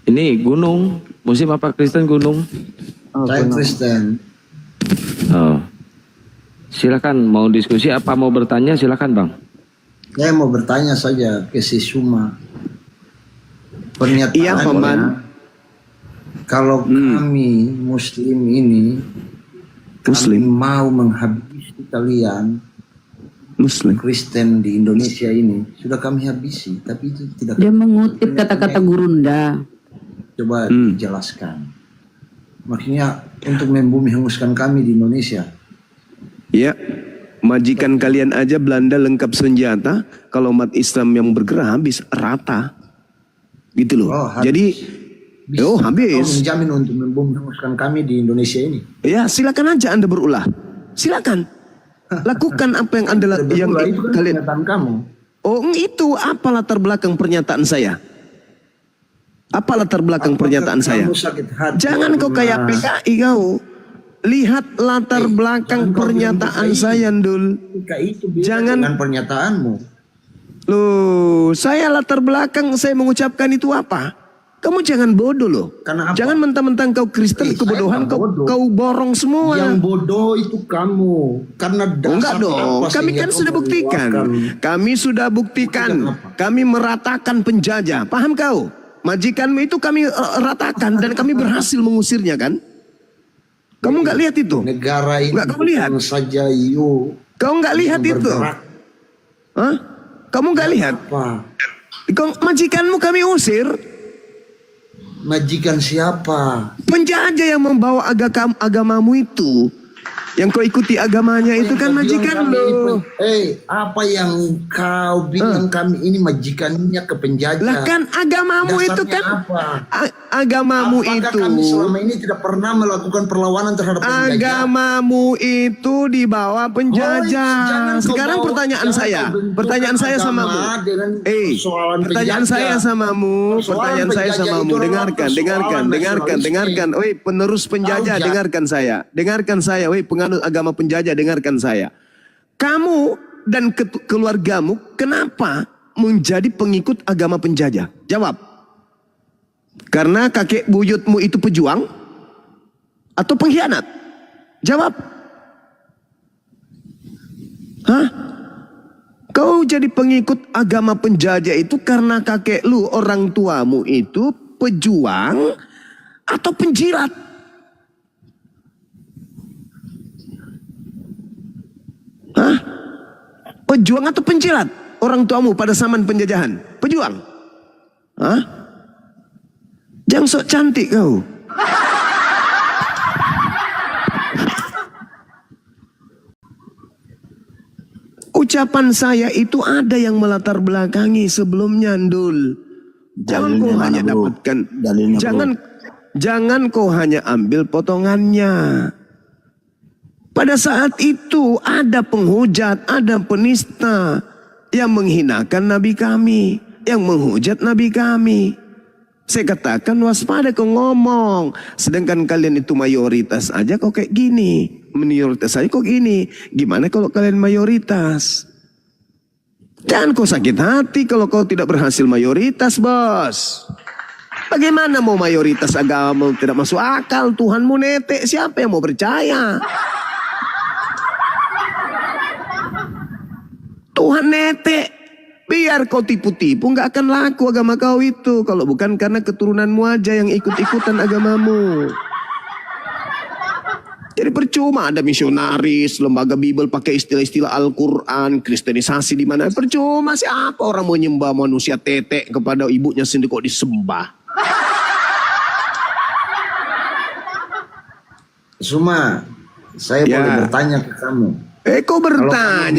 Ini gunung, Muslim apa Kristen gunung? Oh, Saya gunung. Kristen. Oh. Silakan mau diskusi apa mau bertanya silakan Bang. Saya mau bertanya saja ke si Suma. Iya, Paman. Pernyataannya, kalau kami Muslim ini kami mau menghabisi kalian Muslim. Kristen di Indonesia ini, sudah kami habisi, tapi itu tidak. Dia mengutip kata-kata Gurunda. Coba dijelaskan. Maksudnya untuk membumi hanguskan kami di Indonesia. Ya, majikan kalian aja Belanda lengkap senjata, kalau umat Islam yang bergerak habis rata. Gitu loh. Oh, habis. Jadi Kau habis. menjamin untuk membumi hanguskan kami di Indonesia ini. Ya, silakan aja Anda berulah. Silakan. Lakukan apa yang Anda yang Itu kan kalian. pernyataan kamu. Oh, itu apa latar belakang pernyataan saya? Apa latar belakang pernyataan saya? Kamu sakit hati Jangan kau kayak karena PKI kau. Lihat latar belakang jangan kau bilang pernyataan PKI. saya, Ndul. PKI itu beda Jangan. dengan pernyataanmu. Loh, saya latar belakang saya mengucapkan itu apa? Kamu jangan bodoh loh. Karena apa? Jangan mentang-mentang kau Kristen Saya kebodohan nggak bodoh. kau borong semua. Yang bodoh itu kamu. Karena dasar Enggak dong, apa kami sehingga kan kau sudah buktikan. mengeluarkan- Kami sudah buktikan. Kami meratakan penjajah. Paham kau? Majikanmu itu kami ratakan dan kami berhasil mengusirnya kan? Kamu nggak lihat itu? Negara ini Nggak kamu lihat? bukan saja you Kau nggak lihat yang itu? bergerak. Hah? Kamu nggak lihat? Apa? Majikanmu kami usir. Majikan siapa? Penjajah yang membawa agamamu itu. Yang kau ikuti agamanya itu kan Yang kau majikan bilang kami lo. apa yang kau bilang kami ini majikannya ke penjajah? Lah kan agamamu itu Dasarnya kan. apa? Agamamu Apakah itu. kami selama ini tidak pernah melakukan perlawanan terhadap penjajah? Agamamu itu dibawa jangan penjajah. kau Sekarang bawa- pertanyaan jangan saya. kau benturkan Pertanyaan saya agama samamu. dengan persoalan Pertanyaan penjajah. saya samamu. Persoalan Pertanyaan saya penjajah samamu. itu adalah Dengarkan, persoalan nasionalisme. dengarkan. Oi, penerus penjajah, Tahu, dengarkan saya. Dengarkan saya. Oi, penganut agama penjajah, dengarkan saya. Kamu dan keluargamu kenapa menjadi pengikut agama penjajah? Jawab. Karena kakek buyutmu itu pejuang atau pengkhianat? Jawab. Hah? Kau jadi pengikut agama penjajah itu karena kakek lu, orang tuamu itu pejuang atau penjilat? Hah? Pejuang atau penjilat? Orang tuamu pada zaman penjajahan. Pejuang. Hah? Jangan sok cantik kau. Ucapan saya itu ada yang melatar belakangi sebelumnya, Ndul. Jangan kau hanya dapatkan. Dalilnya, Jangan kau hanya ambil potongannya. Pada saat itu ada penghujat, ada penista yang menghinakan Nabi kami, yang menghujat Nabi kami. Saya katakan waspada kau ngomong. Sedangkan kalian itu mayoritas aja kok kayak gini. Minoritas aja kok gini. Gimana kalau kalian mayoritas? Jangan kau sakit hati kalau kau tidak berhasil mayoritas, bos. Bagaimana mau mayoritas agama tidak masuk akal? Tuhanmu netek, siapa yang mau percaya? Tuhan netek. Biar kau tipu-tipu, nggak akan laku agama kau itu. Kalau bukan karena keturunanmu aja yang ikut-ikutan agamamu. Jadi percuma ada misionaris, lembaga Bible pakai istilah-istilah Al-Quran, kristenisasi di mana. Percuma, siapa orang mau nyembah manusia tetek kepada ibunya sendiri kok disembah. Suma, saya Ya. boleh bertanya ke kamu. Kau bertanya,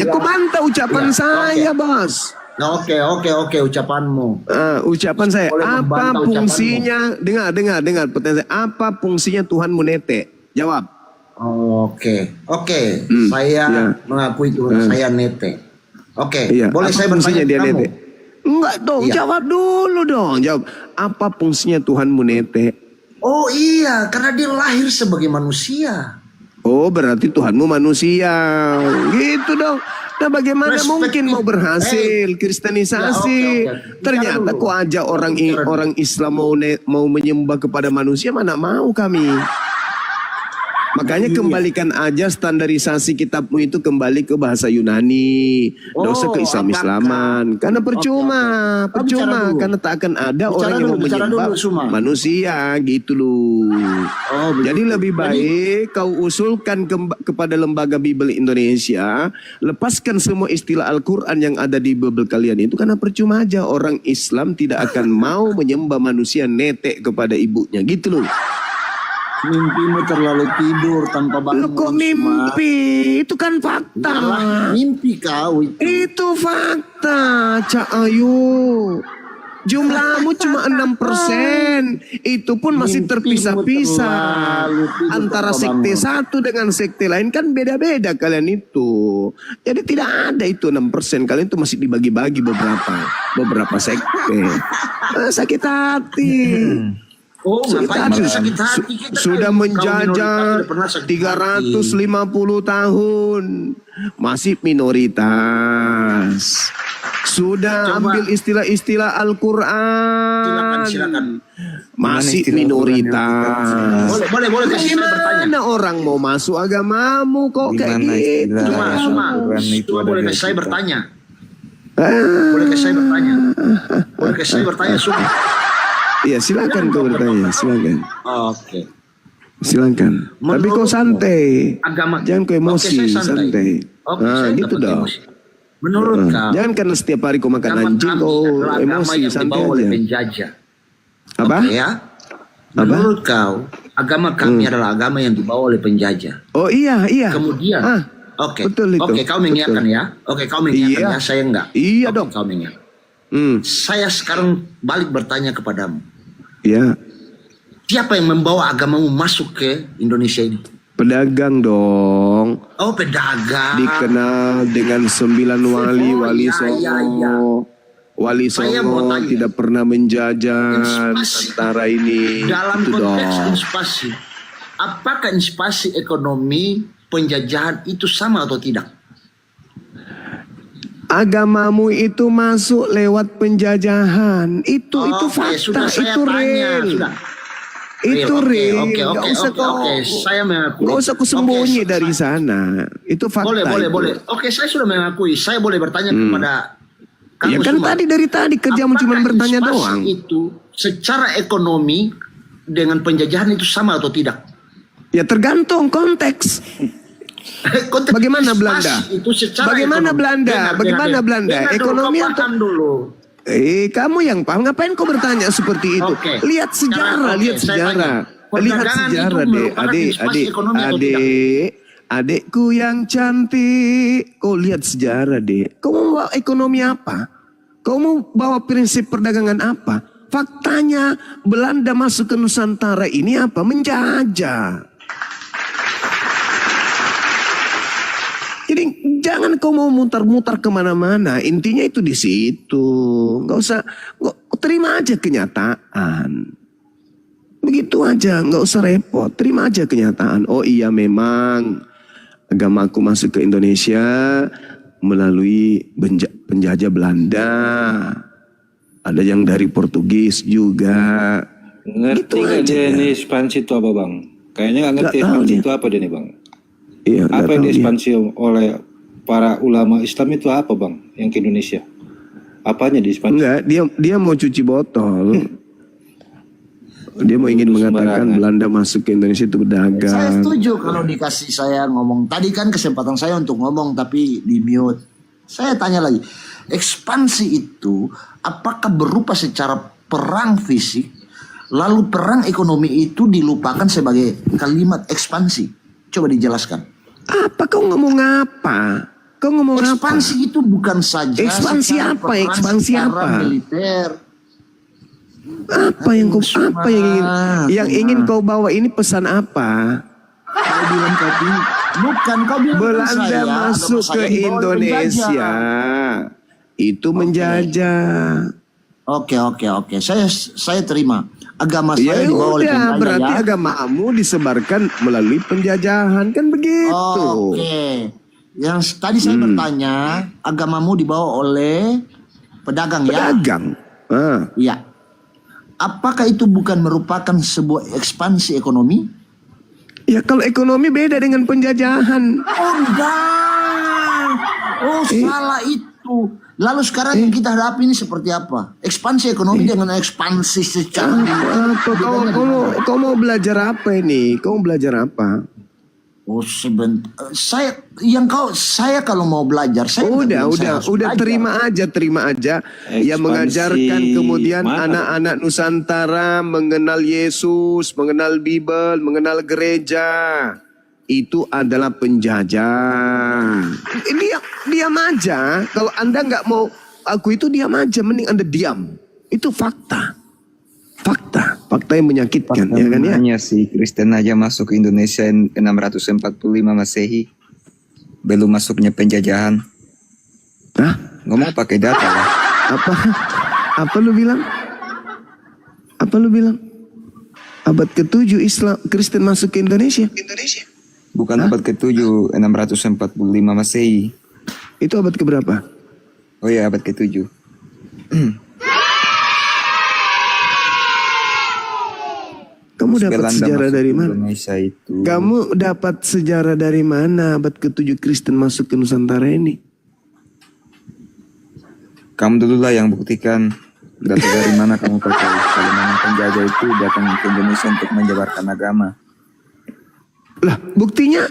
Kalau kamu kau bilang- bantah ucapan Ya, saya, oke. bos. Nah, oke ucapanmu. Ucapan saya, Boleh apa membantah fungsinya? Dengar pertanyaan saya. Apa fungsinya Tuhanmu netek? Jawab. Oke. Saya ya. mengakui Tuhan saya nete. Oke, Iya. boleh Apa saya fungsinya bertanya dia ke kamu? netek? Enggak dong, Iya. jawab dulu dong. Jawab. Apa fungsinya Tuhanmu netek? Oh iya, karena dia lahir sebagai manusia. Oh, berarti Tuhanmu manusia. Gitu dong. Nah bagaimana Perspektif. mungkin mau berhasil kristenisasi? Ya, oke. Ternyata Bicara dulu. kok aja orang Islam mau menyembah kepada manusia, mana mau kami. Makanya kembalikan aja standarisasi kitabmu itu kembali ke bahasa Yunani. Nggak usah ke Islam-Islaman. Karena percuma, Oke. Bicara dulu. karena tak akan ada Bicara orang yang mau bicara menyembah dulu, Suma. manusia gitu loh. Oh, begitu. Jadi lebih baik kau usulkan kepada Lembaga Bible Indonesia, lepaskan semua istilah Al-Quran yang ada di Bible kalian itu, karena percuma aja orang Islam tidak akan mau menyembah manusia netek kepada ibunya gitu loh. Mimpimu terlalu tidur tanpa bangun. Lu kok mimpi? Itu kan fakta. Malah mimpi kau itu. Itu fakta, Cak Ayu. Jumlahmu cuma 6%. Itu pun masih Mimpimu terpisah-pisah. terlalu tidur Antara tanpa sekte bangun. satu dengan sekte lain kan beda-beda kalian itu. Jadi tidak ada itu 6%. Kalian itu masih dibagi-bagi beberapa sekte. Sakit hati. Oh, ngapain Sakit hati. sakit hati? Kita Sudah kaum menjajah minoritas tidak pernah sakit hati. 350 tahun. Masih minoritas. Sudah Coba. ambil istilah-istilah Al-Quran. Silakan. Masih minoritas. Boleh kasih saya bertanya. Gimana orang mau masuk agamamu kok kayak Gimana gitu? istilah? Cuma, Al-Quran itu ada boleh dari kasih saya kita. bertanya. Ah, Boleh kasih saya bertanya. Boleh kasih saya bertanya, Suma. Iya silakan kau bertanya, silakan. Oke. Silakan. Tapi kau Menurutmu, santai. agama Jangan kau emosi, Oke, saya santai. Oke, Nah, saya gitu dapat dong. emosi. Menurut kau, Jangan karena setiap hari kau makan agama anjing kami kau adalah agama emosi, yang santai dibawa oleh aja. penjajah. Apa? Oke ya? Menurut kau, agama kami adalah agama yang dibawa oleh penjajah. Oh iya. Kemudian, Ah, oke, betul itu. oke, kau mengiyakan Betul. ya? Oke, kau mengiyakan Iya. ya? Saya enggak. Iya Oke, dong. Kau mengiyakan. Saya Saya sekarang balik bertanya kepadamu. ya Siapa yang membawa agamamu masuk ke Indonesia ini? pedagang dong. Oh, pedagang. Dikenal dengan 9 wali, Oh, wali iya, Songo. iya, iya. Wali Saya mau Songo tanya. tidak pernah menjajah Inspirasi. Nusantara ini. Dalam Itu konteks dong. inspirasi, apakah inspirasi ekonomi penjajahan itu sama atau tidak? Agamamu itu masuk lewat penjajahan. Itu Oke, fakta, sudah saya itu tanya, real. sudah. Itu real. Oke, Nggak usah saya mengakui. Nggak usah kusembunyi Oke, dari sana. Itu fakta. Boleh. itu. Oke, saya sudah mengakui. Saya boleh bertanya kepada Kang Ya kan Usman. dari tadi kerjamu cuma Apakah bertanya inspirasi doang. itu secara ekonomi dengan penjajahan itu sama atau tidak? Ya tergantung konteks. Konteks Bagaimana inspirasi Belanda? Itu secara Bagaimana ekonomi. Belanda? Bagaimana Dengar, Belanda? dengar dulu, Ekonomi kau atau paham dulu. Kamu yang paham. Ngapain kau bertanya seperti itu? Oke. Lihat sejarah, Sekarang, lihat saya sejarah. tanya. Lihat Perdagangan sejarah, itu dek. merupakan inspirasi ekonomi atau Adekku yang cantik. Kau lihat sejarah, dek. Kau mau bawa ekonomi apa? Kau mau bawa prinsip perdagangan apa? Faktanya Belanda masuk ke Nusantara ini apa? Menjajah. Jadi jangan kau mau mutar-mutar kemana-mana. Intinya itu di situ. Nggak usah, terima aja kenyataan. Begitu aja, nggak usah repot. Terima aja kenyataan. Oh iya memang agamaku masuk ke Indonesia melalui penjajah Belanda. Ada yang dari Portugis juga. Ngerti Gitu nggak aja. dia ini ekspansi itu apa bang? Kayaknya nggak ngerti Nggak tahu ekspansi dia. itu apa dia nih bang? Iya, nggak Apa yang tahu dia. diekspansi oleh para ulama Islam itu apa bang? Yang ke Indonesia? Apanya diekspansi? Enggak, dia mau cuci botol. Dia mau ingin mengatakan Sembarangan. Belanda masuk ke Indonesia itu Saya berdagang. setuju kalau dikasih saya ngomong. Tadi kan kesempatan saya untuk ngomong tapi di mute. Saya tanya lagi. Ekspansi itu apakah berupa secara perang fisik, lalu perang ekonomi itu dilupakan sebagai kalimat ekspansi? Coba dijelaskan. Apa kau ngomong apa? Kau ngomong apa? Ekspansi itu bukan saja Ekspansi secara apa? perang Ekspansi secara apa? militer. Apa yang yang ingin kau bawa ini pesan apa? Kau bilang bukan kau bilang Belanda saya, masuk agama ke saya dibawa oleh Indonesia. penjajah. Itu menjajah. Oke. Saya terima. Agama Ya saya dibawa oleh udah, penjajah. berarti Ya? agamamu disebarkan melalui penjajahan kan begitu. Oke. Yang tadi saya bertanya, agamamu dibawa oleh pedagang ya? Pedagang. Ah. Iya. Apakah itu bukan merupakan sebuah ekspansi ekonomi? Ya kalau ekonomi beda dengan penjajahan. Oh enggak. Oh salah itu. Lalu sekarang yang kita hadapi ini seperti apa? Ekspansi ekonomi dengan ekspansi secara Kau mau belajar apa ini? Kau belajar apa? Oh sebentar. Saya kalau mau belajar saya Udah terima aja. Yang mengajarkan kemudian anak-anak Nusantara mengenal Yesus, mengenal Bible, mengenal gereja. Itu adalah penjajah. Diam aja. Kalau Anda nggak mau aku itu diam aja, mending Anda diam. Itu fakta yang menyakitkan, ya kan ya? Hanya si Kristen aja masuk ke Indonesia 645 Masehi, belum masuknya penjajahan. Hah? Ngomong pakai data lah. Apa lu bilang? Abad ke-7 Islam Kristen masuk ke Indonesia? Bukan abad ke-7, 645 Masehi. Itu abad keberapa? Oh ya, abad ke-7. Kamu dapat sejarah dari mana? Indonesia itu. Kamu dapat sejarah dari mana abad ke-7 Kristen masuk ke Nusantara ini? Kamu dulu lah yang buktikan data dari mana kamu percaya kalau memang penjajah itu datang ke Indonesia untuk menyebarkan agama. Lah, buktinya?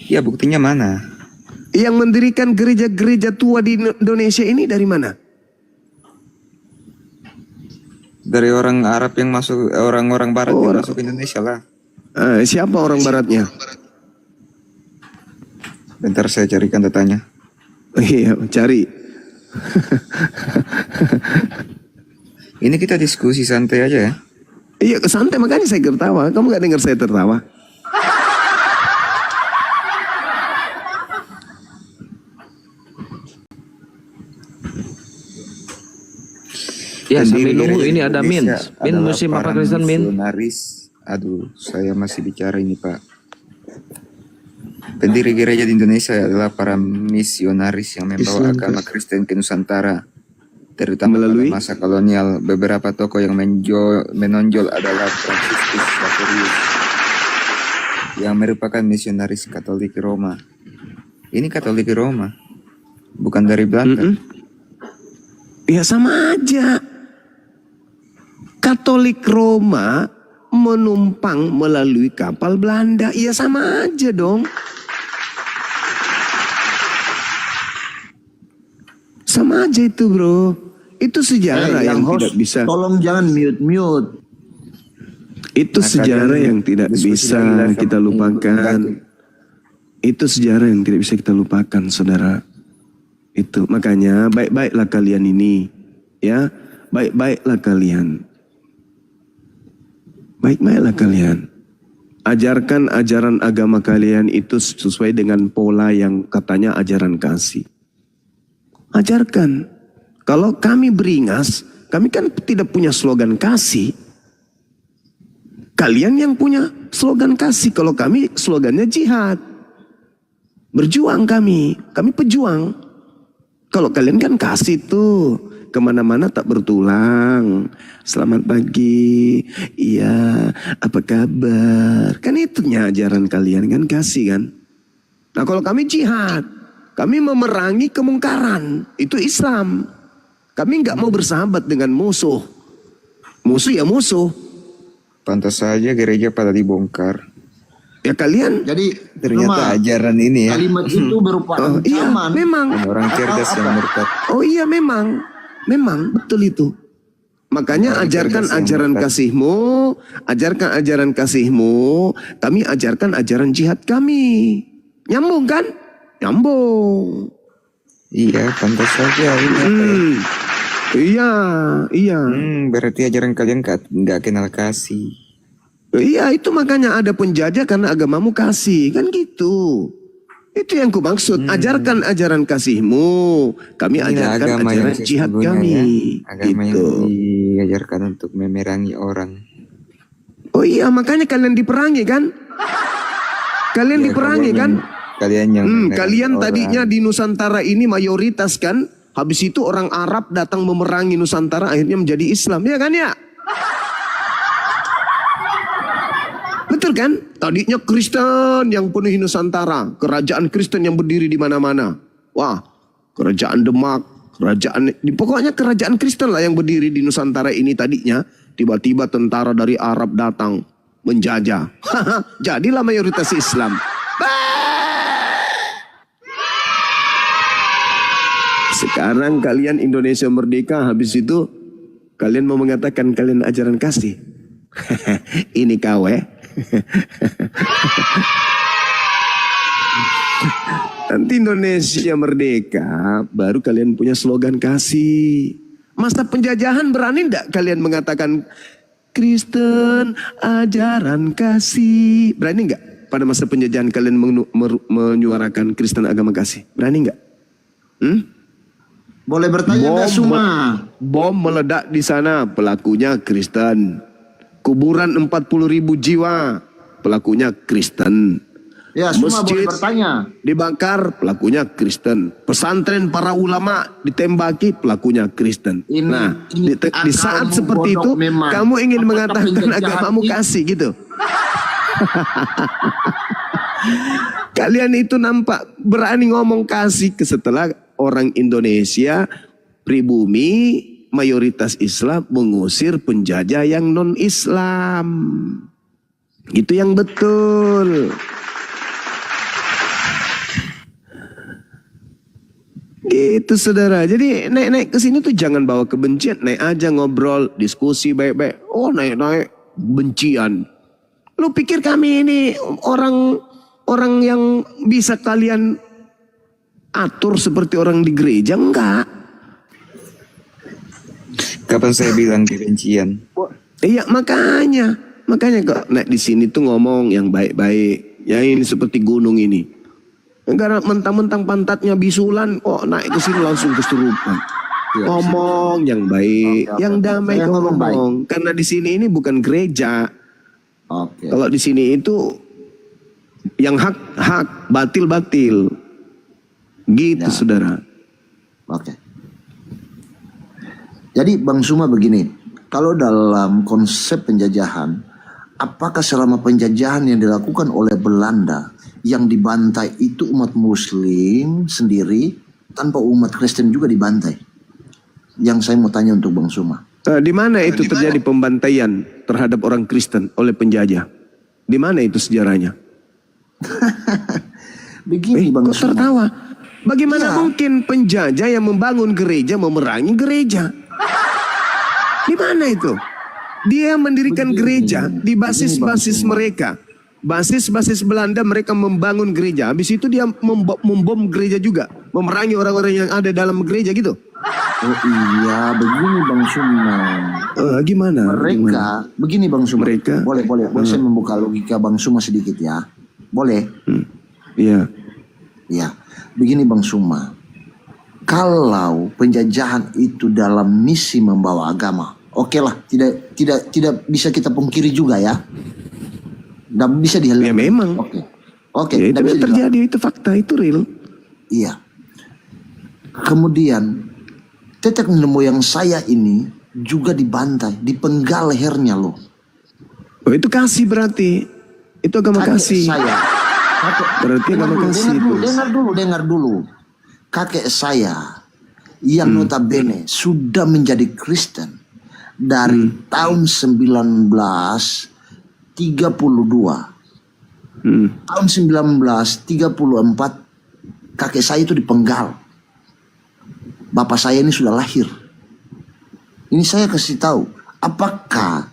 Ya, buktinya mana? Yang mendirikan gereja-gereja tua di Indonesia ini dari mana? Dari orang Arab yang masuk, orang-orang Barat yang masuk ke Indonesia lah. Siapa orang Baratnya? Bentar saya carikan datanya. Iya, cari. Ini kita diskusi santai aja ya. Iya, santai makanya saya tertawa. Kamu gak dengar saya tertawa? Ya sambil Pendiri nunggu gereja ini ada Indonesia Min adalah musim apa para Kristen Min? misionaris. Aduh, saya masih bicara ini Pak. Pendiri gereja di Indonesia adalah para misionaris yang membawa agama Kristen ke Nusantara, terutama melalui pada masa kolonial. Beberapa tokoh yang menonjol adalah Fransiskus Xaverius, yang merupakan misionaris Katolik Roma. Ini Katolik Roma, bukan dari Belanda. Ya sama aja. Katolik Roma menumpang melalui kapal Belanda. Ya sama aja dong. Sama aja itu bro. Itu sejarah yang host, tidak bisa. tolong jangan mute. Itu sejarah yang tidak bisa kita lupakan. Itu sejarah yang tidak bisa kita lupakan, saudara. Itu makanya baik-baiklah kalian ini, ya, baik-baiklah kalian. Baik-baiklah kalian. Ajarkan ajaran agama kalian itu sesuai dengan pola yang katanya ajaran kasih. Ajarkan. Kalau kami beringas, kami kan tidak punya slogan kasih. Kalian yang punya slogan kasih. Kalau kami slogannya jihad. Berjuang kami pejuang. Kalau kalian kan kasih tuh. Kemana-mana tak bertulang. Selamat pagi. Iya, apa kabar? Kan itunya ajaran kalian kan kasih kan. Nah kalau kami jihad. Kami memerangi kemungkaran. Itu Islam. Kami nggak mau bersahabat dengan musuh. Musuh ya musuh. Pantas saja gereja pada dibongkar. Ya kalian. Jadi Ternyata ajaran ini ya. kalimat itu berupa ancaman. Iya memang. Orang cerdas yang murtad. Oh iya memang betul itu. Makanya ajarkan ajaran kasihmu, kami ajarkan ajaran jihad kami. Nyambung kan? Nyambung. Iya, pantas saja ini apa ya? Iya. Berarti ajaran kalian nggak kenal kasih. Iya itu makanya ada penjajah karena agamamu kasih. Kan gitu. Itu yang ku maksud. Ajarkan ajaran kasihmu. Kami Ini ajarkan agama ajaran yang jihad sesungguhnya kami. ya. Agama Gitu. yang diajarkan untuk memerangi orang. Oh iya makanya kalian diperangi kan? Kalian Ya, diperangi kan? kalian yang kalian orang. tadinya di Nusantara ini mayoritas kan, habis itu orang Arab datang memerangi Nusantara, akhirnya menjadi Islam, ya kan ya? Betul kan? Tadinya Kristen yang penuhi Nusantara, kerajaan Kristen yang berdiri di mana-mana. Wah, kerajaan Demak, pokoknya kerajaan Kristen lah yang berdiri di Nusantara ini tadinya. Tiba-tiba tentara dari Arab datang menjajah. Jadilah mayoritas Islam. Sekarang kalian Indonesia merdeka, habis itu kalian mau mengatakan kalian ajaran kasih. Ini kawe. Nanti Indonesia merdeka, baru kalian punya slogan kasih. Masa penjajahan berani enggak kalian mengatakan Kristen ajaran kasih? Berani enggak? Pada masa penjajahan kalian menyuarakan Kristen agama kasih? Berani enggak? Boleh bertanya nggak Suma? Bom meledak di sana, pelakunya Kristen. Kuburan 40.000 jiwa, pelakunya Kristen. Ya, Suma boleh Masjid bertanya. dibakar, pelakunya Kristen. Pesantren para ulama ditembaki, pelakunya Kristen. Ini Di saat akalmu seperti itu, bodoh memang. kamu ingin Apakah mengatakan penjajahan agamamu ini- kasih gitu. Kalian itu nampak berani ngomong kasih setelah orang Indonesia pribumi mayoritas Islam mengusir penjajah yang non-Islam. Itu yang betul. Gitu saudara. Jadi naik-naik ke sini tuh jangan bawa kebencian. Naik aja ngobrol, diskusi baik-baik. Oh naik-naik bencian. Lu pikir kami ini orang yang bisa kalian atur seperti orang di gereja? Enggak. Kapan saya bilang kebencian? Iya makanya kok naik di sini tuh ngomong yang baik-baik. Ya ini seperti gunung ini. Karena mentang-mentang pantatnya bisulan, kok naik ke sini langsung kesurupan. Ngomong yang baik, yang damai Saya kau ngomong baik. ngomong. Karena di sini ini bukan gereja. Oke. Kalau di sini itu yang hak, batil. Gitu Ya. saudara. Oke. Jadi Bang Suma begini, kalau dalam konsep penjajahan, apakah selama penjajahan yang dilakukan oleh Belanda yang dibantai itu umat Muslim sendiri tanpa umat Kristen juga dibantai? Yang saya mau tanya untuk Bang Suma. Di mana itu terjadi pembantaian terhadap orang Kristen oleh penjajah? Di mana itu sejarahnya? Begini Bang Kok Suma. tertawa? Bagaimana Iya. mungkin penjajah yang membangun gereja memerangi gereja? Di mana itu? Dia mendirikan gereja di basis-basis mereka. Basis-basis Belanda mereka membangun gereja. Habis itu dia membom gereja juga. Memerangi orang-orang yang ada dalam gereja gitu. Oh iya, begini Bang Suma. Gimana? Mereka, begini Bang Suma. Mereka? Boleh saya membuka logika Bang Suma sedikit ya. Boleh? Iya. Ya, begini Bang Suma. Kalau penjajahan itu dalam misi membawa agama, oke lah, tidak bisa kita pungkiri juga ya. Tidak bisa dihalangi. Ya memang. Oke. Ya, itu tidak bisa yang terjadi, itu fakta, itu real. Iya. Kemudian tetek nenek moyang saya ini juga dibantai, dipenggal lehernya loh. Oh, itu kasih berarti. Itu agama kasih. Saya. Berarti agama kasih itu. Dengar dulu. Kakek saya yang notabene sudah menjadi Kristen dari tahun 1932. Tahun 1934 kakek saya itu dipenggal. Bapak saya ini sudah lahir. Ini saya kasih tahu, apakah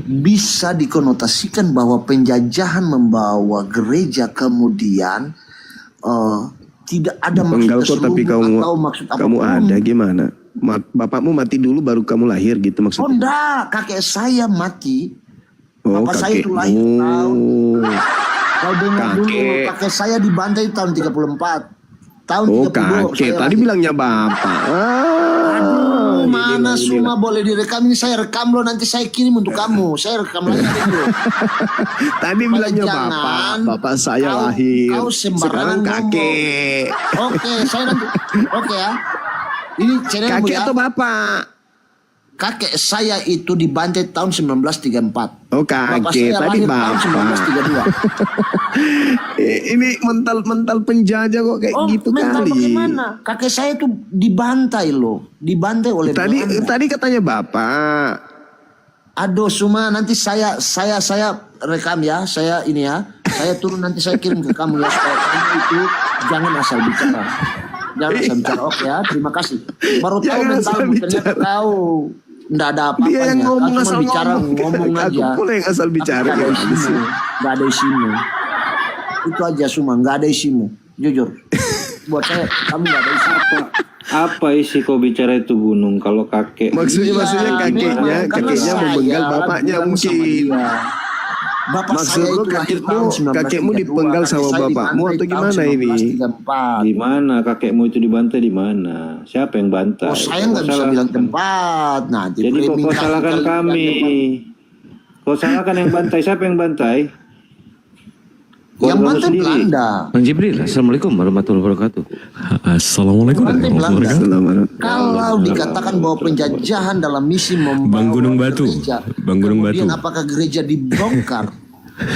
bisa dikonotasikan bahwa penjajahan membawa gereja kemudian tidak ada maksud Penggal kok tapi terselubung atau maksud kamu apapun? ada gimana? Bapakmu mati dulu baru kamu lahir gitu Oh maksudnya? enggak, kakek saya mati. Oh, Bapak saya itu lahir tahun. Kau dengar dulu, Kakek. kakek saya dibantai tahun 34. tahun Oh 32 kakek, saya tadi lahir. bilangnya bapak. Aduh, mana inilah. semua boleh direkam, ini saya rekam lo, nanti saya kirim untuk kamu. Saya rekam lagi dulu. Tadi bilangnya bapak, Jangan bapak saya kau- lahir. kau sembarangan Sekarang kakek. Oke, saya nanti. Oke ya. Ini channel Kakek ya. atau bapak? Kakek saya itu dibantai tahun 1934. Oh Bapak kakek, saya tadi lahir tahun bapak. 1932. Ini mental penjajah kok kayak gitu mental kali. bagaimana? Kakek saya itu dibantai loh, dibantai oleh Belanda. Tadi katanya bapak. Aduh, Suma, nanti saya rekam ya, saya ini ya, saya turun nanti saya kirim ke kamu ya, supaya kamu itu jangan asal bicara. Jangan asal bicara, oke ya, terima kasih. Baru tahu Jangan mental asal ternyata bicara. kau nggak ada Dia apa-apanya. yang ngomong Kau cuma asal bicara, ngomong Aku aja. pula yang asal bicara. Tapi nggak ada kayak isimu, gitu. nggak ada isimu. Itu aja Suma, nggak ada isimu, jujur. Buat saya, kamu nggak ada isimu. Apa isi kau bicara itu gunung kalau kakek? Maksudnya Iya, kakeknya memang, karena kakeknya saya memenggal bapaknya bilang sama mungkin. dia. Bapak Maksud saya lu itu lahir kakekmu- tahun 1932, kakekmu dipenggal kakek sama saya bapakmu dibantai atau tahun gimana ini? 1934. Di mana kakekmu itu dibantai di mana? Siapa yang bantai? Oh, saya Kau nggak bisa salahkan. bilang tempat. Nah, Jadi kok kau salahkan kami? Kau salahkan yang bantai. Siapa yang bantai? Yang Keluargamu bantai sendiri. Belanda. Bang Jibril, Assalamualaikum warahmatullahi wabarakatuh. Assalamualaikum Bantai warahmatullahi Belanda. wabarakatuh. Kalau dikatakan bahwa penjajahan dalam misi membawa Bang Gunung Batu. gereja, Bang Gunung kemudian Batu. apakah gereja dibongkar?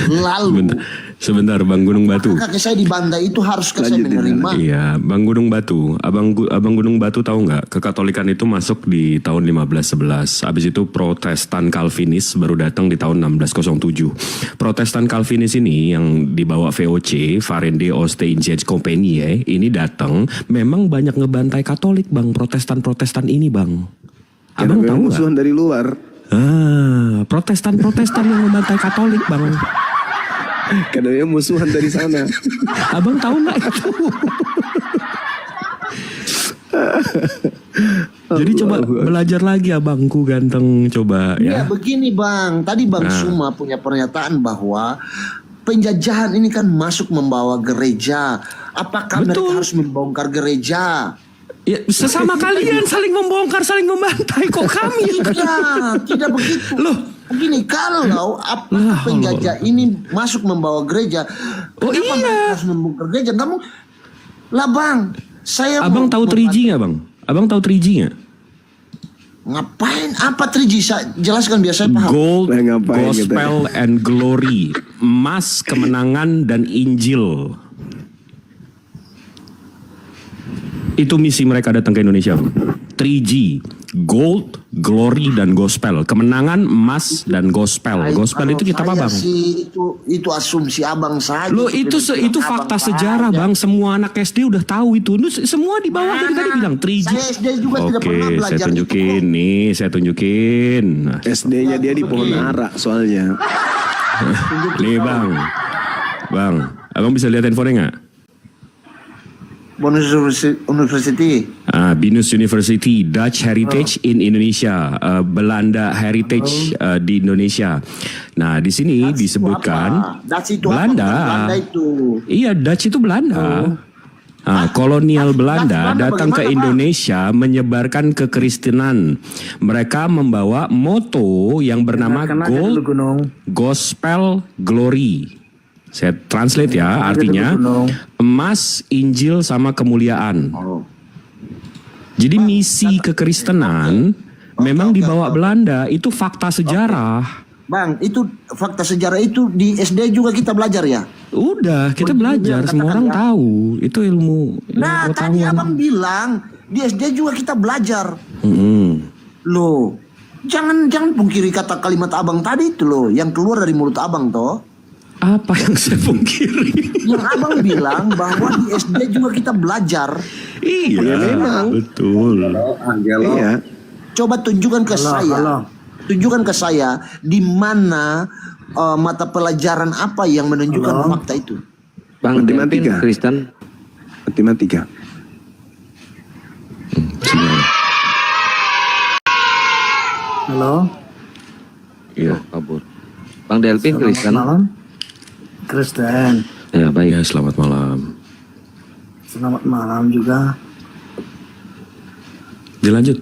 Lalu Sebentar, Bang Gunung Batu. kakek saya dibantai itu haruskah saya Lanjutin, menerima? Iya, Bang Gunung Batu. Abang Gunung Batu tahu nggak? Kekatolikan itu masuk di tahun 1511. Habis itu Protestan Calvinis baru datang di tahun 1607. Protestan Calvinis ini yang dibawa VOC, Varende Oost-Indische Compagnie, ini datang memang banyak ngebantai Katolik, Bang. Protestan ini, Bang. Abang Karena tahu nggak? musuhan dari luar. Protestan yang membantai Katolik, Bang. Karena dia musuhan dari sana. Abang tahu nggak itu? Jadi coba belajar lagi abangku ganteng, coba Ya ya. begini Bang, tadi Bang Suma punya pernyataan bahwa penjajahan ini kan masuk membawa gereja. Apakah mereka Betul. harus membongkar gereja? Ya, sesama kalian saling membongkar, saling membantai kok kami. Tidak begitu. Loh. Begini, kalau apakah Lah, penjajah ini masuk membawa gereja? Oh, kenapa iya. mereka harus membongkar gereja? Kamu lah Bang, saya Abang mau tahu 3G nggak, Bang? Abang tahu 3G nggak? Ngapain? Apa 3G? Jelaskan biar saya paham. Gold, Nah, ngapain gospel, and glory. Emas, kemenangan, dan Injil. Itu misi mereka datang ke Indonesia. 3G, gold, glory, dan gospel. Kemenangan, emas, dan gospel. Gospel itu kitab apa, Bang? Itu asumsi abang saja. Loh itu fakta sejarah, Bang. Semua anak SD udah tahu itu. Semua di bawah tadi bilang 3G. Saya SD juga tidak pernah Oke, belajar saya tunjukin itu. nih, saya tunjukin. Nah, SD-nya dia di pohon ara soalnya. nih, Bang, abang bisa lihat handphonenya nggak? Bonus University. Binus University, Dutch Heritage in Indonesia, Belanda Heritage di Indonesia. Nah, di sini disebutkan Dutch itu Belanda. apa? Belanda itu. Iya, Dutch itu Belanda. Kolonial Belanda Belanda datang ke bagaimana, Pak? Indonesia menyebarkan kekristenan. Mereka membawa moto yang bernama Gold, Gospel, Glory. Saya translate ya, artinya emas, Injil, sama kemuliaan. Jadi misi kekristenan memang dibawa Belanda, itu fakta sejarah. Bang, itu fakta sejarah itu di SD juga kita belajar ya. Udah, kita Begitu belajar, dia semua katakan orang ya. tahu. Itu ilmu Nah, tadi pengetahuan. abang bilang di SD juga kita belajar. Mm-mm. Loh, jangan pungkiri kata kalimat abang tadi itu loh, yang keluar dari mulut abang toh. Apa yang saya pungkiri? Yang abang bilang bahwa di SD juga kita belajar. Iya, memang. betul. Iya. Coba tunjukkan ke saya. Tunjukkan ke saya di mana mata pelajaran apa yang menunjukkan fakta itu. Bang Matematika. Delvin Kristen. Matematika. Halo, Iya, kabur. Bang Delvin Kristen. malam. Kristen. Ya, baik. Ya, selamat malam. Selamat malam juga. Dilanjut.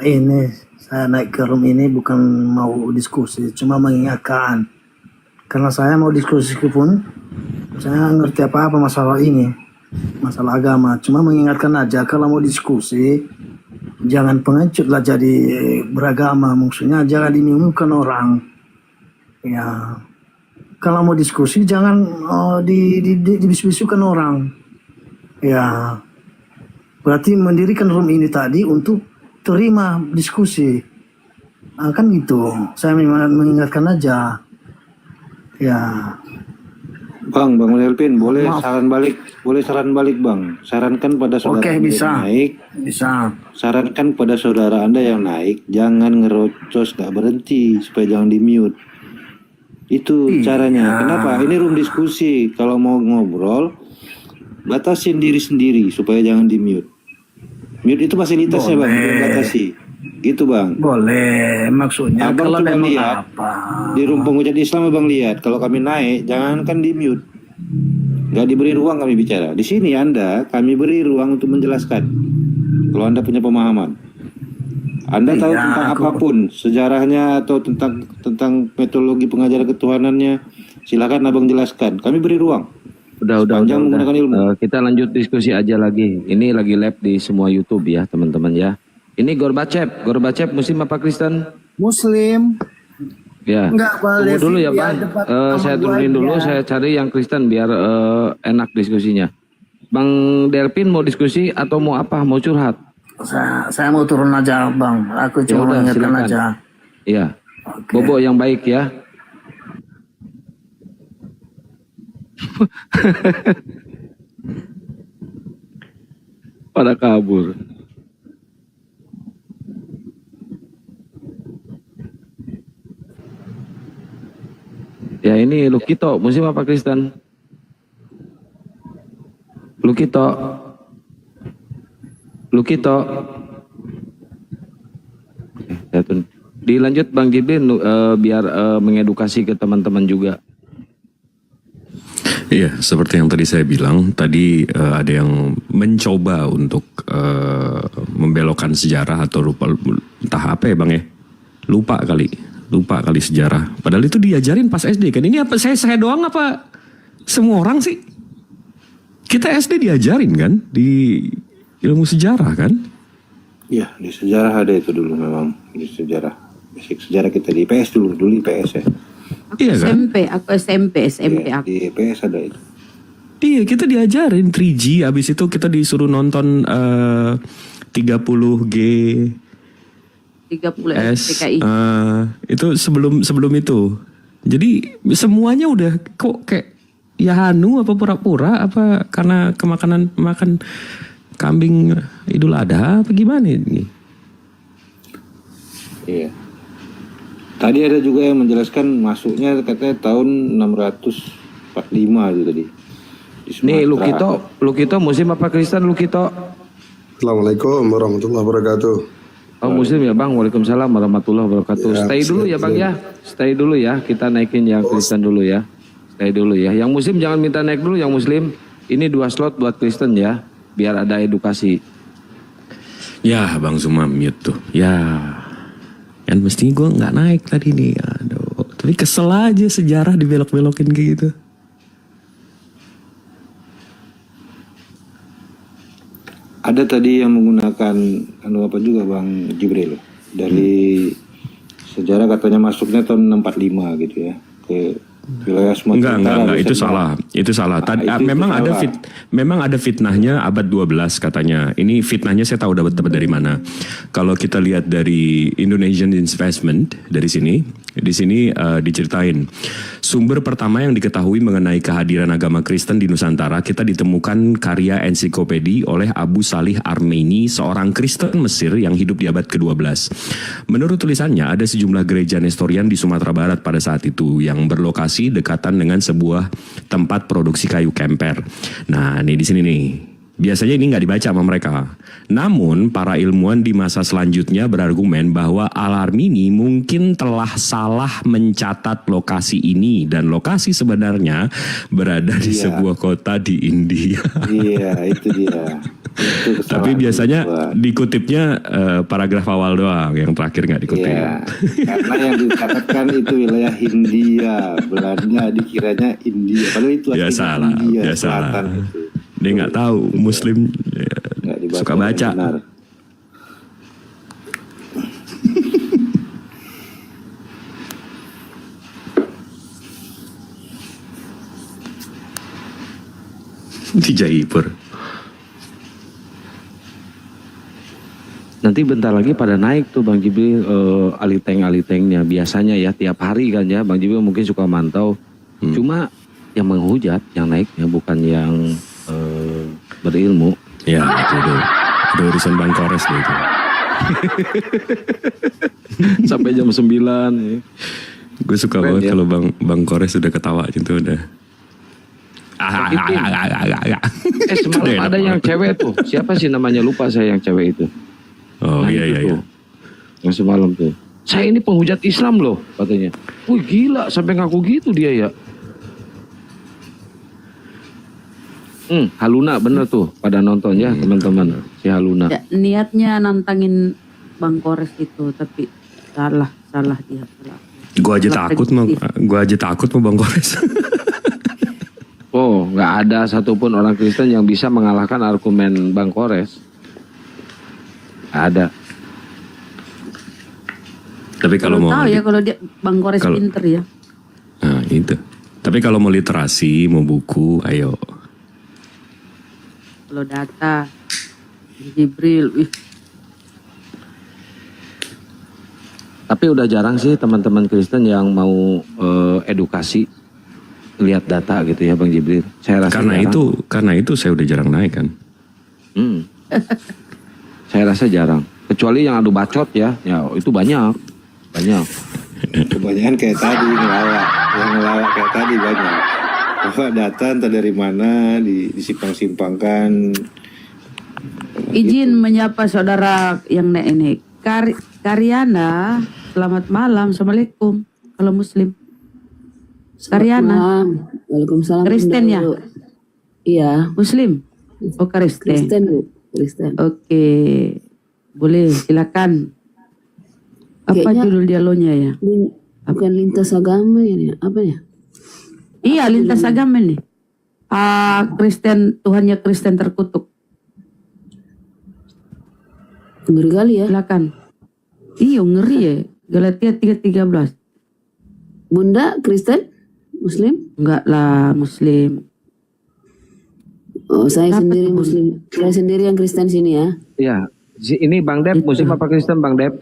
Ini saya naik ke room ini bukan mau diskusi, cuma mengingatkan. Karena saya mau diskusi pun, saya ngerti apa-apa masalah ini, masalah agama. Cuma mengingatkan aja kalau mau diskusi, jangan pengecut lah jadi beragama. Maksudnya jangan dibingungkan orang. Ya, kalau mau diskusi jangan dibisuk-bisukan orang. Ya, berarti mendirikan room ini tadi untuk terima diskusi. Nah, kan gitu. Saya mengingatkan aja. Ya. Bang Melvin, boleh Maaf. saran balik Bang. Sarankan pada saudara Oke, Anda bisa. yang naik. Bisa. Sarankan pada saudara Anda yang naik, jangan ngerocos, gak berhenti supaya jangan di mute. Itu Iya. caranya. Kenapa? Ini room diskusi. Kalau mau ngobrol, batasin diri sendiri supaya jangan di mute. Mute itu fasilitasnya Bang, Boleh. batasi. Gitu Bang. Boleh. Maksudnya Abang kalau coba memang lihat apa. di room pengucat Islam Abang lihat, kalau kami naik jangankan di mute, nggak diberi ruang kami bicara. Di sini kami beri ruang untuk menjelaskan. Kalau Anda punya pemahaman, Anda tahu Iya, tentang aku- apapun sejarahnya atau tentang metodologi pengajaran ketuhanannya, silakan Abang jelaskan. Kami beri ruang. Udah. Sepanjang menggunakan ilmu. Kita lanjut diskusi aja lagi. Ini lagi live di semua YouTube ya teman-teman ya. Ini Gorbachev Muslim apa Kristen? Muslim. Ya. Enggak, Pak Tunggu Levi, dulu ya biar Bang. debat sama Saya gua turunin aja. dulu, saya cari yang Kristen biar enak diskusinya. Bang Delpin mau diskusi atau mau apa? Mau curhat? Saya mau turun aja, Bang. Aku Ya cuma udah, mengingatkan silakan. aja. Iya. Oke. Bobo yang baik ya. Pada kabur. Ya ini Lukito, Muslim apa Kristen? Lukito. Dilanjut Bang Jibril biar mengedukasi ke teman-teman juga. Iya, seperti yang tadi saya bilang, tadi ada yang mencoba untuk membelokkan sejarah atau lupa, entah apa ya Bang ya, lupa kali sejarah. Padahal itu diajarin pas SD kan. Ini apa saya doang apa semua orang sih? Kita SD diajarin kan di ilmu sejarah kan? Iya, di sejarah ada itu dulu memang, di sejarah. Basic sejarah kita di IPS dulu IPS ya. Iya kan? Aku SMP Iya, aku. di IPS ada itu. Iya, kita diajarin 3G, habis itu kita disuruh nonton 30G 30 S, PKI. itu sebelum itu. Jadi semuanya udah kok kayak ya hanu apa pura-pura apa karena makan kambing Idul Adha apa gimana ini? Iya. Tadi ada juga yang menjelaskan masuknya katanya tahun 645 itu tadi. Di Nih Sumatera. Lukito Muslim apa Kristen Lukito? Assalamualaikum warahmatullahi wabarakatuh. Oh Muslim ya Bang, Waalaikumsalam warahmatullahi wabarakatuh. Ya, Stay dulu ya Bang ya, stay dulu ya. Kita naikin yang Kristen dulu ya. Stay dulu ya. Yang Muslim jangan minta naik dulu, yang Muslim ini 2 slot buat Kristen ya, biar ada edukasi. Ya Bang Zuma mute tuh. Ya kan mestinya gue nggak naik tadi nih. Aduh, tapi kesel aja sejarah dibelok-belokin kayak gitu. Ada tadi yang menggunakan apa juga Bang Jibril dari sejarah katanya masuknya tahun 645 gitu ya ke wilayah Sumatera Utara. Enggak, itu Biasanya. salah. Tadi itu memang salah. memang ada fitnahnya abad 12 katanya. Ini fitnahnya saya tahu dapat dari mana. Kalau kita lihat dari Indonesian Investment dari sini, di sini diceritain sumber pertama yang diketahui mengenai kehadiran agama Kristen di Nusantara, kita ditemukan karya ensiklopedi oleh Abu Salih Armeni, seorang Kristen Mesir yang hidup di abad ke-12. Menurut tulisannya ada sejumlah gereja Nestorian di Sumatera Barat pada saat itu yang berlokasi dekatan dengan sebuah tempat produksi kayu kemper. Nah, ini di sini nih. Biasanya ini nggak dibaca sama mereka. Namun para ilmuwan di masa selanjutnya berargumen bahwa Al-Armini mungkin telah salah mencatat lokasi ini dan lokasi sebenarnya berada di sebuah kota di India. Iya, itu dia. Itu kesalahan Tapi biasanya gua. dikutipnya paragraf awal doang, yang terakhir nggak dikutip. Iya, karena yang dicatatkan itu wilayah Hindia, Belanda dikiranya India, padahal itu Ya aslinya salah, India ya salah. Selatan itu. Dia nggak tahu Muslim Nggak dibaca suka dengan baca. benar. Di Jaipur. Nanti bentar lagi pada naik tuh Bang Jibril aliteng-alitengnya. Biasanya ya tiap hari kan ya Bang Jibril mungkin suka mantau. Cuma yang menghujat yang naiknya bukan yang berilmu. Ya itu urusan Bang Kores deh itu. Sampai jam 9 ya. Gue suka Keren, banget ya. kalau Bang Kores udah ketawa gitu udah. Semalam ada yang cewek tuh. Siapa sih namanya, lupa saya yang cewek itu. Oh Nah, iya itu iya. tuh. Yang semalam tuh. Saya ini penghujat Islam loh katanya. Wih gila sampai ngaku gitu dia ya. Haluna bener tuh pada nonton ya teman-teman. Si Haluna. Ya, niatnya nantangin Bang Kores itu, tapi salah dia. Salah. Gue aja Salah takut mau Bang Kores. Oh, nggak ada satupun orang Kristen yang bisa mengalahkan argumen Bang Kores. Nggak ada. Tapi kalau mau tahu ya kalau dia Bang Kores kalau- pinter ya. Nah itu. Tapi kalau mau literasi, mau buku, ayo. Kalau data Jibril, wih, Tapi udah jarang sih teman-teman Kristen yang mau edukasi lihat data gitu ya Bang Jibril. Saya rasa jarang. Karena itu saya udah jarang naik kan. Saya rasa jarang. Kecuali yang adu bacot ya itu banyak. Kebanyakan kayak tadi ngelawak, yang ngelawak kayak tadi banyak. Bahwa data entah dari mana disimpang-simpangkan. izin menyapa saudara yang ini. Karyana, selamat malam, assalamualaikum. Kalau Muslim, Karyana, Waalaikumsalam. Kristen ya? Iya, Muslim, oh Kristen. Kristen Bu, Kristen. Oke, boleh silakan. Apa Kayaknya- judul dialognya ya? Bukan lintas agama ya, apa ya? Iya, lintas agama nih. Kristen, Tuhannya Kristen terkutuk. Ngeri kali ya. Silakan. Iya, ngeri ya. Galatia 3:13. Bunda Kristen, Muslim? Enggak lah, Muslim. Oh, saya Apa sendiri tuh, Muslim. Saya sendiri yang Kristen sini ya. Iya. Ini Bang Dep, Muslim apa Kristen Bang Dep?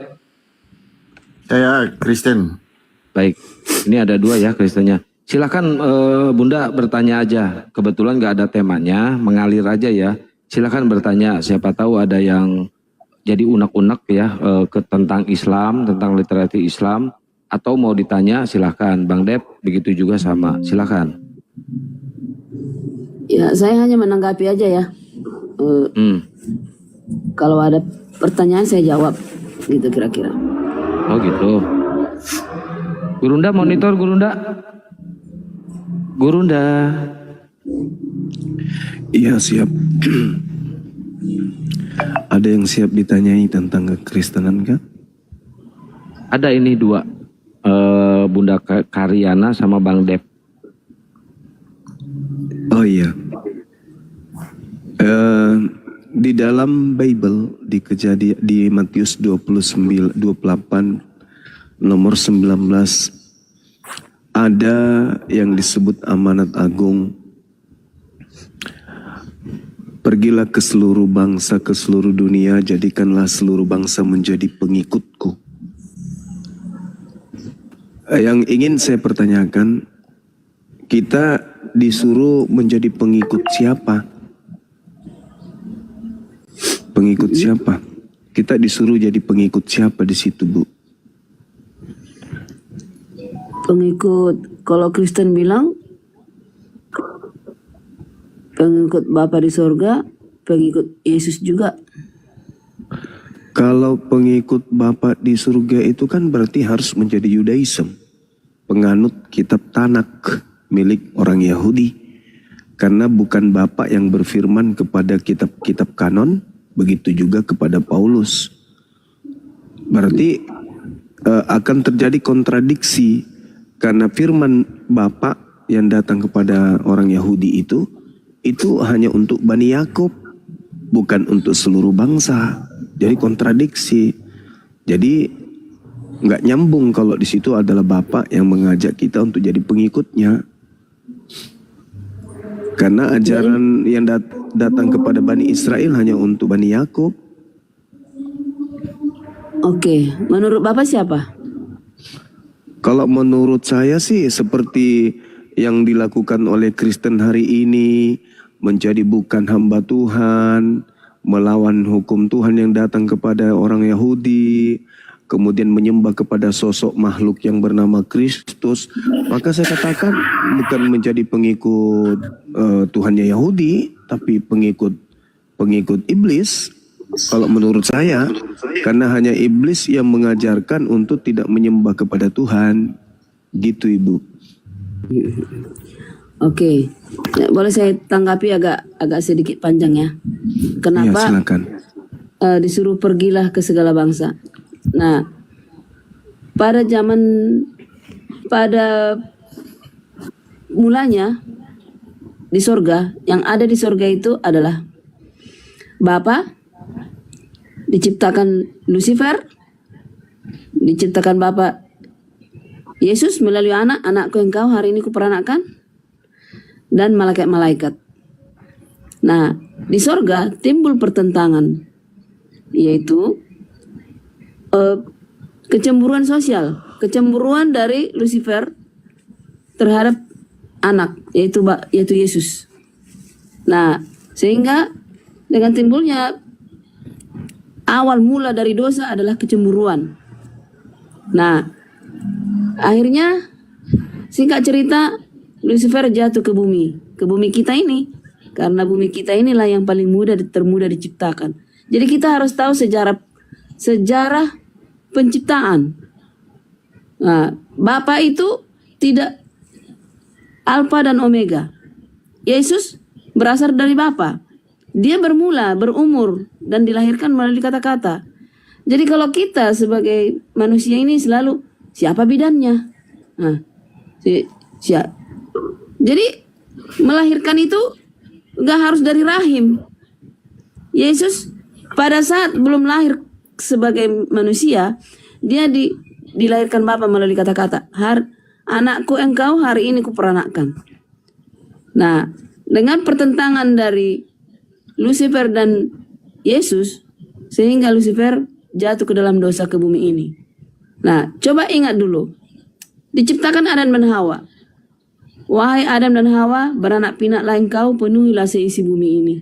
Saya Kristen. Baik. Ini ada dua ya Kristennya. Silakan Bunda bertanya aja. Kebetulan nggak ada temanya, mengalir aja ya. Silakan bertanya. Siapa tahu ada yang jadi unek-unek ya tentang Islam, tentang literasi Islam, atau mau ditanya silakan. Bang Dep begitu juga sama. Silakan. Ya, saya hanya menanggapi aja ya. Kalau ada pertanyaan saya jawab, gitu kira-kira. Oh gitu. Gurunda monitor Gurunda. Gurunda. Iya siap. Ada yang siap ditanyai tentang kekristenan kah? Ada ini dua. Bunda Karyana sama Bang Dep. Oh iya. Di dalam Bible di Matius 28 nomor 19 ada yang disebut amanat agung. Pergilah ke seluruh bangsa, ke seluruh dunia, jadikanlah seluruh bangsa menjadi pengikutku. Yang ingin saya pertanyakan, kita disuruh menjadi pengikut siapa? Pengikut siapa? Kita disuruh jadi pengikut siapa di situ, Bu? Pengikut, kalau Kristen bilang pengikut Bapa di sorga, pengikut Yesus juga. Kalau pengikut Bapa di surga itu kan berarti harus menjadi Yudaism, penganut kitab Tanak milik orang Yahudi. Karena bukan Bapa yang berfirman kepada kitab-kitab kanon, begitu juga kepada Paulus. Berarti akan terjadi kontradiksi karena firman Bapa yang datang kepada orang Yahudi itu hanya untuk Bani Yakub, bukan untuk seluruh bangsa. Jadi kontradiksi. Jadi nggak nyambung kalau di situ adalah Bapa yang mengajak kita untuk jadi pengikutnya. Karena ajaran yang datang kepada Bani Israel hanya untuk Bani Yakub. Oke, menurut Bapak siapa? Kalau menurut saya sih seperti yang dilakukan oleh Kristen hari ini, menjadi bukan hamba Tuhan, melawan hukum Tuhan yang datang kepada orang Yahudi, kemudian menyembah kepada sosok makhluk yang bernama Kristus, maka saya katakan bukan menjadi pengikut Tuhannya Yahudi, tapi pengikut iblis. Kalau menurut saya, karena hanya iblis yang mengajarkan untuk tidak menyembah kepada Tuhan, gitu Ibu. Oke, ya, boleh saya tanggapi agak sedikit panjang ya. Kenapa Ya, silakan. Disuruh pergilah ke segala bangsa? Nah, pada mulanya di sorga, yang ada di sorga itu adalah Bapa, diciptakan Lucifer, diciptakan Bapa Yesus melalui anakku engkau hari ini kuperanakkan, dan malaikat-malaikat. Nah, di sorga timbul pertentangan, yaitu kecemburuan sosial, kecemburuan dari Lucifer terhadap anak, yaitu Yesus. Nah, sehingga dengan timbulnya awal mula dari dosa adalah kecemburuan. Nah, akhirnya singkat cerita Lucifer jatuh ke bumi kita ini, karena bumi kita inilah yang paling termudah diciptakan. Jadi kita harus tahu sejarah penciptaan. Nah, Bapa itu tidak Alfa dan Omega. Yesus berasal dari Bapa. Dia berumur dan dilahirkan melalui kata-kata. Jadi kalau kita sebagai manusia ini selalu siapa bidannya? Nah, jadi melahirkan itu gak harus dari rahim. Yesus pada saat belum lahir sebagai manusia, dia dilahirkan Bapa melalui kata-kata. Anakku engkau hari ini kuperanakkan. Nah, dengan pertentangan dari Lucifer dan Yesus, sehingga Lucifer jatuh ke dalam dosa ke bumi ini. Nah, coba ingat dulu. Diciptakan Adam dan Hawa. Wahai Adam dan Hawa, beranak pinaklah engkau, penuhilah seisi bumi ini.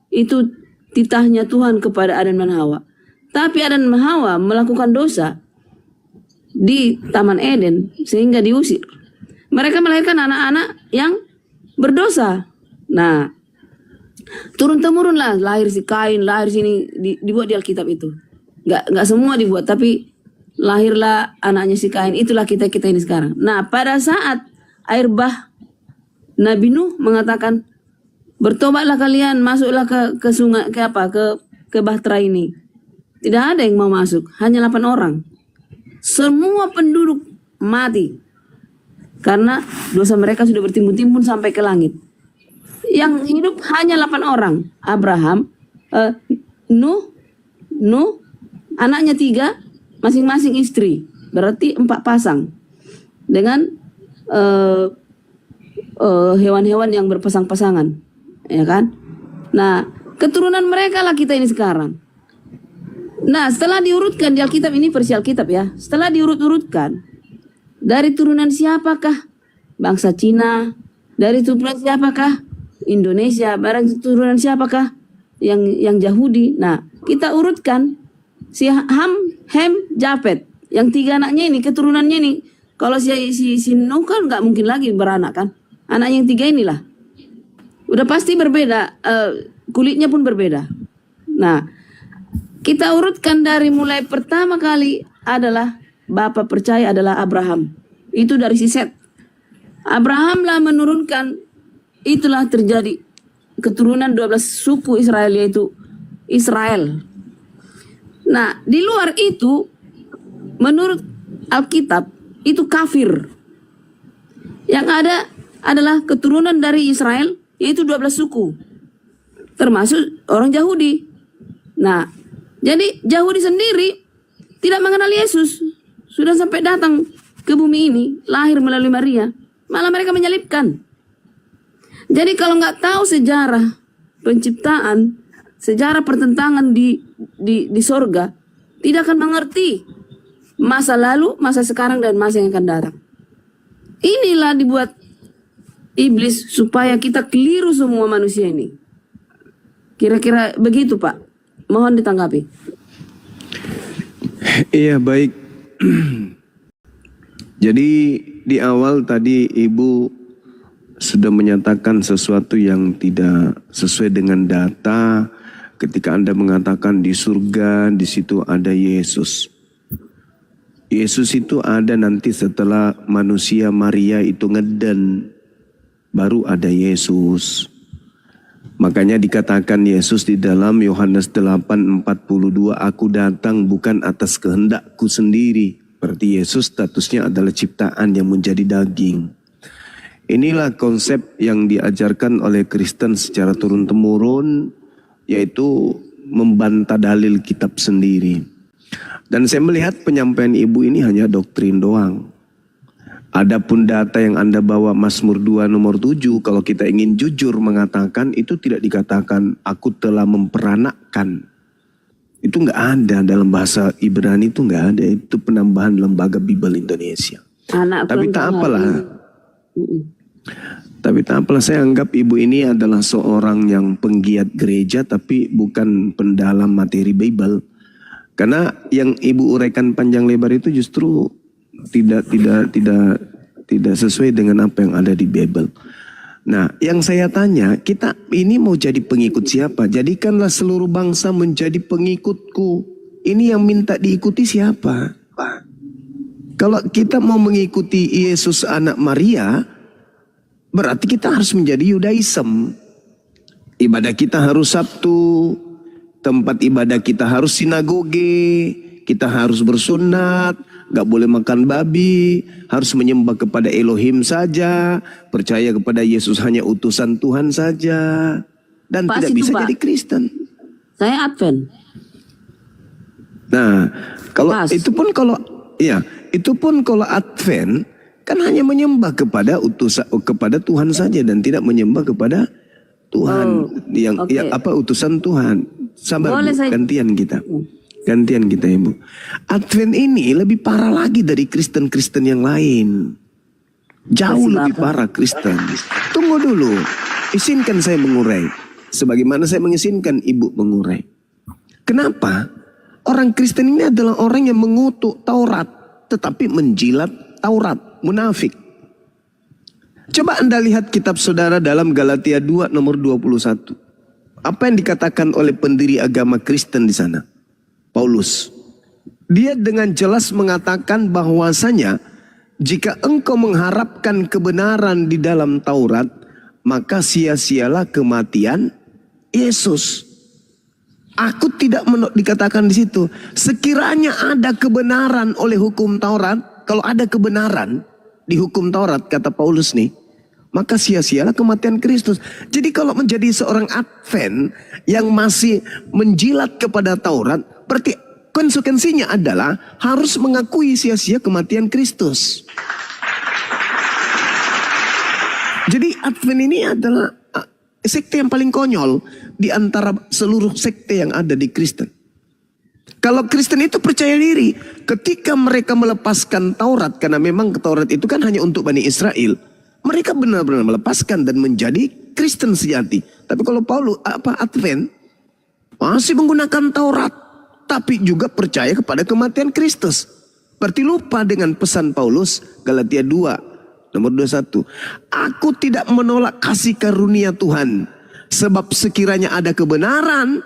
Itu titahnya Tuhan kepada Adam dan Hawa. Tapi Adam dan Hawa melakukan dosa di Taman Eden sehingga diusir. Mereka melahirkan anak-anak yang berdosa. Nah, turun-temurunlah lahir si Kain, lahir sini dibuat di Alkitab itu. Nggak semua dibuat, tapi lahirlah anaknya si Kain. Itulah kita ini sekarang. Nah, pada saat air bah, Nabi Nuh mengatakan, bertobatlah kalian, masuklah ke sungai, ke bahtera ini. Tidak ada yang mau masuk, hanya 8 orang. Semua penduduk mati karena dosa mereka sudah bertimbun-timbun sampai ke langit. Yang hidup hanya 8 orang. Abraham, Nuh, anaknya 3, masing-masing istri. Berarti 4 pasang. Dengan hewan-hewan yang berpasang-pasangan. Ya kan? Nah, keturunan mereka lah kita ini sekarang. Nah, setelah diurutkan di Alkitab ini, versi Alkitab ya. Setelah diurut-urutkan, dari turunan siapakah bangsa Cina? Dari turunan siapakah Indonesia? Barang turunan siapakah yang Yahudi? Nah, kita urutkan si Ham, Hem, Japet. Yang 3 anaknya ini, keturunannya ini. Kalau si Nuh kan nggak mungkin lagi beranak kan. Anak yang 3 inilah. Udah pasti berbeda. kulitnya pun berbeda. Nah, kita urutkan dari mulai pertama kali adalah Bapa percaya adalah Abraham. Itu dari si Set. Abraham lah menurunkan, itulah terjadi keturunan 12 suku Israel, yaitu Israel. Nah, di luar itu, menurut Alkitab, itu kafir. Yang ada adalah keturunan dari Israel, yaitu 12 suku. Termasuk orang Yahudi. Nah, jadi Yahudi sendiri tidak mengenal Yesus. Sudah sampai datang ke bumi ini, lahir melalui Maria. Malah mereka menyalibkan. Jadi kalau nggak tahu sejarah penciptaan, sejarah pertentangan di sorga, tidak akan mengerti masa lalu, masa sekarang, dan masa yang akan datang. Inilah dibuat iblis supaya kita keliru semua manusia ini. Kira-kira begitu, Pak. Mohon ditanggapi. Iya, baik. Jadi di awal tadi Ibu sudah menyatakan sesuatu yang tidak sesuai dengan data ketika Anda mengatakan di surga di situ ada Yesus. Yesus itu ada nanti setelah manusia Maria itu ngeden, baru ada Yesus. Makanya dikatakan Yesus di dalam Yohanes 8:42, aku datang bukan atas kehendakku sendiri. Berarti Yesus statusnya adalah ciptaan yang menjadi daging. Inilah konsep yang diajarkan oleh Kristen secara turun-temurun, yaitu membantah dalil kitab sendiri. Dan saya melihat penyampaian Ibu ini hanya doktrin doang. Adapun data yang Anda bawa Mazmur 2 nomor 7, kalau kita ingin jujur mengatakan, itu tidak dikatakan aku telah memperanakkan. Itu nggak ada dalam bahasa Ibrani, itu nggak ada. Itu penambahan Lembaga Bible Indonesia. Tapi tak apalah. Tapi tak apalah, saya anggap Ibu ini adalah seorang yang penggiat gereja tapi bukan pendalam materi Bible. Karena yang Ibu uraikan panjang lebar itu justru tidak sesuai dengan apa yang ada di Bible. Nah, yang saya tanya, kita ini mau jadi pengikut siapa? Jadikanlah seluruh bangsa menjadi pengikutku. Ini yang minta diikuti siapa? Kalau kita mau mengikuti Yesus anak Maria, berarti kita harus menjadi Yudaism. Ibadah kita harus Sabtu, tempat ibadah kita harus sinagoge, kita harus bersunat, gak boleh makan babi, harus menyembah kepada Elohim saja, percaya kepada Yesus hanya utusan Tuhan saja, dan Pas tidak itu, bisa Pak. jadi Kristen. Saya Advent. Nah, kalau Pas. itu pun kalau Advent kan hanya menyembah kepada Tuhan saja dan tidak menyembah kepada Tuhan oke. utusan Tuhan. Sabar Boleh Bu, saya- gantian kita. Gantian kita Ibu. Advent ini lebih parah lagi dari Kristen-Kristen yang lain. Jauh Kasih lebih Bapak. parah Kristen. Tunggu dulu. Izinkan saya mengurai. Sebagaimana saya mengizinkan Ibu mengurai. Kenapa? Orang Kristen ini adalah orang yang mengutuk Taurat, tetapi menjilat Taurat, munafik. Coba Anda lihat kitab saudara dalam Galatia 2 nomor 21. Apa yang dikatakan oleh pendiri agama Kristen di sana? Paulus. Dia dengan jelas mengatakan bahwasanya jika engkau mengharapkan kebenaran di dalam Taurat, maka sia-sialah kematian Yesus. Aku tidak dikatakan di situ. Sekiranya ada kebenaran oleh hukum Taurat, kalau ada kebenaran di hukum Taurat, kata Paulus nih, maka sia-sialah kematian Kristus. Jadi kalau menjadi seorang Advent yang masih menjilat kepada Taurat, berarti konsekuensinya adalah harus mengakui sia-sia kematian Kristus. Jadi Advent ini adalah sekte yang paling konyol di antara seluruh sekte yang ada di Kristen. Kalau Kristen itu percaya diri, ketika mereka melepaskan Taurat, karena memang Taurat itu kan hanya untuk Bani Israel, mereka benar-benar melepaskan dan menjadi Kristen sejati. Tapi kalau Advent masih menggunakan Taurat, tapi juga percaya kepada kematian Kristus. Berarti lupa dengan pesan Paulus Galatia 2 nomor 21. Aku tidak menolak kasih karunia Tuhan, Sebab sekiranya ada kebenaran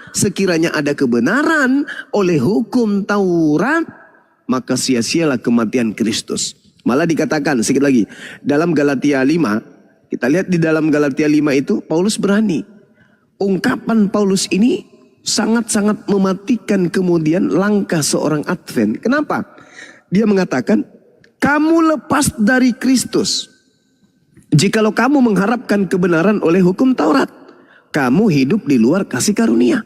oleh hukum Taurat, maka sia-sialah kematian Kristus. Malah dikatakan sedikit lagi dalam Galatia 5, kita lihat di dalam Galatia 5 itu Paulus berani. Ungkapan Paulus ini sangat-sangat mematikan kemudian langkah seorang Advent. Kenapa? Dia mengatakan, kamu lepas dari Kristus jikalau kamu mengharapkan kebenaran oleh hukum Taurat. Kamu hidup di luar kasih karunia.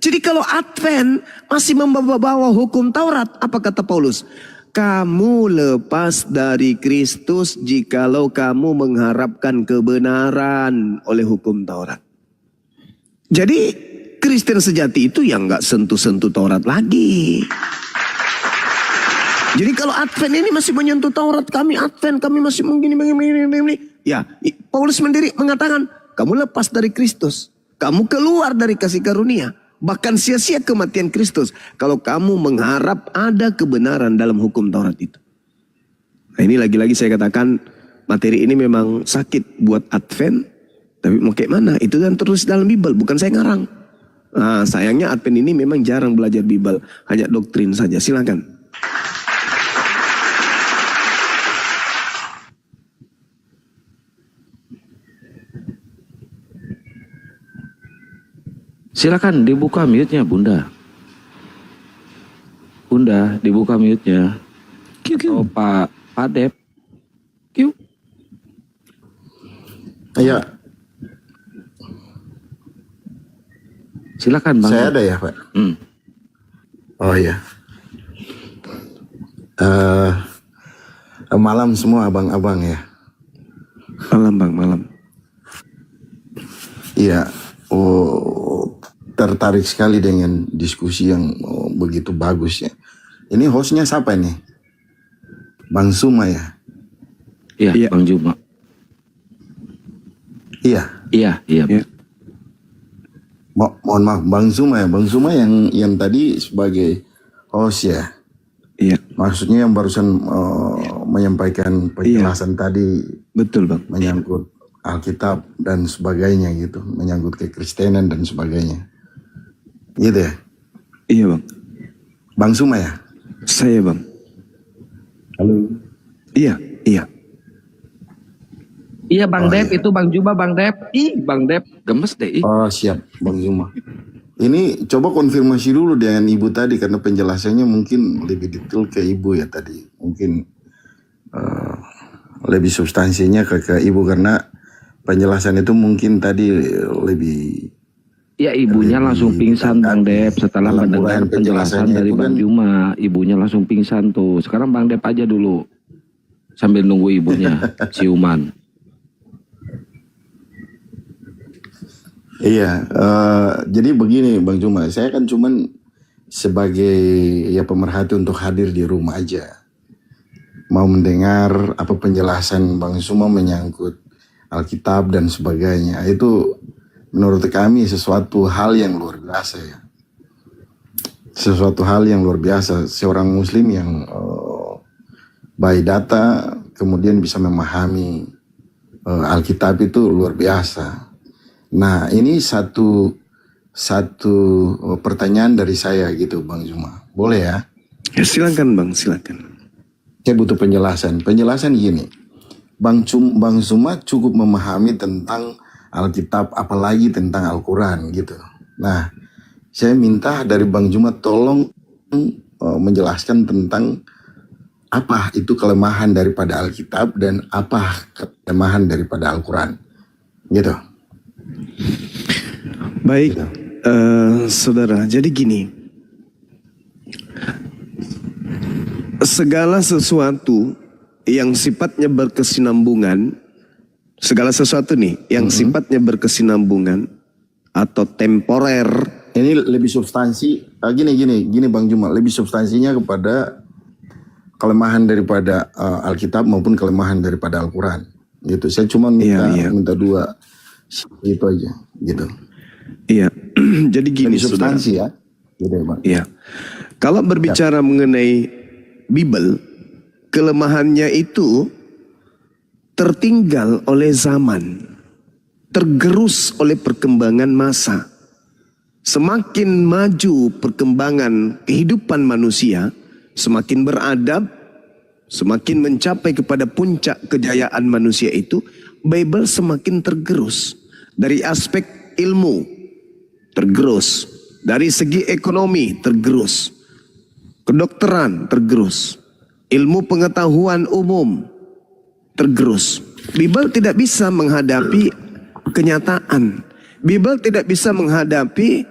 Jadi kalau Advent masih membawa hukum Taurat, apa kata Paulus? Kamu lepas dari Kristus jikalau kamu mengharapkan kebenaran oleh hukum Taurat. Jadi Kristen sejati itu yang nggak sentuh-sentuh Taurat lagi. Jadi kalau Advent ini masih menyentuh Taurat, kami Advent, kami masih begini. Ya, Paulus sendiri mengatakan, kamu lepas dari Kristus. Kamu keluar dari kasih karunia. Bahkan sia-sia kematian Kristus. Kalau kamu mengharap ada kebenaran dalam hukum Taurat itu. Nah ini lagi-lagi saya katakan, materi ini memang sakit buat Advent. Tapi mau kayak mana? Itu kan terus dalam Bible, bukan saya ngarang. Nah, sayangnya Advent ini memang jarang belajar Bible. Hanya doktrin saja. Silakan. Silakan dibuka mute-nya, Bunda. Bunda, dibuka mute-nya. Oh, Pak Dep. Q. Iya. Silakan Bang. Saya ada ya, Pak. Oh iya. Malam semua abang-abang ya. Malam Bang, malam. Iya. Tertarik sekali dengan diskusi yang begitu bagus ya. Ini hostnya siapa nih? Bang Suma ya? Iya, Bang Juma. Iya. Iya. Mohon maaf, Bang Suma ya. Bang Suma yang tadi sebagai host ya. Iya. Maksudnya yang barusan menyampaikan penjelasan tadi. Betul Bang. Menyangkut Alkitab dan sebagainya gitu. Menyangkut kekristenan dan sebagainya. Gitu ya? Iya Bang. Bang Suma ya? Saya Bang. Halo. Iya. Iya Bang Dep, iya. itu Bang Juma, Bang Dep. Bang Dep, gemes deh. Oh siap Bang Zuma. Ini coba konfirmasi dulu dengan Ibu tadi karena penjelasannya mungkin lebih detail ke Ibu ya tadi. Mungkin lebih substansinya ke Ibu karena penjelasan itu mungkin tadi lebih. Ya ibunya langsung pingsan Bang Dep setelah mendengar penjelasan dari Bang Juma. Ibunya langsung pingsan tuh. Sekarang Bang Dep aja dulu sambil nunggu ibunya ciuman. Iya, jadi begini Bang Juma, saya kan cuman sebagai ya pemerhati untuk hadir di rumah aja. Mau mendengar apa penjelasan Bang Suma menyangkut Alkitab dan sebagainya. Itu menurut kami sesuatu hal yang luar biasa ya. Sesuatu hal yang luar biasa. Seorang muslim yang by data kemudian bisa memahami Alkitab itu luar biasa. Nah ini satu pertanyaan dari saya gitu Bang Zuma. Boleh ya? Ya silakan Bang, silakan. Saya butuh penjelasan. Penjelasan gini. Bang Zuma cukup memahami tentang Alkitab apalagi tentang Al-Quran gitu. Nah saya minta dari Bang Zuma tolong menjelaskan tentang apa itu kelemahan daripada Alkitab dan apa kelemahan daripada Al-Quran gitu. Baik, saudara. Jadi gini, segala sesuatu yang sifatnya berkesinambungan, segala sesuatu nih yang sifatnya berkesinambungan atau temporer. Ini lebih substansi. Gini Bang Juma, lebih substansinya kepada kelemahan daripada Alkitab maupun kelemahan daripada Al-Quran. Gitu. Saya cuma minta dua. Itu aja gitu. Iya. Jadi gini substansi saudara. Ya. Gitu ya Bang. Iya. Kalau berbicara mengenai Bible, kelemahannya itu tertinggal oleh zaman. tergerus oleh perkembangan masa. Semakin maju perkembangan kehidupan manusia, semakin beradab, semakin mencapai kepada puncak kejayaan manusia itu, Bible semakin tergerus. Dari aspek ilmu, tergerus. Dari segi ekonomi, tergerus. Kedokteran, tergerus. Ilmu pengetahuan umum, tergerus. Bible tidak bisa menghadapi kenyataan. Bible tidak bisa menghadapi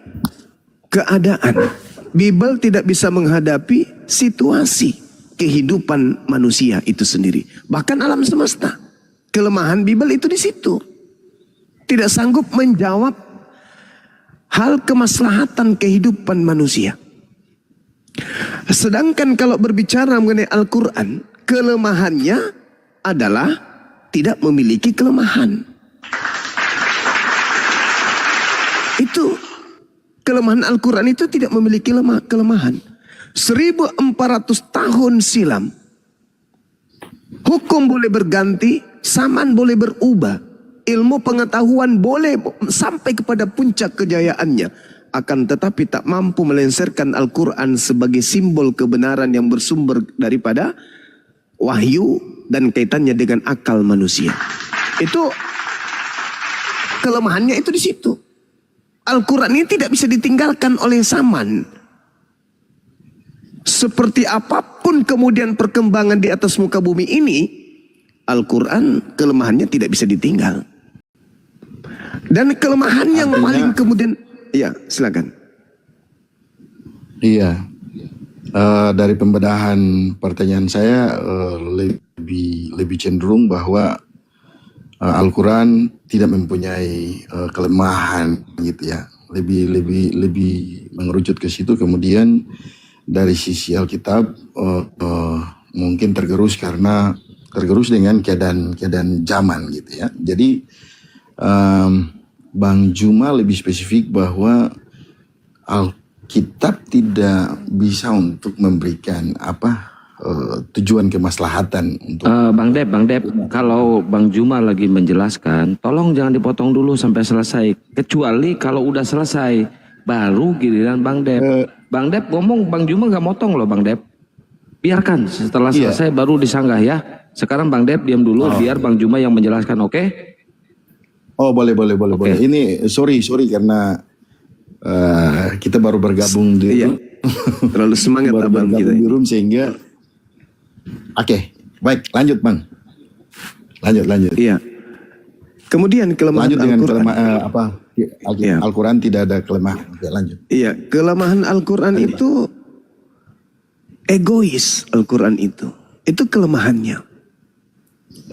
keadaan. Bible tidak bisa menghadapi situasi kehidupan manusia itu sendiri. Bahkan alam semesta. Kelemahan Bible itu di situ. Tidak sanggup menjawab hal kemaslahatan kehidupan manusia. Sedangkan kalau berbicara mengenai Al-Quran, kelemahannya adalah tidak memiliki kelemahan. Itu kelemahan Al-Quran itu tidak memiliki kelemahan. 1400 tahun silam, hukum boleh berganti, zaman boleh berubah, ilmu pengetahuan boleh sampai kepada puncak kejayaannya, akan tetapi tak mampu melengsarkan Al-Quran sebagai simbol kebenaran yang bersumber daripada wahyu dan kaitannya dengan akal manusia. Itu kelemahannya itu di situ. Al-Quran ini tidak bisa ditinggalkan oleh zaman. Seperti apapun kemudian perkembangan di atas muka bumi ini, Al-Quran kelemahannya tidak bisa ditinggal. Dan kelemahan yang paling kemudian, ya silakan. Iya, dari pembedahan pertanyaan saya lebih cenderung bahwa Al-Quran tidak mempunyai kelemahan gitu ya, lebih mengerucut ke situ. Kemudian dari sisi Alkitab mungkin tergerus dengan keadaan zaman gitu ya. Jadi Bang Juma lebih spesifik bahwa Alkitab tidak bisa untuk memberikan tujuan kemaslahatan untuk Bang Dep, kalau Bang Juma lagi menjelaskan, tolong jangan dipotong dulu sampai selesai. Kecuali kalau udah selesai, baru giliran Bang Dep. Bang Dep ngomong, Bang Juma nggak motong loh Bang Dep. Biarkan setelah selesai baru disanggah ya. Sekarang Bang Dep diam dulu, biar Bang Juma yang menjelaskan, oke? Oh boleh. Ini sorry karena kita baru bergabung di terlalu semangat abang kita di room sehingga. Oke, baik, lanjut Bang. Lanjut. Iya. Kemudian kelemahan Al-Quran. Al-Quran tidak ada kelemahan. Oke, lanjut. Iya, kelemahan Al-Quran itu egois. Al-Quran itu kelemahannya.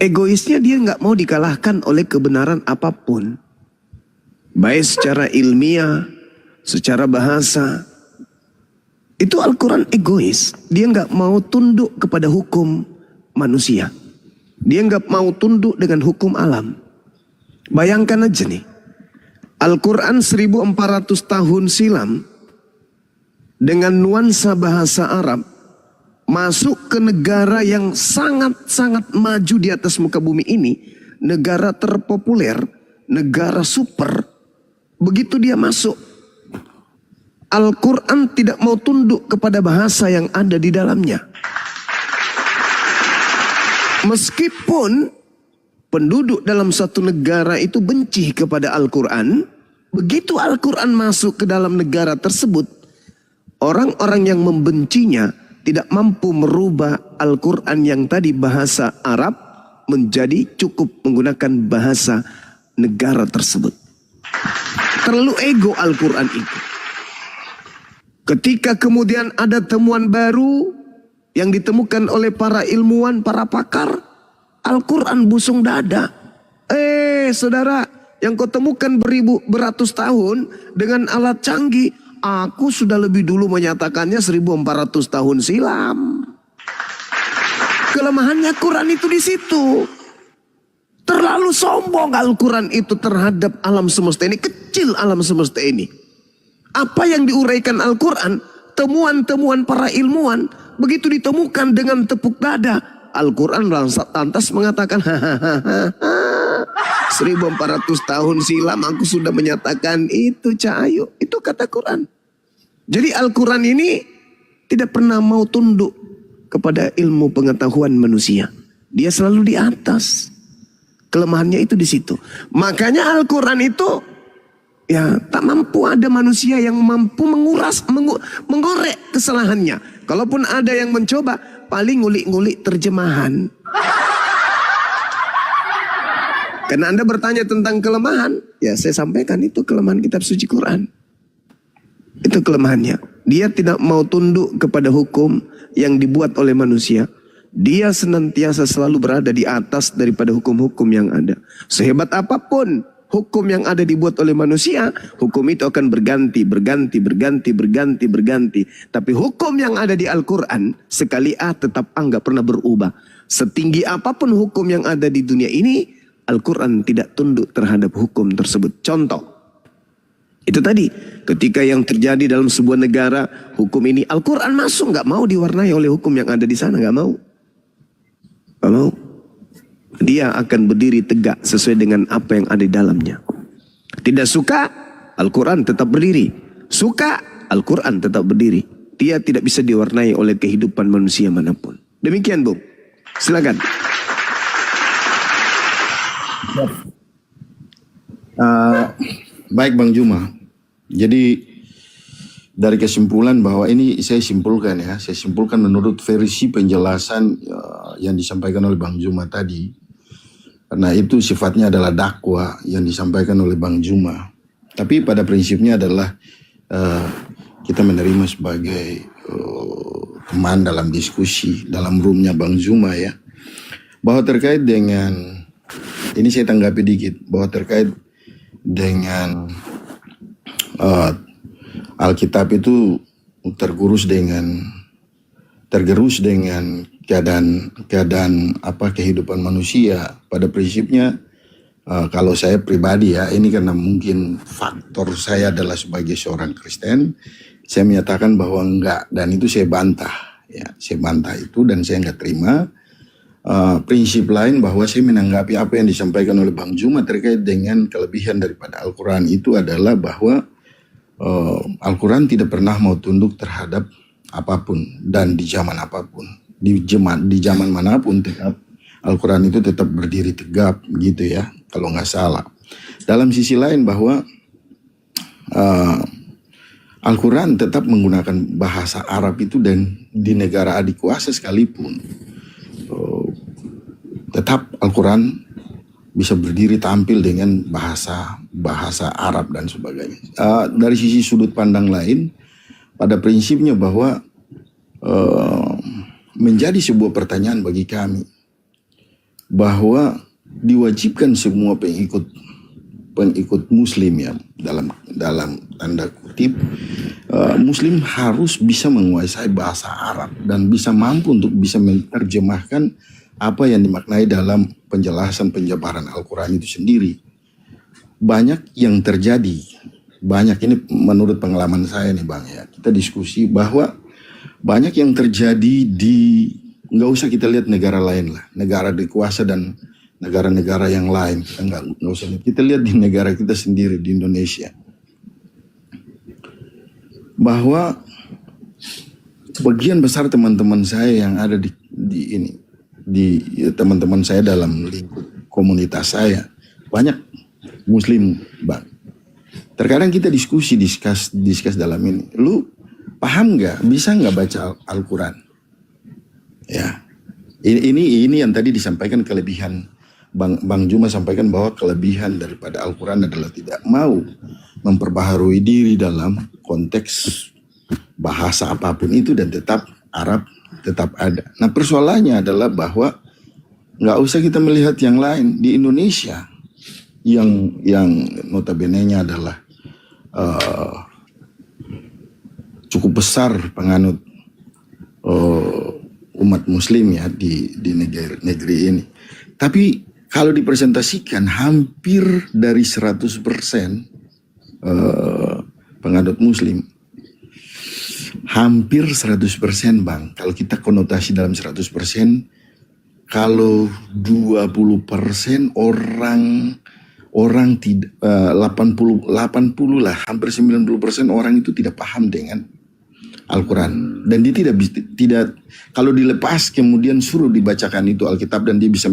Egoisnya dia nggak mau dikalahkan oleh kebenaran apapun, baik secara ilmiah, secara bahasa. Itu Al-Quran egois. Dia nggak mau tunduk kepada hukum manusia. Dia nggak mau tunduk dengan hukum alam. Bayangkan aja nih. Al-Quran 1400 tahun silam dengan nuansa bahasa Arab masuk ke negara yang sangat-sangat maju di atas muka bumi ini. Negara terpopuler, negara super. Begitu dia masuk, Al-Quran tidak mau tunduk kepada bahasa yang ada di dalamnya. Meskipun penduduk dalam satu negara itu benci kepada Al-Quran, begitu Al-Quran masuk ke dalam negara tersebut, orang-orang yang membencinya tidak mampu merubah Al-Quran yang tadi bahasa Arab menjadi cukup menggunakan bahasa negara tersebut. Terlalu ego Al-Quran itu. Ketika kemudian ada temuan baru yang ditemukan oleh para ilmuwan, para pakar, Al-Quran busung dada. Saudara, yang kau temukan beratus tahun dengan alat canggih, aku sudah lebih dulu menyatakannya 1400 tahun silam. Kelemahannya Quran itu di situ. Terlalu sombong Al-Quran itu terhadap alam semesta ini, kecil alam semesta ini. Apa yang diuraikan Al-Quran, temuan-temuan para ilmuwan, begitu ditemukan dengan tepuk dada, Al-Quran lantas mengatakan, 1400 tahun silam aku sudah menyatakan itu, Cahayu. Itu kata Quran. Jadi Al-Quran ini tidak pernah mau tunduk kepada ilmu pengetahuan manusia. Dia selalu di atas. Kelemahannya itu di situ. Makanya Al-Quran itu ya tak mampu ada manusia yang mampu menggorek kesalahannya. Kalaupun ada yang mencoba, paling ngulik-ngulik terjemahan. Karena Anda bertanya tentang kelemahan, ya saya sampaikan itu kelemahan kitab suci Quran. Itu kelemahannya. Dia tidak mau tunduk kepada hukum yang dibuat oleh manusia. Dia senantiasa selalu berada di atas daripada hukum-hukum yang ada. Sehebat apapun hukum yang ada dibuat oleh manusia, hukum itu akan berganti. Tapi hukum yang ada di Al-Quran, sekali tetap nggak pernah berubah. Setinggi apapun hukum yang ada di dunia ini, Al-Quran tidak tunduk terhadap hukum tersebut. Contoh, itu tadi, ketika yang terjadi dalam sebuah negara, hukum ini Al-Quran masuk, nggak mau diwarnai oleh hukum yang ada di sana, nggak mau. Dia akan berdiri tegak sesuai dengan apa yang ada di dalamnya. Tidak suka, Al-Quran tetap berdiri. Suka, Al-Quran tetap berdiri. Dia tidak bisa diwarnai oleh kehidupan manusia manapun. Demikian, Bung. Silakan. Baik Bang Juma. Jadi dari kesimpulan bahwa ini saya simpulkan menurut versi penjelasan yang disampaikan oleh Bang Juma tadi. Karena itu sifatnya adalah dakwah yang disampaikan oleh Bang Juma. Tapi pada prinsipnya adalah kita menerima sebagai teman dalam diskusi dalam roomnya Bang Juma ya. Bahwa terkait dengan, ini saya tanggapi dikit, bahwa terkait dengan Alkitab itu tergerus dengan keadaan kehidupan manusia. Pada prinsipnya kalau saya pribadi ya, ini karena mungkin faktor saya adalah sebagai seorang Kristen, saya menyatakan bahwa enggak, dan itu saya bantah ya, saya bantah itu dan saya enggak terima. Prinsip lain bahwa saya menanggapi apa yang disampaikan oleh Bang Juma terkait dengan kelebihan daripada Al-Quran itu adalah bahwa Al-Quran tidak pernah mau tunduk terhadap apapun dan di zaman apapun, di zaman manapun tetap Al-Quran itu tetap berdiri tegap gitu ya, kalau nggak salah. Dalam sisi lain bahwa Al-Quran tetap menggunakan bahasa Arab itu, dan di negara adik kuasa sekalipun tetap Al-Quran bisa berdiri tampil dengan bahasa Arab dan sebagainya. Dari sisi sudut pandang lain, pada prinsipnya bahwa menjadi sebuah pertanyaan bagi kami bahwa diwajibkan semua pengikut Muslim ya, dalam tanda kutip, Muslim harus bisa menguasai bahasa Arab dan bisa mampu untuk bisa menerjemahkan apa yang dimaknai dalam penjelasan penjabaran Al-Quran itu sendiri. Banyak yang terjadi, ini menurut pengalaman saya nih Bang ya, kita diskusi bahwa banyak yang terjadi nggak usah kita lihat negara lain lah, negara dikuasa dan negara-negara yang lain, kita nggak usah lihat, kita lihat di negara kita sendiri, di Indonesia, bahwa sebagian besar teman-teman saya yang ada di teman-teman saya dalam lingkup komunitas saya banyak Muslim Bang. Terkadang kita diskus dalam ini, lu paham nggak, bisa nggak baca Al-Quran ya. Ini yang tadi disampaikan kelebihan Bang Juma sampaikan bahwa kelebihan daripada Al-Quran adalah tidak mau memperbaharui diri dalam konteks bahasa apapun itu, dan tetap Arab tetap ada. Nah persoalannya adalah bahwa nggak usah kita melihat yang lain. Di Indonesia yang notabene-nya adalah cukup besar penganut umat Muslim ya di negeri ini. Tapi kalau dipresentasikan hampir dari 100% penganut Muslim, hampir 100% Bang. Kalau kita konotasi dalam 100%, kalau 20% orang orang tidak 80 lah, hampir 90% orang itu tidak paham dengan Al-Quran, dan dia tidak kalau dilepas kemudian suruh dibacakan itu Alkitab dan dia bisa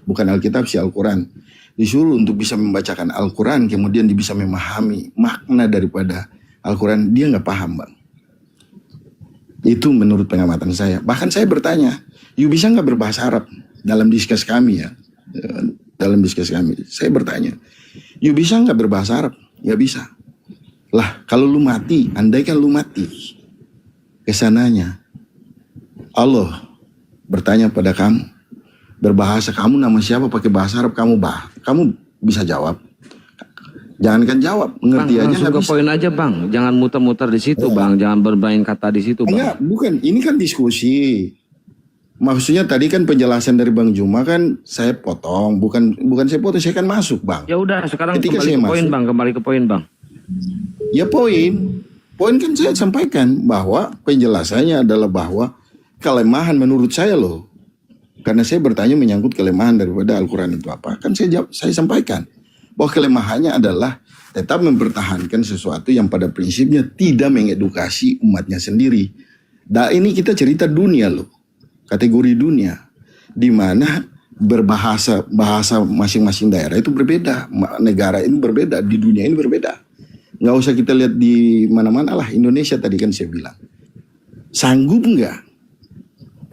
bukan Alkitab sih, Al-Quran, disuruh untuk bisa membacakan Al-Quran kemudian dia bisa memahami makna daripada Al-Quran, dia nggak paham, Bang. Itu menurut pengamatan saya. Bahkan saya bertanya, you bisa nggak berbahasa Arab? Dalam diskusi kami ya, dalam diskusi kami saya bertanya, you bisa nggak berbahasa Arab? Nggak bisa. Lah kalau lu mati, andaikan lu mati, kesananya Allah bertanya pada kamu, berbahasa kamu nama siapa, pakai bahasa Arab, kamu bisa jawab. Jangankan jawab, mengerti Bang, aja langsung nggak ke bisa. poin aja Bang, jangan muter-muter di situ Bang, jangan bermain kata di situ Bang. Enggak, bukan, ini kan diskusi. Maksudnya tadi kan penjelasan dari Bang Juma kan saya potong, bukan saya potong, saya kan masuk Bang. Ya udah, sekarang Ketika kembali saya ke poin masuk. Bang, kembali ke poin Bang. Ya poin kan saya sampaikan bahwa penjelasannya adalah bahwa kelemahan menurut saya loh. Karena saya bertanya menyangkut kelemahan daripada Al-Quran itu apa. Kan saya sampaikan bahwa kelemahannya adalah tetap mempertahankan sesuatu yang pada prinsipnya tidak mengedukasi umatnya sendiri. Dan ini kita cerita dunia loh. Kategori dunia. Di mana bahasa masing-masing daerah itu berbeda. Negara ini berbeda. Di dunia ini berbeda. Nggak usah kita lihat di mana-mana lah, Indonesia tadi kan saya bilang. Sanggup nggak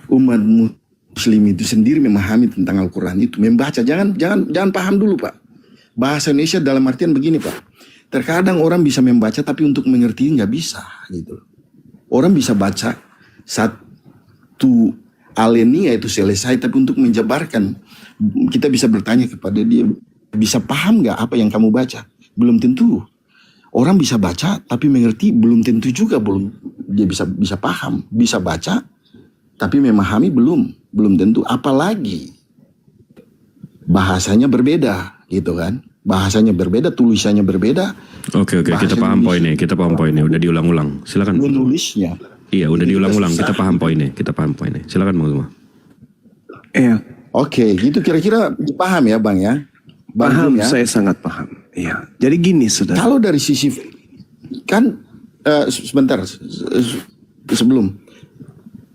umat muslim itu sendiri memahami tentang Al-Quran itu, membaca? Jangan paham dulu Pak. Bahasa Indonesia dalam artian begini Pak. Terkadang orang bisa membaca tapi untuk mengerti nggak bisa gitu. Orang bisa baca satu alenia itu selesai, tapi untuk menjabarkan kita bisa bertanya kepada dia, bisa paham nggak apa yang kamu baca? Belum tentu. Orang bisa baca tapi mengerti belum tentu juga, dia bisa paham, bisa baca tapi memahami belum tentu, apalagi bahasanya berbeda gitu kan. Bahasanya berbeda, tulisannya berbeda. Oke, kita paham poinnya, udah diulang-ulang. Silakan. Menulisnya. Iya, udah Itu diulang-ulang, susah. kita paham poinnya. Silakan Bang Zuma. Iya, Oke, gitu kira-kira paham ya Bang ya? Bang paham, Jum ya? saya sangat paham. Iya. Jadi gini saudara. Kalau dari sisi kan sebentar sebelum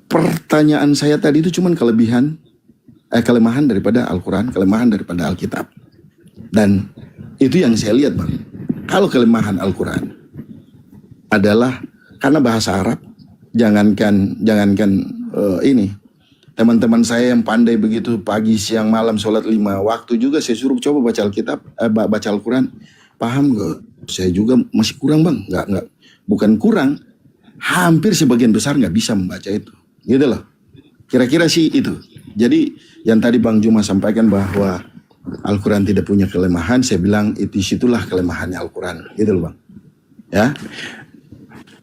pertanyaan saya tadi itu cuman kelemahan daripada Al-Quran, kelemahan daripada Alkitab, dan itu yang saya lihat Bang. Kalau kelemahan Al-Quran adalah karena bahasa Arab, jangankan ini. Teman-teman saya yang pandai begitu pagi, siang, malam sholat 5 waktu juga saya suruh coba baca Alkitab, baca Al-Quran, paham gak? Saya juga masih kurang Bang, nggak, bukan kurang, hampir sebagian besar nggak bisa membaca itu, gitu loh. Kira-kira sih itu. Jadi yang tadi Bang Juma sampaikan bahwa Al-Quran tidak punya kelemahan, saya bilang itu situlah kelemahannya Al-Quran, gitu loh Bang. Ya,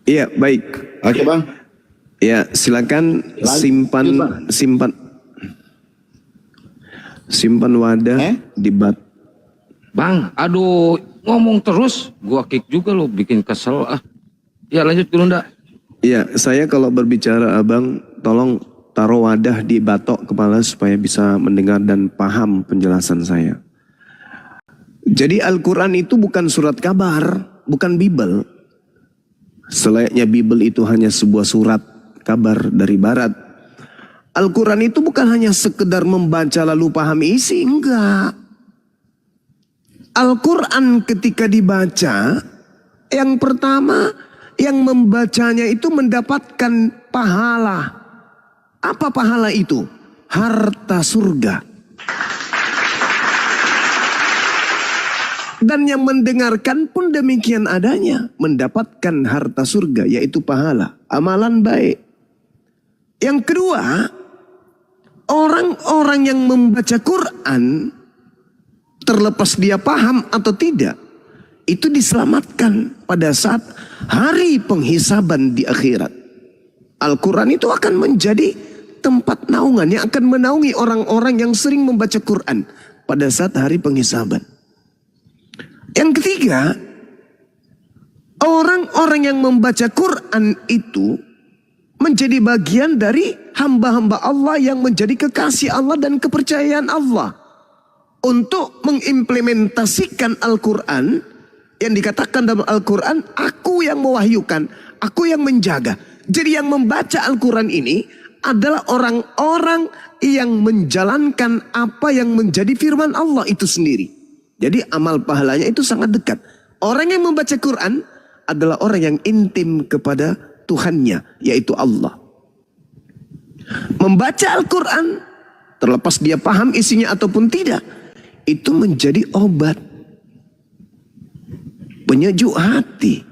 Iya, baik. oke Bang. Ya, silakan simpan wadah di Bang, aduh, ngomong terus, gua kick juga lo, bikin kesel ah. Ya lanjut dulu ndak. Iya, saya kalau berbicara Abang, tolong taruh wadah di batok kepala supaya bisa mendengar dan paham penjelasan saya. Jadi Al-Quran itu bukan surat kabar, bukan Bible. Selayaknya Bible itu hanya sebuah surat kabar dari barat. Al-Quran itu bukan hanya sekedar membaca lalu paham isi, enggak. Al-Quran ketika dibaca, yang pertama yang membacanya itu mendapatkan pahala. Apa pahala itu? Harta surga. Dan yang mendengarkan pun demikian adanya, mendapatkan harta surga, yaitu pahala, amalan baik. Yang kedua, orang-orang yang membaca Quran, terlepas dia paham atau tidak, itu diselamatkan pada saat hari penghisaban di akhirat. Al-Quran itu akan menjadi tempat naungan yang akan menaungi orang-orang yang sering membaca Quran pada saat hari penghisaban. Yang ketiga, orang-orang yang membaca Quran itu menjadi bagian dari hamba-hamba Allah yang menjadi kekasih Allah dan kepercayaan Allah. untuk mengimplementasikan Al-Quran yang dikatakan dalam Al-Quran, aku yang mewahyukan, aku yang menjaga. Jadi yang membaca Al-Quran ini adalah orang-orang yang menjalankan apa yang menjadi firman Allah itu sendiri. Jadi amal pahalanya itu sangat dekat. Orang yang membaca Quran adalah orang yang intim kepada Tuhannya, yaitu Allah. Membaca Al-Quran, terlepas dia paham isinya ataupun tidak, itu menjadi obat, penyejuk hati,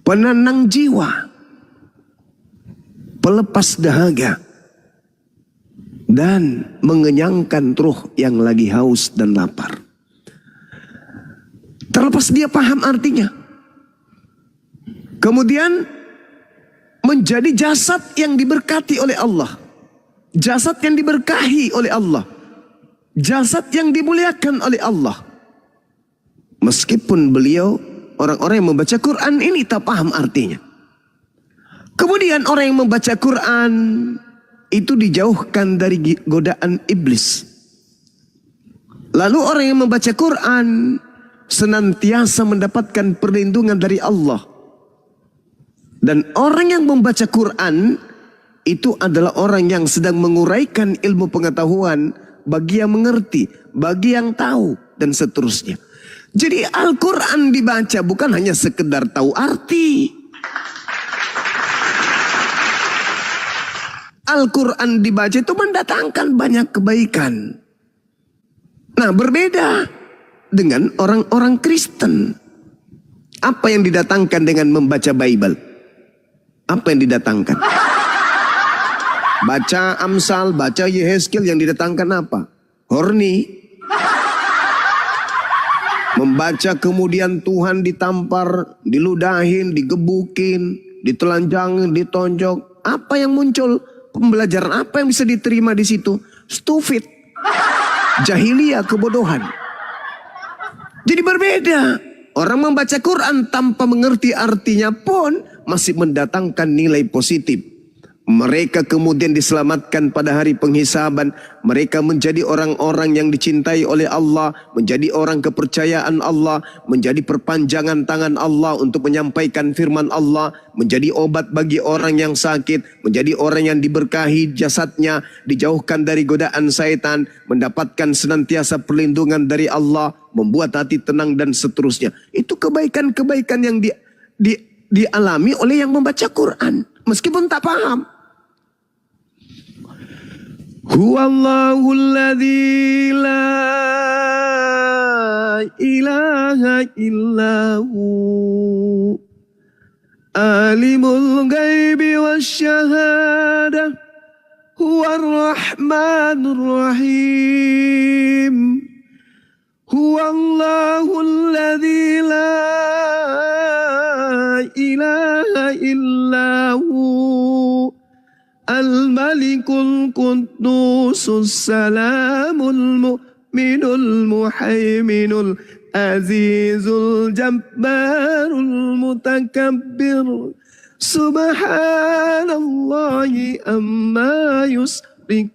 penenang jiwa, pelepas dahaga, dan mengenyangkan ruh yang lagi haus dan lapar. Terlepas dia paham artinya. Kemudian menjadi jasad yang diberkati oleh Allah. Jasad yang diberkahi oleh Allah. Jasad yang dimuliakan oleh Allah. Meskipun beliau, orang-orang yang membaca Quran ini tak paham artinya. Kemudian orang yang membaca Quran itu dijauhkan dari godaan iblis. Lalu orang yang membaca Quran senantiasa mendapatkan perlindungan dari Allah. Dan orang yang membaca Quran itu adalah orang yang sedang menguraikan ilmu pengetahuan bagi yang mengerti, bagi yang tahu, dan seterusnya. Jadi Al-Quran dibaca bukan hanya sekedar tahu arti. Al-Quran dibaca itu mendatangkan banyak kebaikan. Nah, berbeda dengan orang-orang Kristen. Apa yang didatangkan dengan membaca Bible? Apa yang didatangkan? Baca Amsal, baca Yehezkiel, yang didatangkan apa? Horny. Membaca kemudian Tuhan ditampar, diludahin, digebukin, ditelanjangin, ditonjok. Apa yang muncul? Pembelajaran apa yang bisa diterima di situ? Stupid. Jahiliyah, kebodohan. Jadi berbeda. Orang membaca Quran tanpa mengerti artinya pun masih mendatangkan nilai positif. Mereka kemudian diselamatkan pada hari penghisaban. Mereka menjadi orang-orang yang dicintai oleh Allah. Menjadi orang kepercayaan Allah. Menjadi perpanjangan tangan Allah untuk menyampaikan firman Allah. Menjadi obat bagi orang yang sakit. Menjadi orang yang diberkahi jasadnya. Dijauhkan dari godaan syaitan. Mendapatkan senantiasa perlindungan dari Allah. Membuat hati tenang dan seterusnya. Itu kebaikan-kebaikan yang dialami oleh yang membaca Quran. Meskipun tak paham. Huwallahul ladzi la ilaha illahu alimul ghaibi wasyahadah huwar rahmanur rahim. Huwallahul ladzi la ilaha illahu Al-Malikul Qudusus Salamul Mu'minul Muhaiminul Azizul Jabbarul Mutakabbir. Subhanallahi amma yusrikun.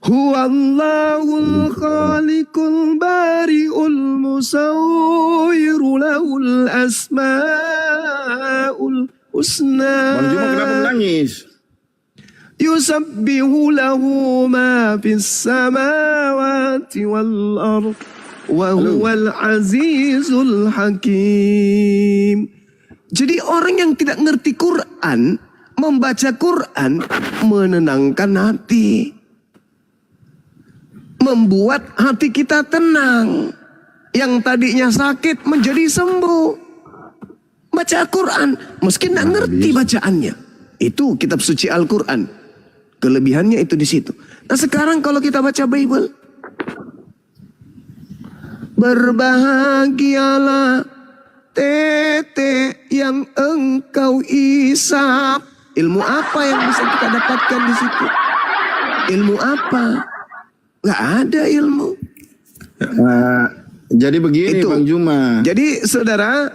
Huwallahul khaliqul bari'ul musawwiru lahul asma'ul husna. Bang Juma kenapa menangis? Yusabbihu lahu ma fis samawati wal ard wa huwal azizul hakim. Jadi orang yang tidak ngerti Quran, membaca Quran menenangkan hati. Membuat hati kita tenang. Yang tadinya sakit menjadi sembuh. Baca Al-Quran, meski tidak ngerti bacaannya. Itu kitab suci Al-Quran. Kelebihannya itu di situ. Nah sekarang kalau kita baca Bible. Berbahagialah tete yang engkau isap. Ilmu apa yang bisa kita dapatkan di situ? Ilmu apa? Gak ada ilmu. Jadi begini itu. Bang Juma. Jadi saudara,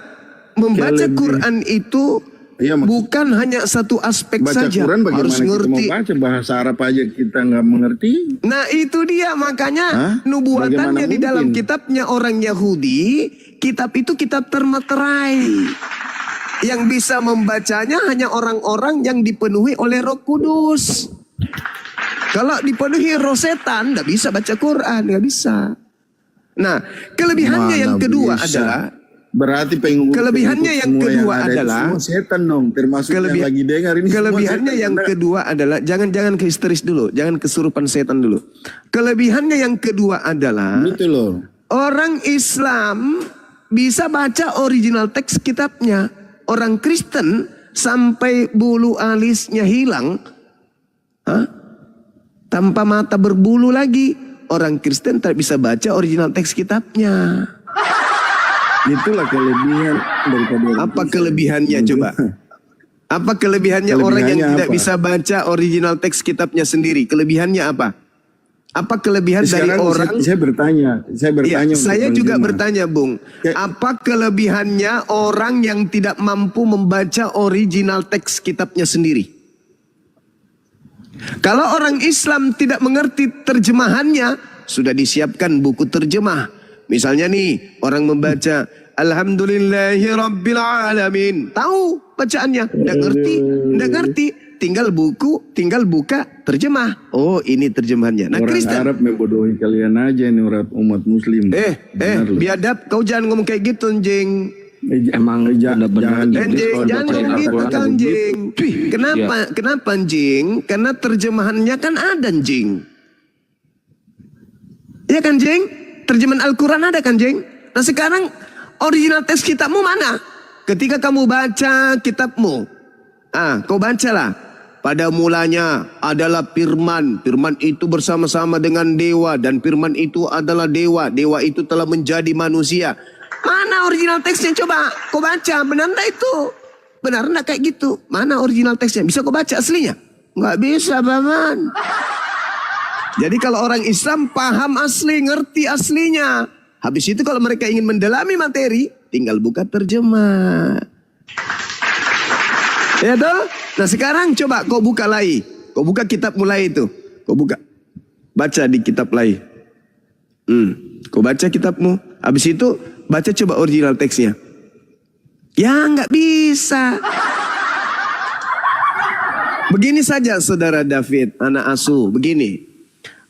membaca Quran itu Iya, Bukan hanya satu aspek baca saja, Quran bagaimana harus kita mau ngerti. baca bahasa Arab aja kita nggak mengerti. Nah itu dia makanya Hah? nubuatannya Bagaimana di dalam mungkin? kitabnya orang Yahudi, kitab itu kitab termeterai. Yang bisa membacanya hanya orang-orang yang dipenuhi oleh Roh Kudus. Kalau dipenuhi roh setan, nggak bisa baca Quran, nggak bisa. Nah, kelebihannya yang Mana kedua bisa. adalah Berarti Kelebihannya yang semua kedua ada itu adalah semua setan dong, termasuk yang lagi dengar ini. semua Kelebihannya setan. yang kedua adalah jangan ke histeris dulu, jangan kesurupan setan dulu. Kelebihannya yang kedua adalah Gitu loh. orang Islam bisa baca original teks kitabnya. Orang Kristen sampai bulu alisnya hilang, tanpa mata berbulu lagi. Orang Kristen tak bisa baca original teks kitabnya. Itulah kelebihan daripada Apa kelebihannya coba? Apa kelebihannya orang yang Kelebihannya tidak apa? bisa baca original teks kitabnya sendiri? Kelebihannya apa? Apa kelebihan dari Sekarang orang? saya bertanya, Ya, untuk saya juga penjemah. bertanya, Bung. Apa kelebihannya orang yang tidak mampu membaca original teks kitabnya sendiri? Kalau orang Islam tidak mengerti terjemahannya, sudah disiapkan buku terjemah. Misalnya nih, orang membaca Alhamdulillahirabbil alamin. Tahu bacaannya? Nggak ngerti. Tinggal buka terjemah. Oh, ini terjemahannya. Nah, Orang Kristen. Arab membodohi kalian aja nih orang umat muslim. Benar loh. Biadab, kau jangan ngomong kayak gitu, anjing. Emang benar-benar Anjing, jangan ngomong gitu, anjing. Kenapa anjing? Karena terjemahannya kan ada, anjing. Iya kan, anjing? Terjemahan Al-Quran ada kan, anjing? Nah sekarang original teks kitabmu mana? Ketika kamu baca kitabmu, kau bacalah. Pada mulanya adalah firman. Firman itu bersama-sama dengan dewa. Dan firman itu adalah dewa. Dewa itu telah menjadi manusia. Mana original teksnya coba? Kau baca, benar enggak itu? Benar enggak kayak gitu? Mana original teksnya? Bisa kau baca aslinya? Enggak bisa, Baman. Jadi kalau orang Islam paham asli, ngerti aslinya. Habis itu kalau mereka ingin mendalami materi, tinggal buka terjemah. Ya toh? Nah sekarang coba kau buka lagi. Kau buka kitab mulai itu. Kau buka. Baca di kitab lagi. Kau baca kitabmu. Habis itu baca coba original teksnya. Ya nggak bisa. Begini saja saudara David, anak asuh. Begini.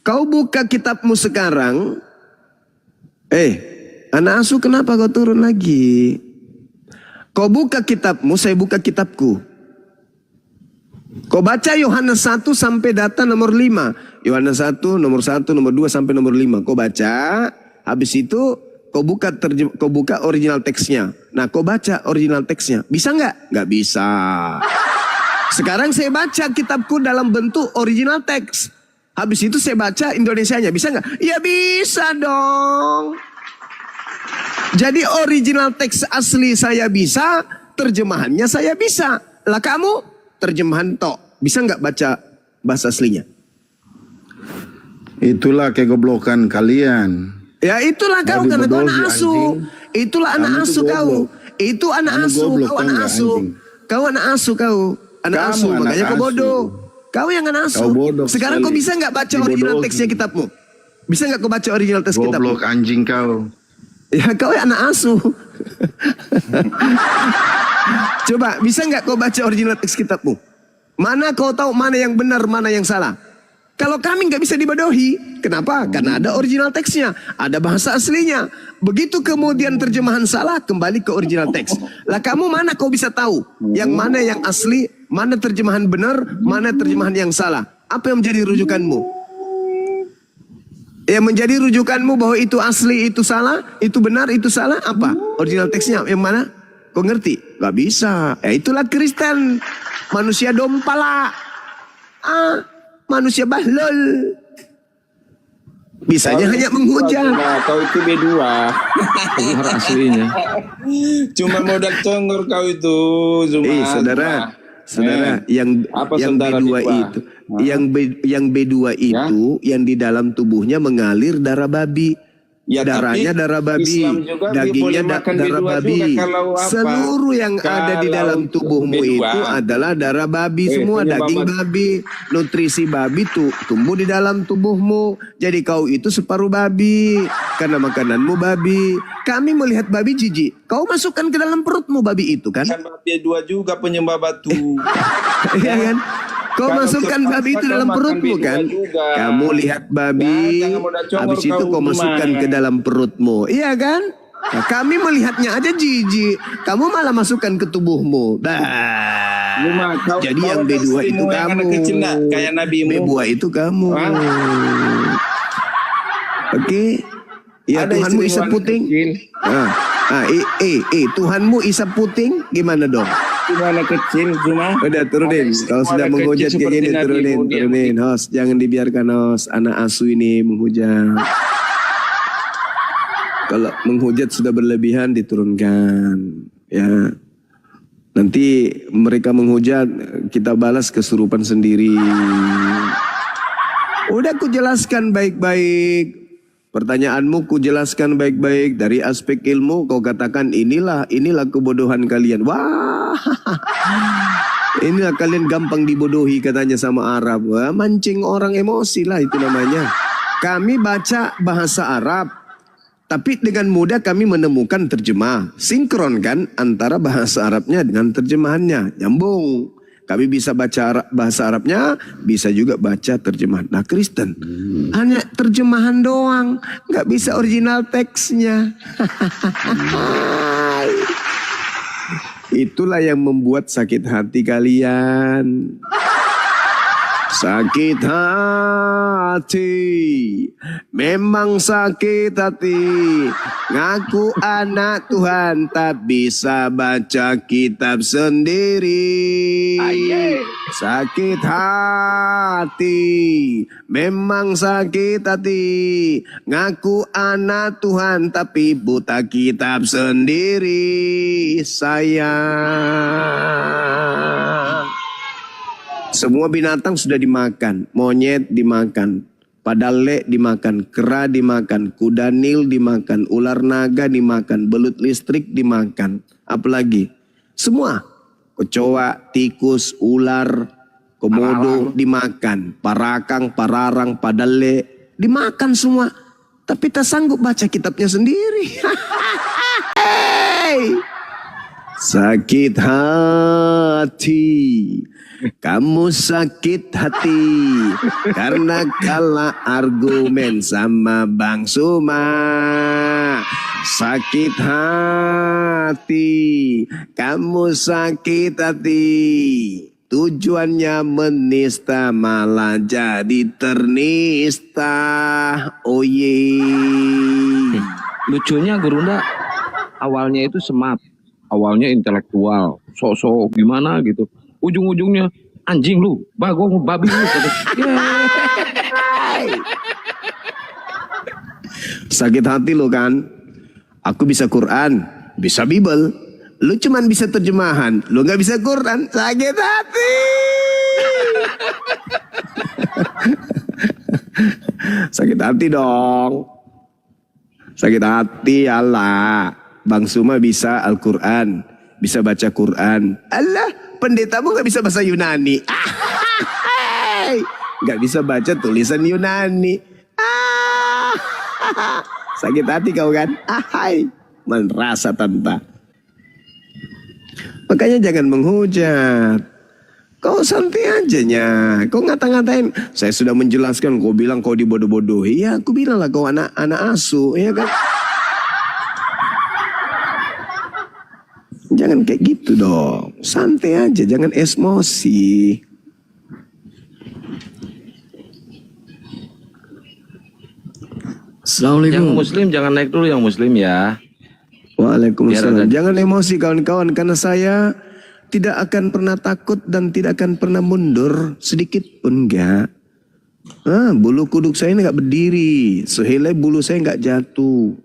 Kau buka kitabmu sekarang. Anak asuh kenapa kau turun lagi? Kau buka kitabmu, saya buka kitabku. Kau baca Yohanes 1 sampai data nomor 5. Yohanes 1, nomor 1, nomor 2 sampai nomor 5. Kau baca, habis itu kau buka original teksnya. Nah, kau baca original teksnya. Bisa nggak? Nggak bisa. Sekarang saya baca kitabku dalam bentuk original teks. Habis itu saya baca Indonesianya. Bisa nggak? Ya bisa dong. Jadi original teks asli saya bisa, terjemahannya saya bisa. Lah kamu terjemahan tok. Bisa nggak baca bahasa aslinya? Itulah kegoblokan kalian. Ya itulah kau Mau karena kau dibodohi, anak asuh. anjing. Itulah anak Kamu tuh asuh kau. goblok. Itu anak Kamu asuh. goblok, Kau tahu anak nggak, asuh. anjing? Kau anak asuh kau. Anak Kamu asuh. anak Makanya kau asuh. bodoh. Kau yang anak asuh. Kau bodoh Sekarang sekali. kau bisa nggak baca original Dibodohi. teksnya kitabmu? Bisa nggak kau baca original teks kitabmu? Goblok anjing kau. Ya kau anak asuh. Coba bisa nggak kau baca original teks kitabmu? Mana kau tahu mana yang benar, mana yang salah? Kalau kami nggak bisa dibodohi, kenapa? Karena ada original teksnya, ada bahasa aslinya. Begitu kemudian terjemahan salah, kembali ke original teks. Lah kamu mana kau bisa tahu yang mana yang asli, mana terjemahan benar, mana terjemahan yang salah? Apa yang menjadi rujukanmu? Yang menjadi rujukanmu bahwa itu asli, itu salah, itu benar, itu salah, apa? Original teksnya yang mana? Kau ngerti? Gak bisa. Ya itulah Kristen. Manusia dompala. Manusia bahlul. Bisanya hanya menghujat. Kau itu B2. Benar aslinya. Cuma modal congor kau itu. Saudara, yang saudara B2 B2? itu, yang B2 itu, yang di dalam tubuhnya mengalir darah babi. Ya, darahnya tapi darah babi, Islam juga dagingnya boleh makan darah B2 babi. juga kalau apa? Seluruh yang ada di Kalau dalam tubuhmu B2. itu adalah darah babi, semua penyebab daging babi, nutrisi babi tuh tumbuh di dalam tubuhmu. Jadi kau itu separuh babi karena makananmu babi. Kami melihat babi jijik, kau masukkan ke dalam perutmu babi itu kan? Kan B2 juga penyembah batu. Iya kan? Kau Kalau masukkan terpaksa babi itu kau dalam makan perutmu B2 kan? juga. Kamu lihat babi, Jangan mudah congor habis itu kau kau masukkan gimana? ke dalam perutmu. Iya kan? Nah, kami melihatnya aja jijik. Kamu malah masukkan ke tubuhmu. Cuma kau- Jadi kau yang ada B2 itu istrimu yang kamu. anak kecil nak, kayak nabimu. B2 itu kamu. Hah? Oke. Ya Ada Tuhanmu istrimu isap anak puting. kecil. Tuhanmu isap puting gimana dong? Cuma anak kecil cuma. Udah turunin. Kalau sudah Anak menghujat kecil kayak gini seperti turunin, nabimu, dia turunin. Host, jangan dibiarkan host. Anak asuh ini menghujat. Kalau menghujat sudah berlebihan diturunkan. Ya. Nanti mereka menghujat, kita balas kesurupan sendiri. Udah ku jelaskan baik-baik. Pertanyaanmu ku jelaskan baik-baik dari aspek ilmu. Kau katakan inilah kebodohan kalian. Wah, inilah kalian gampang dibodohi katanya sama Arab. Wah, mancing orang emosi lah itu namanya. Kami baca bahasa Arab, tapi dengan mudah kami menemukan terjemah. Sinkron kan antara bahasa Arabnya dengan terjemahannya. Nyambung. Kami bisa baca bahasa Arabnya, bisa juga baca terjemahan. Nah Kristen, hanya terjemahan doang, nggak bisa original teksnya. Itulah yang membuat sakit hati kalian. Sakit hati, memang sakit hati. Ngaku anak Tuhan tak bisa baca kitab sendiri. Sakit hati, memang sakit hati. Ngaku anak Tuhan tapi buta kitab sendiri. Sayang. Semua binatang sudah dimakan, monyet dimakan, padale dimakan, kera dimakan, kuda nil dimakan, ular naga dimakan, belut listrik dimakan. Apalagi? Semua. Kecoa, tikus, ular, komodo dimakan, parakang, pararang, padale dimakan semua. Tapi tak sanggup baca kitabnya sendiri. Hey! Sakit hati, kamu sakit hati karena kalah argumen sama Bang Suma. Sakit hati, kamu sakit hati. Tujuannya menista malah jadi ternista. Oh ye. Lucunya Gurunda awalnya itu semap. Awalnya intelektual, sok-sok gimana gitu. Ujung-ujungnya anjing lu, bagong, babi lu. Sakit hati lo kan. Aku bisa Quran, bisa Bible. Lu cuman bisa terjemahan, lu gak bisa Quran. Sakit hati. Sakit hati dong. Sakit hati Allah. Bang Suma bisa Al-Quran, bisa baca Quran. Allah, pendetamu gak bisa bahasa Yunani. Gak bisa baca tulisan Yunani. Sakit hati kau kan? Merasa tanta. Makanya jangan menghujat. Kau santai aja nya. Kau ngata-ngatain. Saya sudah menjelaskan. Kau bilang kau dibodoh-bodohi. Ya aku bilang lah kau anak asuh. Ya kan? Jangan kayak gitu dong. Santai aja, jangan emosi. Assalamualaikum. Yang muslim jangan naik dulu yang muslim ya. Waalaikumsalam. Jangan emosi kawan-kawan, karena saya tidak akan pernah takut dan tidak akan pernah mundur sedikit pun enggak. Bulu kuduk saya ini enggak berdiri, sehelai bulu saya enggak jatuh.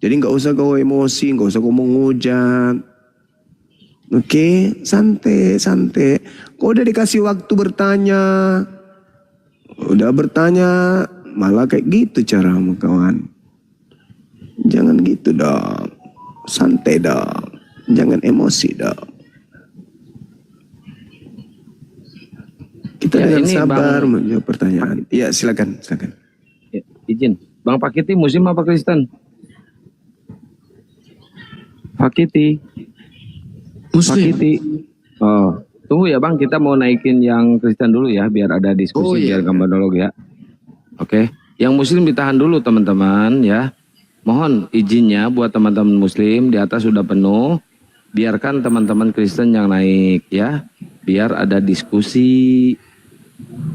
Jadi enggak usah kau emosi, enggak usah kau menghujat. Oke, santai. Kau udah dikasih waktu bertanya, udah bertanya malah kayak gitu caramu kawan. Jangan gitu dong. Santai dong. Jangan emosi dong. Kita Ya, dengan ini sabar Bang- menjawab pertanyaan. Ya, silakan. Ya, izin. Bang Pakiti Muslim apa Kristen? Pakiti. Pakiti. Oh, tunggu ya Bang, kita mau naikin yang Kristen dulu ya, biar ada diskusi, biar gambar monolog ya. Oke, yang Muslim ditahan dulu teman-teman ya. Mohon izinnya buat teman-teman Muslim, di atas sudah penuh. Biarkan teman-teman Kristen yang naik ya, biar ada diskusi.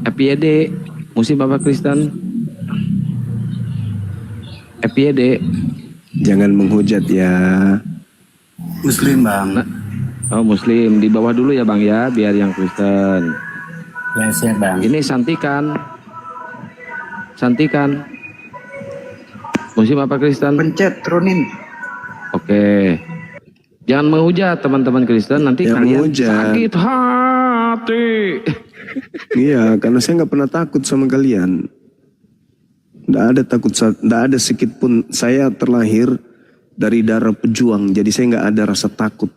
FYD, Muslim apa Kristen? FYD. Jangan menghujat ya. Muslim bang. Oh Muslim, di bawah dulu ya Bang ya, biar yang Kristen. Ya siap bang. Ini santikan. Santikan. Muslim apa Kristen? Pencet turunin. Oke. Jangan menghujat teman-teman Kristen, nanti Jangan kalian menghujat. sakit hati. Iya, karena saya nggak pernah takut sama kalian. Nggak ada takut, nggak ada sedikit pun. Saya terlahir dari darah pejuang, jadi saya nggak ada rasa takut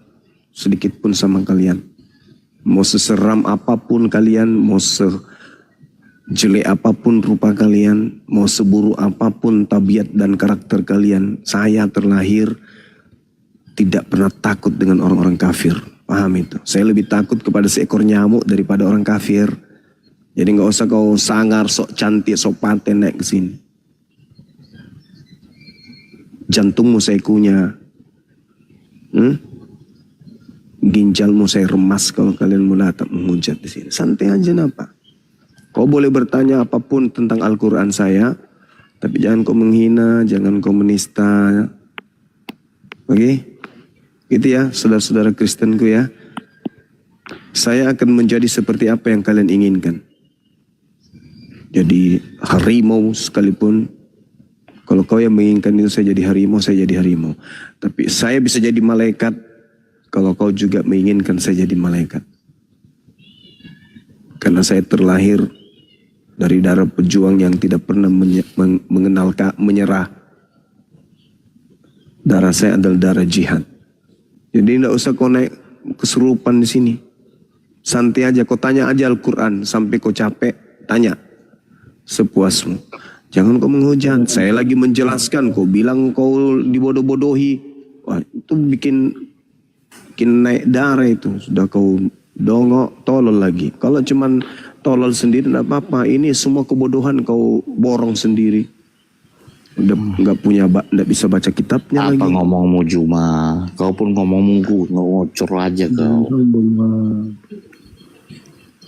sedikit pun sama kalian. Mau seseram apapun kalian, mau sejelek apapun rupa kalian, mau seburuk apapun tabiat dan karakter kalian, saya terlahir tidak pernah takut dengan orang-orang kafir. Paham itu? Saya lebih takut kepada seekor nyamuk daripada orang kafir. Jadi nggak usah kau sangar, sok cantik, sok paten naik ke sini. Jantungmu saya kunyah. Ginjalmu saya remas kalau kalian mau datang menghujat di sini. Santai aja napa. Kau boleh bertanya apapun tentang Al-Quran saya, tapi jangan kau menghina, jangan kau menista. Oke? Gitu ya, saudara-saudara Kristenku ya. Saya akan menjadi seperti apa yang kalian inginkan. Jadi harimau sekalipun. Kalau kau yang menginginkan itu saya jadi harimau, saya jadi harimau. Tapi saya bisa jadi malaikat kalau kau juga menginginkan saya jadi malaikat. Karena saya terlahir dari darah pejuang yang tidak pernah mengenal menyerah. Darah saya adalah darah jihad. Jadi tidak usah kau naik kesurupan di sini. Santai aja, kau tanya aja Al-Quran sampai kau capek, tanya sepuasmu. Jangan kau menghujat. Saya lagi menjelaskan, kau bilang kau dibodoh-bodohi. Wah, itu bikin naik darah itu. Sudah kau dongok, tolol lagi. Kalau cuman tolol sendiri tidak apa-apa. Ini semua kebodohan kau borong sendiri. Udah nggak punya, nggak bisa baca kitabnya lagi. Apa ngomongmu Juma? Kau pun ngomongmu ngocor aja kau.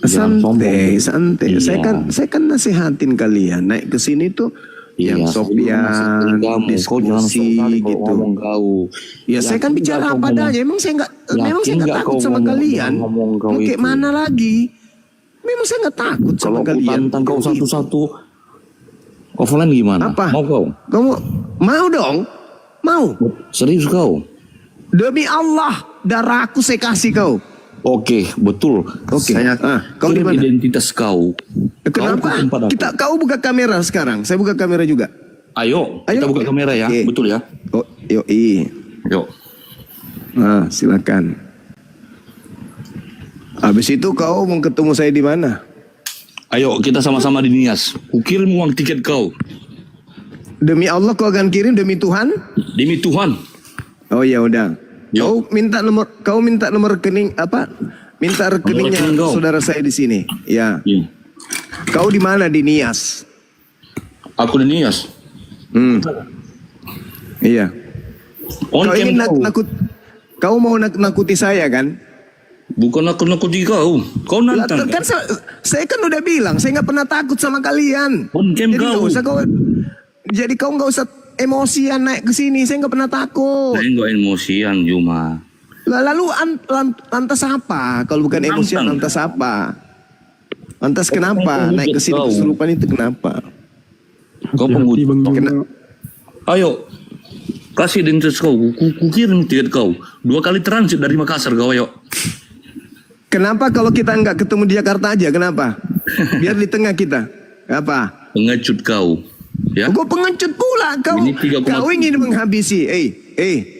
Santai. Iya. Saya kan nasihatin kalian naik ke sini tuh yang Sofian diskusi gitu. Ya saya kan bicara apa adanya. Memang saya nggak takut sama kalian. Mau kayak mana lagi? Memang saya nggak takut sama kalian. Tantang kau satu-satu offline gimana? Apa? Mau kau? Kamu mau dong? Mau? Serius kau? Demi Allah, darahku saya kasih kau. Oke, betul. Oke. Kau Kirim gimana? Identitas kau. Kenapa? Kau Kau buka kamera sekarang. Saya buka kamera juga. Ayo, kita buka kamera ya. Oke. Betul ya? Oh, yuk. Silakan. Habis itu kau mau ketemu saya di mana? Ayo, kita sama-sama di Nias. Kukirim uang tiket kau. Demi Allah kau akan kirim demi Tuhan? Demi Tuhan. Oh ya udah. Kau minta nomor rekening apa? Minta rekeningnya rekening kau. saudara saya di sini. Ya. Iya. Kau di mana di Nias? Aku di Nias. Iya. On Kau cam ingin kau. kau mau nakuti saya kan? Bukan aku nakuti kau. Kau nantang. Kan saya kan udah bilang saya nggak pernah takut sama kalian. On cam Jadi kau. nggak usah kau. Jadi kau nggak usah emosian naik ke sini. Saya nggak pernah takut. Saya enggak emosian Juma. Lalu lantas apa? Kalau bukan emosian lantas apa? Lantas kenapa naik ke sini kesurupan itu kenapa? Kau penguji. Ayo. Kasih identitas kau. Kukirim tiket kau. 2 kali transit dari Makassar kau ayo. Kenapa kalau kita nggak ketemu di Jakarta aja? Kenapa? Biar di tengah kita. Apa? Pengecut kau. Ya. Kau pengecut pula. Kau ingin menghabisi.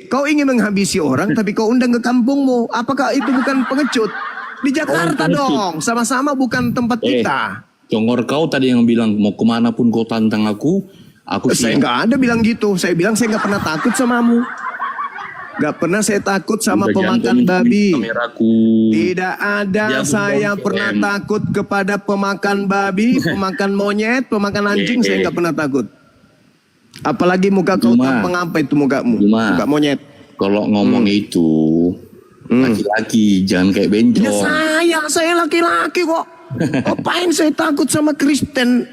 Kau ingin menghabisi orang tapi kau undang ke kampungmu. Apakah itu bukan pengecut? Di Jakarta dong. Sama-sama bukan tempat kita. Congor kau tadi yang bilang mau kemana pun kau tantang aku Saya nggak ada bilang gitu. Saya bilang saya nggak pernah takut samamu. Nggak pernah saya takut sama pemakan babi. Tidak ada saya pernah takut kepada pemakan babi, pemakan monyet, pemakan anjing. Saya nggak pernah takut. Apalagi muka kau tampang apa itu mukamu? Muka monyet. Kalau ngomong itu laki-laki, jangan kayak bencong. Ya saya laki-laki kok. Ngapain saya takut sama Kristen?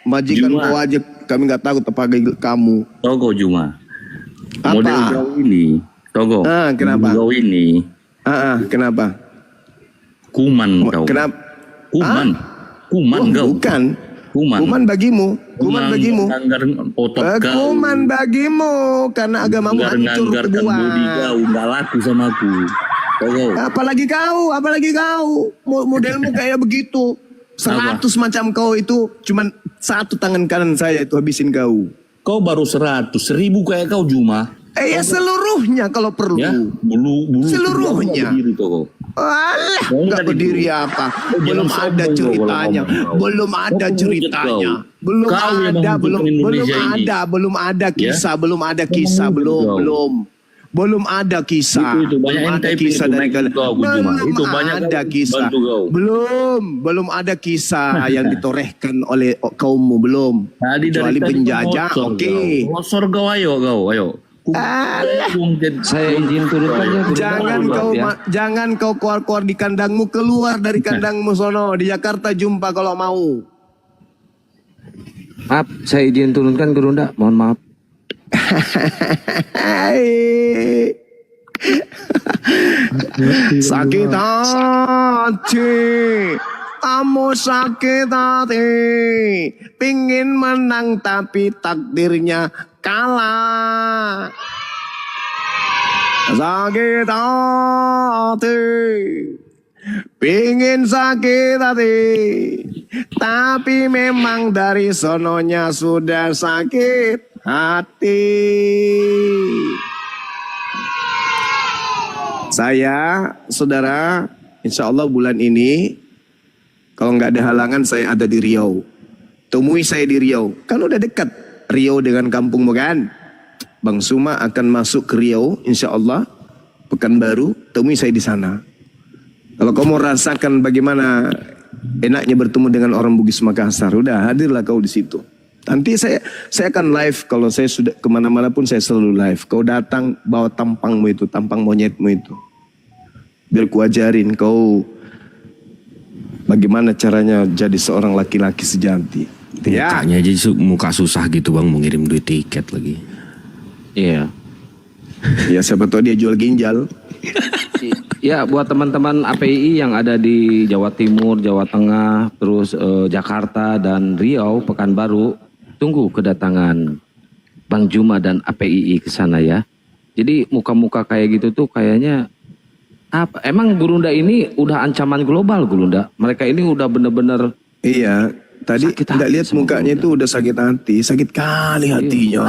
Majikan kau aja kami nggak takut apalagi kamu. Togo Juma. Apa? Model kau ini, Togo. Kenapa? Kau ini. Kenapa? Kuman kau. Kenapa? Kuman kau. Bukan. Kuman bagimu. Kuman bagimu. Kuman bagimu karena agamamu hancur kedua. Kau nggak laku sama aku. Togo. Apalagi kau. Modelmu kayak begitu. 100 macam kau itu cuman satu tangan kanan saya itu habisin kau. Kau baru 100, 1000 kayak kau Juma. Ya seluruhnya kalau perlu. Ya, bulu seluruhnya. Alah, nggak berdiri apa? Belum ada ceritanya. Belum ada ceritanya. Belum ada kisah. Belum ada kisah dari kalian. Belum ada kisah yang ditorehkan oleh kaummu belum. Kecuali penjajah. Oke. Losor kau ayo. Saya izin turun aja. Jangan kau keluar di kandangmu, keluar dari kandangmu sono. Di Jakarta jumpa kalau mau. Maaf, saya izin turunkan Gurunda. Mohon maaf. Sakit hati, kamu sakit hati, pingin menang tapi takdirnya kalah. Sakit hati, pingin sakit hati, tapi memang dari sononya sudah sakit hati. Saya, saudara, insya Allah bulan ini, kalau nggak ada halangan saya ada di Riau. Temui saya di Riau, kan udah dekat Riau dengan kampungmu kan. Bang Suma akan masuk ke Riau, insya Allah, Pekanbaru, temui saya di sana. Kalau kau mau rasakan bagaimana enaknya bertemu dengan orang Bugis Makassar, udah hadirlah kau di situ. Nanti saya akan live, kalau saya sudah kemana-mana pun saya selalu live. Kau datang bawa tampangmu itu, tampang monyetmu itu. Biar ku ajarin kau bagaimana caranya jadi seorang laki-laki sejati. Ya. Mukanya aja muka susah gitu bang, mau ngirim duit tiket lagi. Iya. Ya siapa tahu dia jual ginjal. Ya buat teman-teman APII yang ada di Jawa Timur, Jawa Tengah, terus Jakarta dan Riau, Pekanbaru, tunggu kedatangan Bang Juma dan APII ke sana ya. Jadi muka-muka kayak gitu tuh kayaknya apa? Emang Gurunda ini udah ancaman global Gurunda. Mereka ini udah bener-bener. Iya. Tadi nggak lihat mukanya itu udah sakit hati, sakit kali hatinya.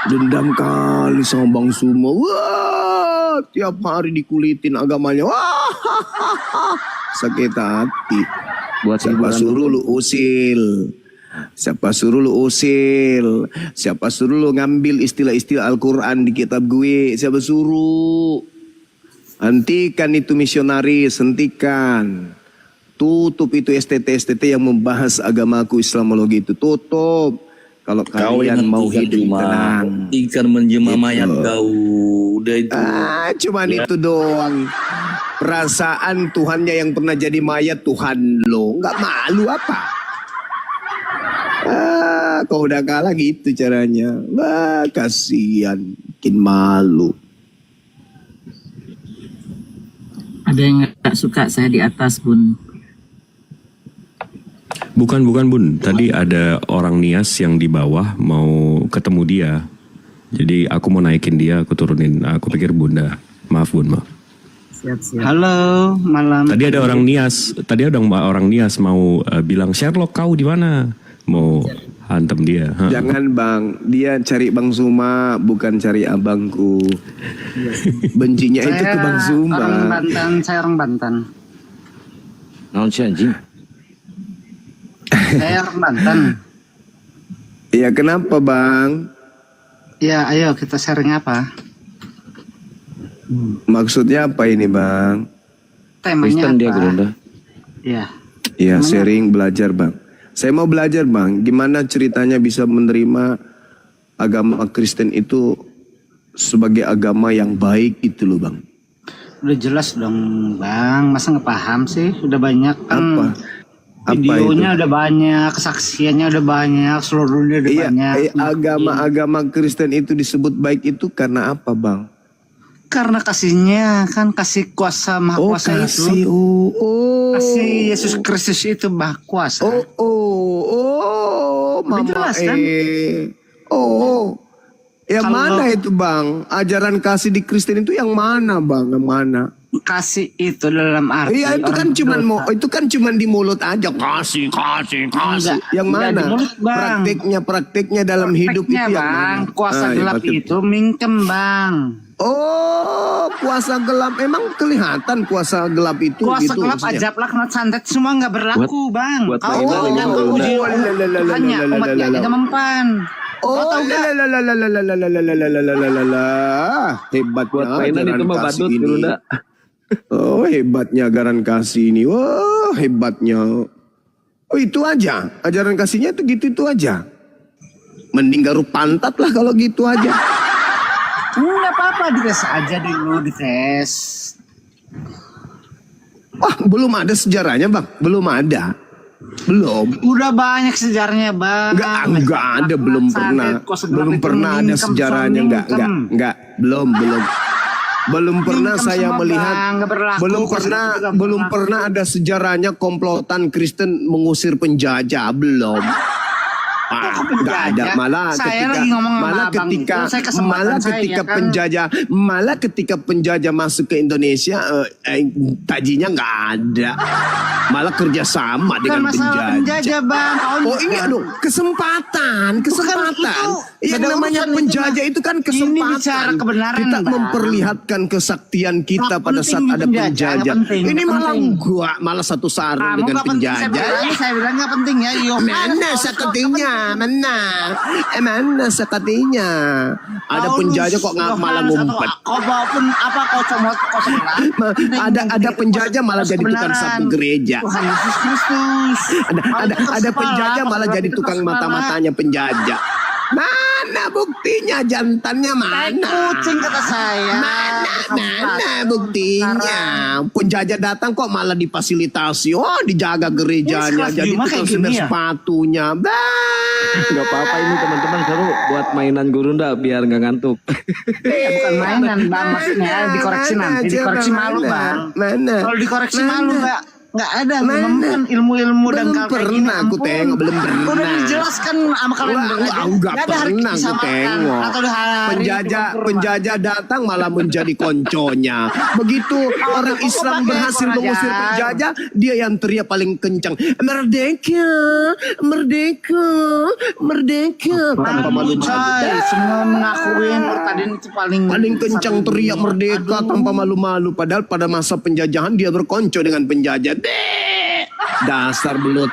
Dendam kali sama Bang Suma. Wah, tiap hari dikulitin agamanya. Wah, sakit hati. Buat siapa suruh lu usil? Siapa suruh lu usil? Siapa suruh lu ngambil istilah-istilah Al-Quran di kitab gue? Siapa suruh? Hentikan itu misionaris, hentikan. Tutup itu STT yang membahas agamaku Islamologi itu. Tutup. Kalau kalian mau hidup tenang. Ikan menjema mayat kau. Udah itu. Cuman itu doang. Perasaan Tuhannya yang pernah jadi mayat Tuhan lo. Nggak malu apa? Kau udah kalah gitu caranya. Kasihan. Bikin malu. Ada yang gak suka saya di atas Bun. Bukan Bun, tadi ada orang Nias yang di bawah mau ketemu dia. Jadi aku mau naikin dia, aku turunin. Aku pikir Bunda. Maaf Bun, maaf. Siap. Halo, malam. Tadi ada orang Nias, mau bilang Sherlock kau di mana? mau hantem dia. Jangan bang, dia cari Bang Suma, bukan cari abangku. Bencinya itu ke Bang Suma. Orang Banten, saya orang Banten. Naon sih anjing? Saya orang Banten. Iya kenapa bang? Ya, ayo kita sharing apa? Maksudnya apa ini bang? Temanya Kristen dia apa? Gerunda. Ya. Iya Temanya sharing belajar bang. Saya mau belajar bang, gimana ceritanya bisa menerima agama Kristen itu sebagai agama yang baik itu loh bang. Udah jelas dong bang, masa nggak paham sih? Udah banyak kan. Apa Videonya itu? udah banyak, kesaksiannya udah banyak, seluruh dunia udah Iya, banyak. agama Kristen itu disebut baik itu karena apa bang? Karena kasihnya kan, kasih kuasa maha kuasa kasih, itu. Kasih Yesus Kristus itu maha kuasa. Mama jelas, kan? Yang Kalau- mana itu bang? Ajaran kasih di Kristen itu yang mana bang? Yang mana? Kasih itu dalam arti. Iya itu kan cuman itu kan cuman di mulut aja kasih. Enggak, Yang enggak mana? di mulut, Bang. Prakteknya dalam hidup itu Prakteknya, yang bang, mana? kuasa Ah, gelap iya, pakai- itu mingkem bang. Oh, kuasa gelap emang kelihatan kuasa gelap itu Kuasa gitu gelap maksudnya? ajab laknat santet semua nggak berlaku bang. buat Kau mainan jangan ini, kau Bang. uji hanya umatnya aja mempan. Hebat Buat mainan itu mah badut Gerunda. Oh hebatnya ajaran kasih ini. Wah hebatnya. Oh itu aja. Ajaran kasihnya itu gitu aja. Mending garuk pantat lah kalau gitu aja. Enggak apa-apa, dites aja dulu, dites. Wah belum ada sejarahnya bang. Belum ada. Belum. Udah banyak sejarahnya bang. Enggak ada, belum pernah. Belum pernah ada sejarahnya, enggak. Belum pernah Mingkem saya semua, melihat. Bang, nggak berlaku. Belum pernah ada sejarahnya komplotan Kristen mengusir penjajah, belum. Enggak ada, malah Saya ketika lagi ngomong sama malah abang ketika itu, saya kesempatan malah saya, ketika ya kan? malah ketika penjajah masuk ke Indonesia tajinya nggak ada. Malah kerjasama Bukan dengan masalah penjajah bang. Oh ini aduh kesempatan. Yang namanya penjajah itu kan kesempatan. Ini bicara kebenaran, kita Bang. memperlihatkan kesaktian kita Nggak pada penting saat di ada penjajah, penjajah. nggak penting, Ini nggak malah penting. enggak, malah satu sarung Kamu dengan nggak penting, penjajah. saya bilang nggak penting ya. Mana sekatinya? Mana sekatinya? Ada penjajah kok nggak malah ngumpet. Kau bawa pun apa kau comot kosong Ada penjajah malah jadi tukang sapu gereja. Tuhan Yesus Kristus. Ada penjajah malah jadi tukang mata-matanya penjajah. Mana buktinya jantannya mana? Kucing kata saya. Mana buktinya? Penjajah datang kok malah difasilitasi. Oh dijaga gerejanya. Ini Jadi kelas lima tukang kayak semir gini ya? sepatunya. Gak apa-apa ini teman-teman seru buat mainan Gerunda biar nggak ngantuk. Iya bukan mainan bang, maksudnya dikoreksi nanti, dikoreksi malu bang. Mana? Kalau dikoreksi malu nggak ada kan ilmu-ilmu dan Belum kayak gini. pernah aku ampun. tengok, belum pernah. Udah dijelaskan sama kalian berdua. Enggak Nggak ada hari pernah aku disamakan. tengok. Atau di hari Penjajah datang malah menjadi konconya. Begitu orang Islam pakai berhasil ekor mengusir aja. penjajah, dia yang teriak paling kencang. Merdeka, merdeka, merdeka. Tanpa malu coy, semua mengakuin Nurtadin itu paling kencang teriak merdeka tanpa malu-malu. Padahal pada masa penjajahan dia berkonco dengan penjajah. Dasar belut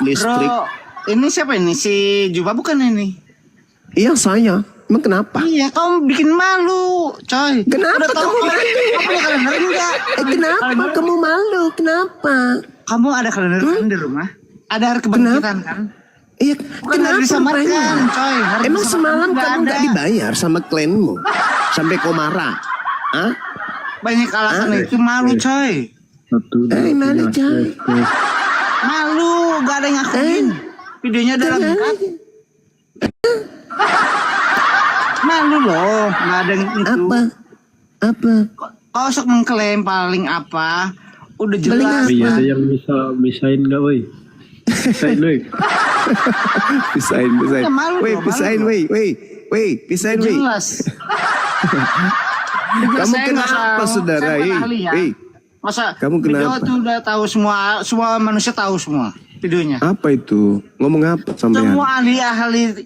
listrik. Bro, ini siapa ini? Si Juba bukan ini? Iya saya. Emang kenapa? Iya, kamu bikin malu, coy. Kenapa Udah tahu kamu malu? Kamu punya kalender enggak? Kenapa kamu malu? Kenapa? Kamu ada kalender kan di rumah? Ada hari kebangkitan kan? Iya, Bukan hari disamarkan, coy. Hari Emang disamarkan semalam nggak kamu ada. nggak dibayar sama klienmu sampai kau marah? Hah? Banyak alasan itu malu, coy. Malu coy. Malu, gak ada yang ngakuin. Videonya ada lengkap. Malu loh, gak ada yang itu. Apa? Kau sok mengklaim paling apa? Udah jelas. Iya, ada yang bisain nggak, woi? Bisain, woi. Pisahin. Ya, malu Woi, dong, pisahin, malu woi, pisahin, woi. Jelas. Kamu kenapa, saudara? Saya bukan ahli ya. Hei, Masa Kamu video kenapa? tuh udah tahu semua manusia tahu semua. videonya. Apa itu? Ngomong apa sampean? Semua ahli-ahli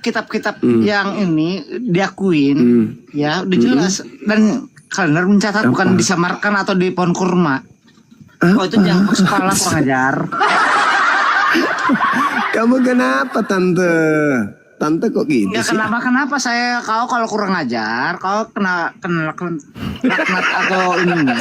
kitab-kitab yang ini diakuin, ya udah jelas. Dan kalender mencatat bukan disamarkan atau di pohon kurma. Oh itu jangan kepala kurang ajar. Kamu kenapa tante? Tante kok gitu Ya sih? kenapa saya kalau kurang ajar, kau kena laknat atau ininya.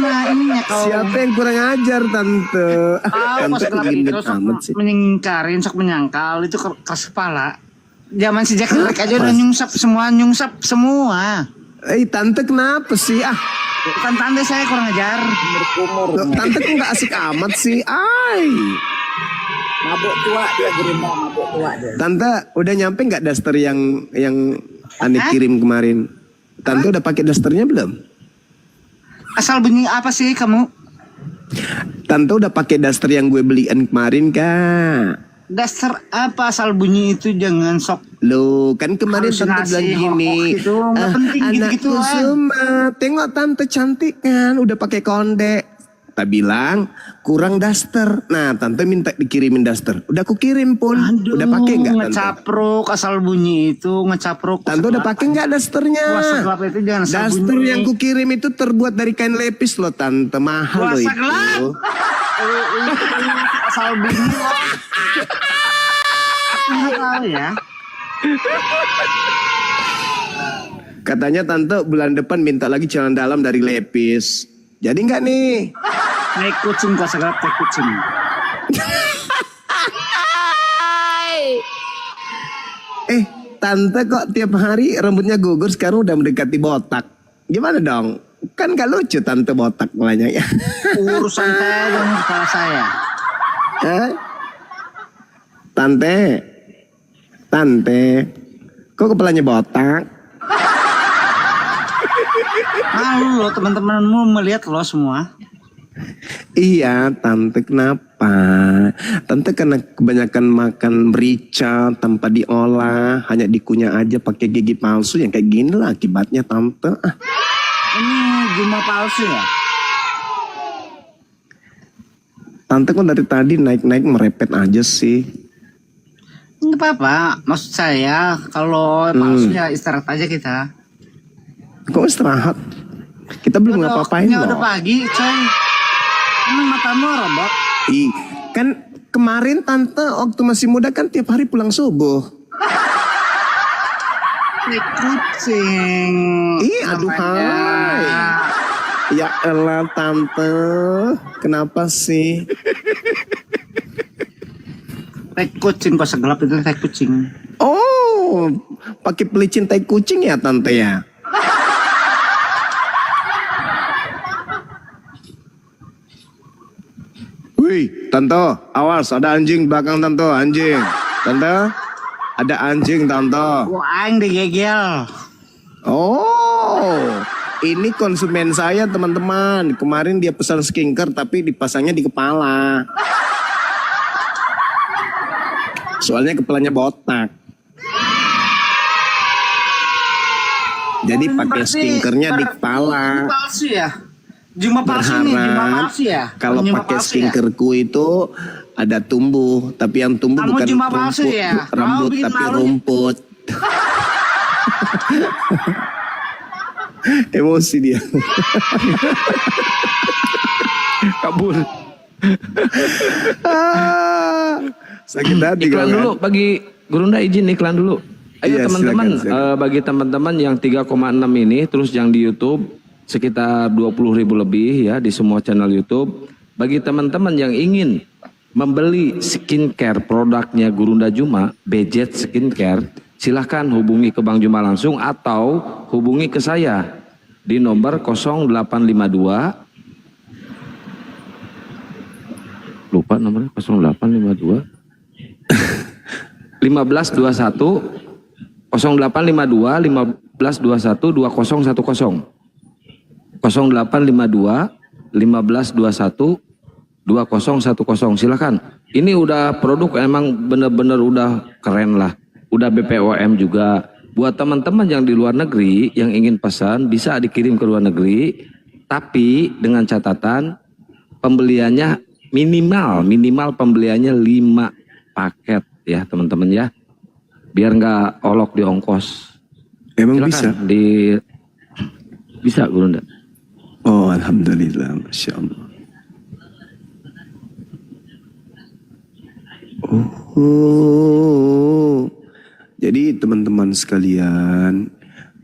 Nah ininya kau. Siapa yang kurang ajar tante? Tante kok gini amat sih? Menyingkarin, sok menyangkal itu keras kepala. Zaman si Jack Black aja udah nyungsap semua. Tante kenapa sih? Bukan tante saya kurang ajar. Tante kok nggak asik amat sih? Mabuk tua dia Gerindra, mabuk tua dia. Tante udah nyampe nggak daster yang aneh kirim kemarin? Tante udah pakai dasternya belum? Asal bunyi apa sih kamu? Tante udah pakai daster yang gue beliin kemarin kak? Daster apa asal bunyi itu jangan sok. Loh kan kemarin tante bilang gini, gitu, nggak penting gitu-gitu anakku Suma, tengok tante cantik kan, udah pakai konde. Tak bilang kurang daster. Nah tante minta dikirimin daster. Udah aku kirim pun. Udah pakai nggak tante? Ngecapruk asal bunyi itu ngecapruk. Tante udah pakai nggak dasternya? Puasa gelap itu jangan asal Daster bunyi. yang ku kirim itu terbuat dari kain lepis loh tante, mahal loh Puasa itu. gelap. Asal bunyi loh. Aku nggak tahu ya. Katanya tante bulan depan minta lagi celana dalam dari lepis. Jadi nggak nih? Naik kucing puasa gelap naik kucing. Tante kok tiap hari rambutnya gugur sekarang udah mendekati botak. Gimana dong? Kan gak lucu tante botak mulanya ya. Urusan saya dengan kepala saya. Tante, kok kepalanya botak? Malu loh teman-temanmu melihat lo semua. Iya, tante kenapa? Tante karena kebanyakan makan merica tanpa diolah, hanya dikunyah aja pakai gigi palsu yang kayak gini lah akibatnya tante. Ini Juma palsu ya? Tante kok dari tadi naik-naik merepet aja sih. Nggak apa-apa, maksud saya kalau palsu ya istirahat aja kita. Kok istirahat? Kita belum ngapa-ngapain Ya loh. udah pagi, coy. Emang matamu robot? Kan kemarin tante waktu masih muda kan tiap hari pulang subuh. Kucing. Aduh hai. Ya elah tante, kenapa sih? Tai kucing kok segelap itu tai kucing. Oh, pakai pelicin tai kucing ya tante ya? Wih, tante, awas ada anjing belakang tante, anjing. Tante, ada anjing tante. Wah, aing digegel. Oh, ini konsumen saya teman-teman. Kemarin dia pesan skincare tapi dipasangnya di kepala. Soalnya kepalanya botak. Jadi pakai skinkernya di kepala. Palsu ya? Jumlah palsu nih, jumlah palsu ya? Kalau Jumlah pakai palsu ya? skinkerku itu ada tumbuh, tapi yang tumbuh Kamu bukan jumlah palsu ya? rambut Kamu bikin tapi malu. rumput. Emosi dia. Kabur. Sakit hati Iklan kan? dulu bagi Gurunda, izin iklan dulu. Ayo Iya, teman-teman, silakan. bagi teman-teman yang 3,6 ini, terus yang di YouTube sekitar 20.000 lebih ya di semua channel YouTube. Bagi teman-teman yang ingin membeli skincare produknya Gurunda Juma, Budget Skincare, silahkan hubungi ke Bang Juma langsung atau hubungi ke saya di nomor 0852. Lupa nomornya 0852 1521 0852 1521 2010 0852 1521 2010. Silakan. Ini udah produk emang bener-bener udah keren lah. Udah BPOM juga. Buat teman-teman yang di luar negeri yang ingin pesan bisa dikirim ke luar negeri, tapi dengan catatan pembeliannya minimal pembeliannya 5 paket ya teman-teman ya. Biar nggak olok di ongkos. Emang Silakan bisa? Bisa Guru Nda. Oh, alhamdulillah, masya Allah. Oh, jadi teman-teman sekalian,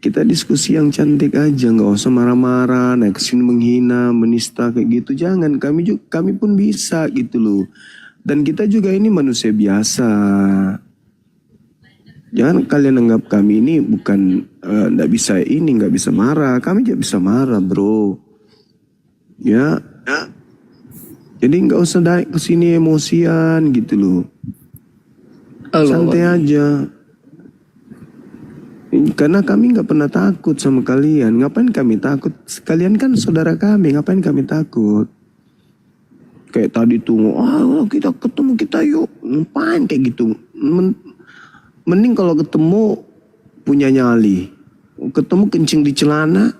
kita diskusi yang cantik aja, nggak usah marah-marah, naik kesini menghina, menista kayak gitu. Jangan, kami pun bisa gitu loh. Dan kita juga ini manusia biasa. Jangan kalian anggap kami ini bukan nggak bisa ini, nggak bisa marah. Kami juga bisa marah, bro. Ya. Jadi nggak usah naik kesini emosian gitu loh. Santai aja. Karena kami nggak pernah takut sama kalian. Ngapain kami takut? Kalian kan saudara kami. Ngapain kami takut? Kayak tadi tuh, kita ketemu kita yuk. Ngapain kayak gitu? Mending kalau ketemu punya nyali. Ketemu kencing di celana,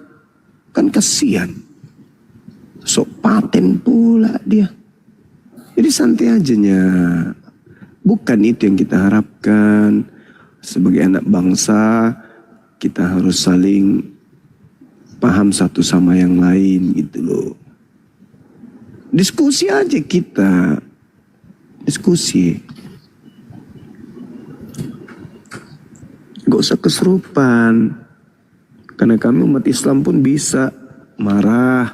kan kasihan. Sok paten pula dia. Jadi santai ajanya. Bukan itu yang kita harapkan. Sebagai anak bangsa, kita harus saling paham satu sama yang lain gitu loh. Diskusi aja kita. Diskusi. Gak usah kesurupan. Karena kami umat Islam pun bisa marah,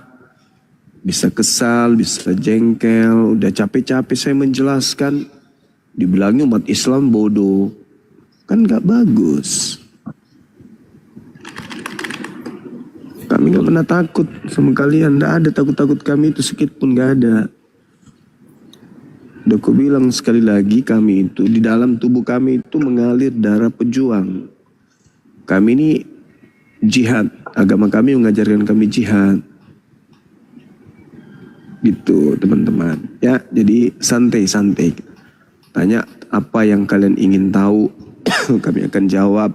bisa kesal, bisa jengkel. Udah capek-capek saya menjelaskan, dibilangnya umat Islam bodoh. Kan gak bagus. Kami gak pernah takut sama kalian. Gak ada takut-takut kami itu sedikit pun gak ada. Udah aku bilang sekali lagi, kami itu di dalam tubuh kami itu mengalir darah pejuang. Kami ini jihad. Agama kami mengajarkan kami jihad. Gitu teman-teman. Ya, jadi santai-santai. Tanya apa yang kalian ingin tahu, kami akan jawab.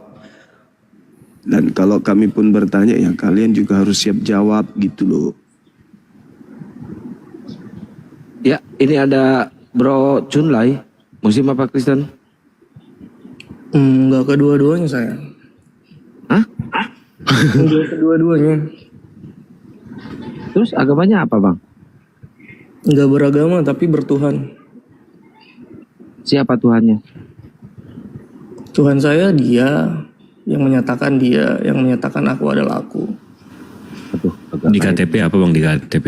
Dan kalau kami pun bertanya, ya kalian juga harus siap jawab gitu loh. Ya, ini ada Bro Chunlai, Muslim apa Kristen? Enggak kedua-duanya saya. Hah? Enggak kedua-duanya. Terus agamanya apa Bang? Enggak beragama tapi bertuhan. Siapa Tuhannya? Tuhan saya dia, yang menyatakan dia, yang menyatakan aku adalah aku. Aduh, Di KTP apa Bang di KTP?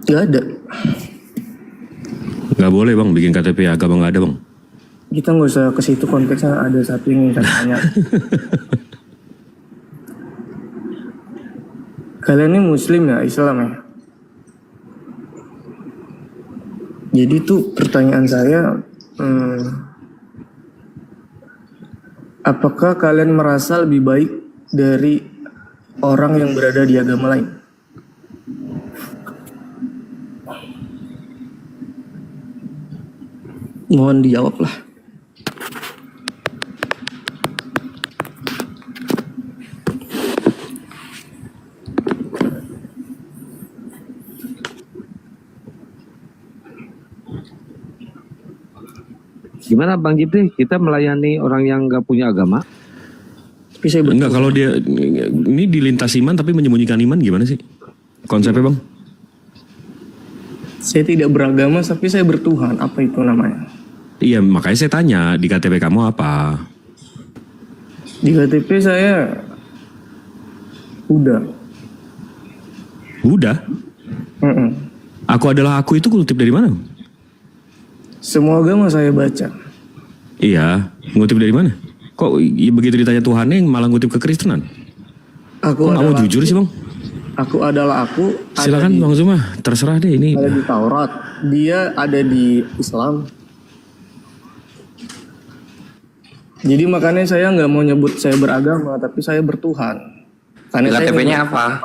Gak ada. Gak boleh Bang bikin KTP agama gak ada Bang. Kita nggak usah ke situ, konteksnya ada satu yang ingin saya tanya. Kalian ini Muslim ya, Islam ya? Jadi tuh pertanyaan saya, apakah kalian merasa lebih baik dari orang yang berada di agama lain? Mohon dijawab lah. Gimana Bang Jipri? Kita melayani orang yang gak punya agama? Enggak, kalau dia ini dilintas iman tapi menyembunyikan iman gimana sih konsepnya Bang? Saya tidak beragama tapi saya bertuhan. Apa itu namanya? Iya, makanya saya tanya di KTP kamu apa? Di KTP saya Buddha. Buddha? Aku adalah aku itu kutip dari mana? Semua agama saya baca. Iya, ngutip dari mana? Kok begitu ditanya Tuhannya yang malah ngutip ke Kristenan? Aku kok nggak mau jujur sih Bang? Aku adalah aku. Silakan Bang Zuma, terserah deh ini. Ada di Taurat, dia ada di Islam. Jadi makanya saya nggak mau nyebut saya beragama, tapi saya bertuhan. Karena KTP-nya apa?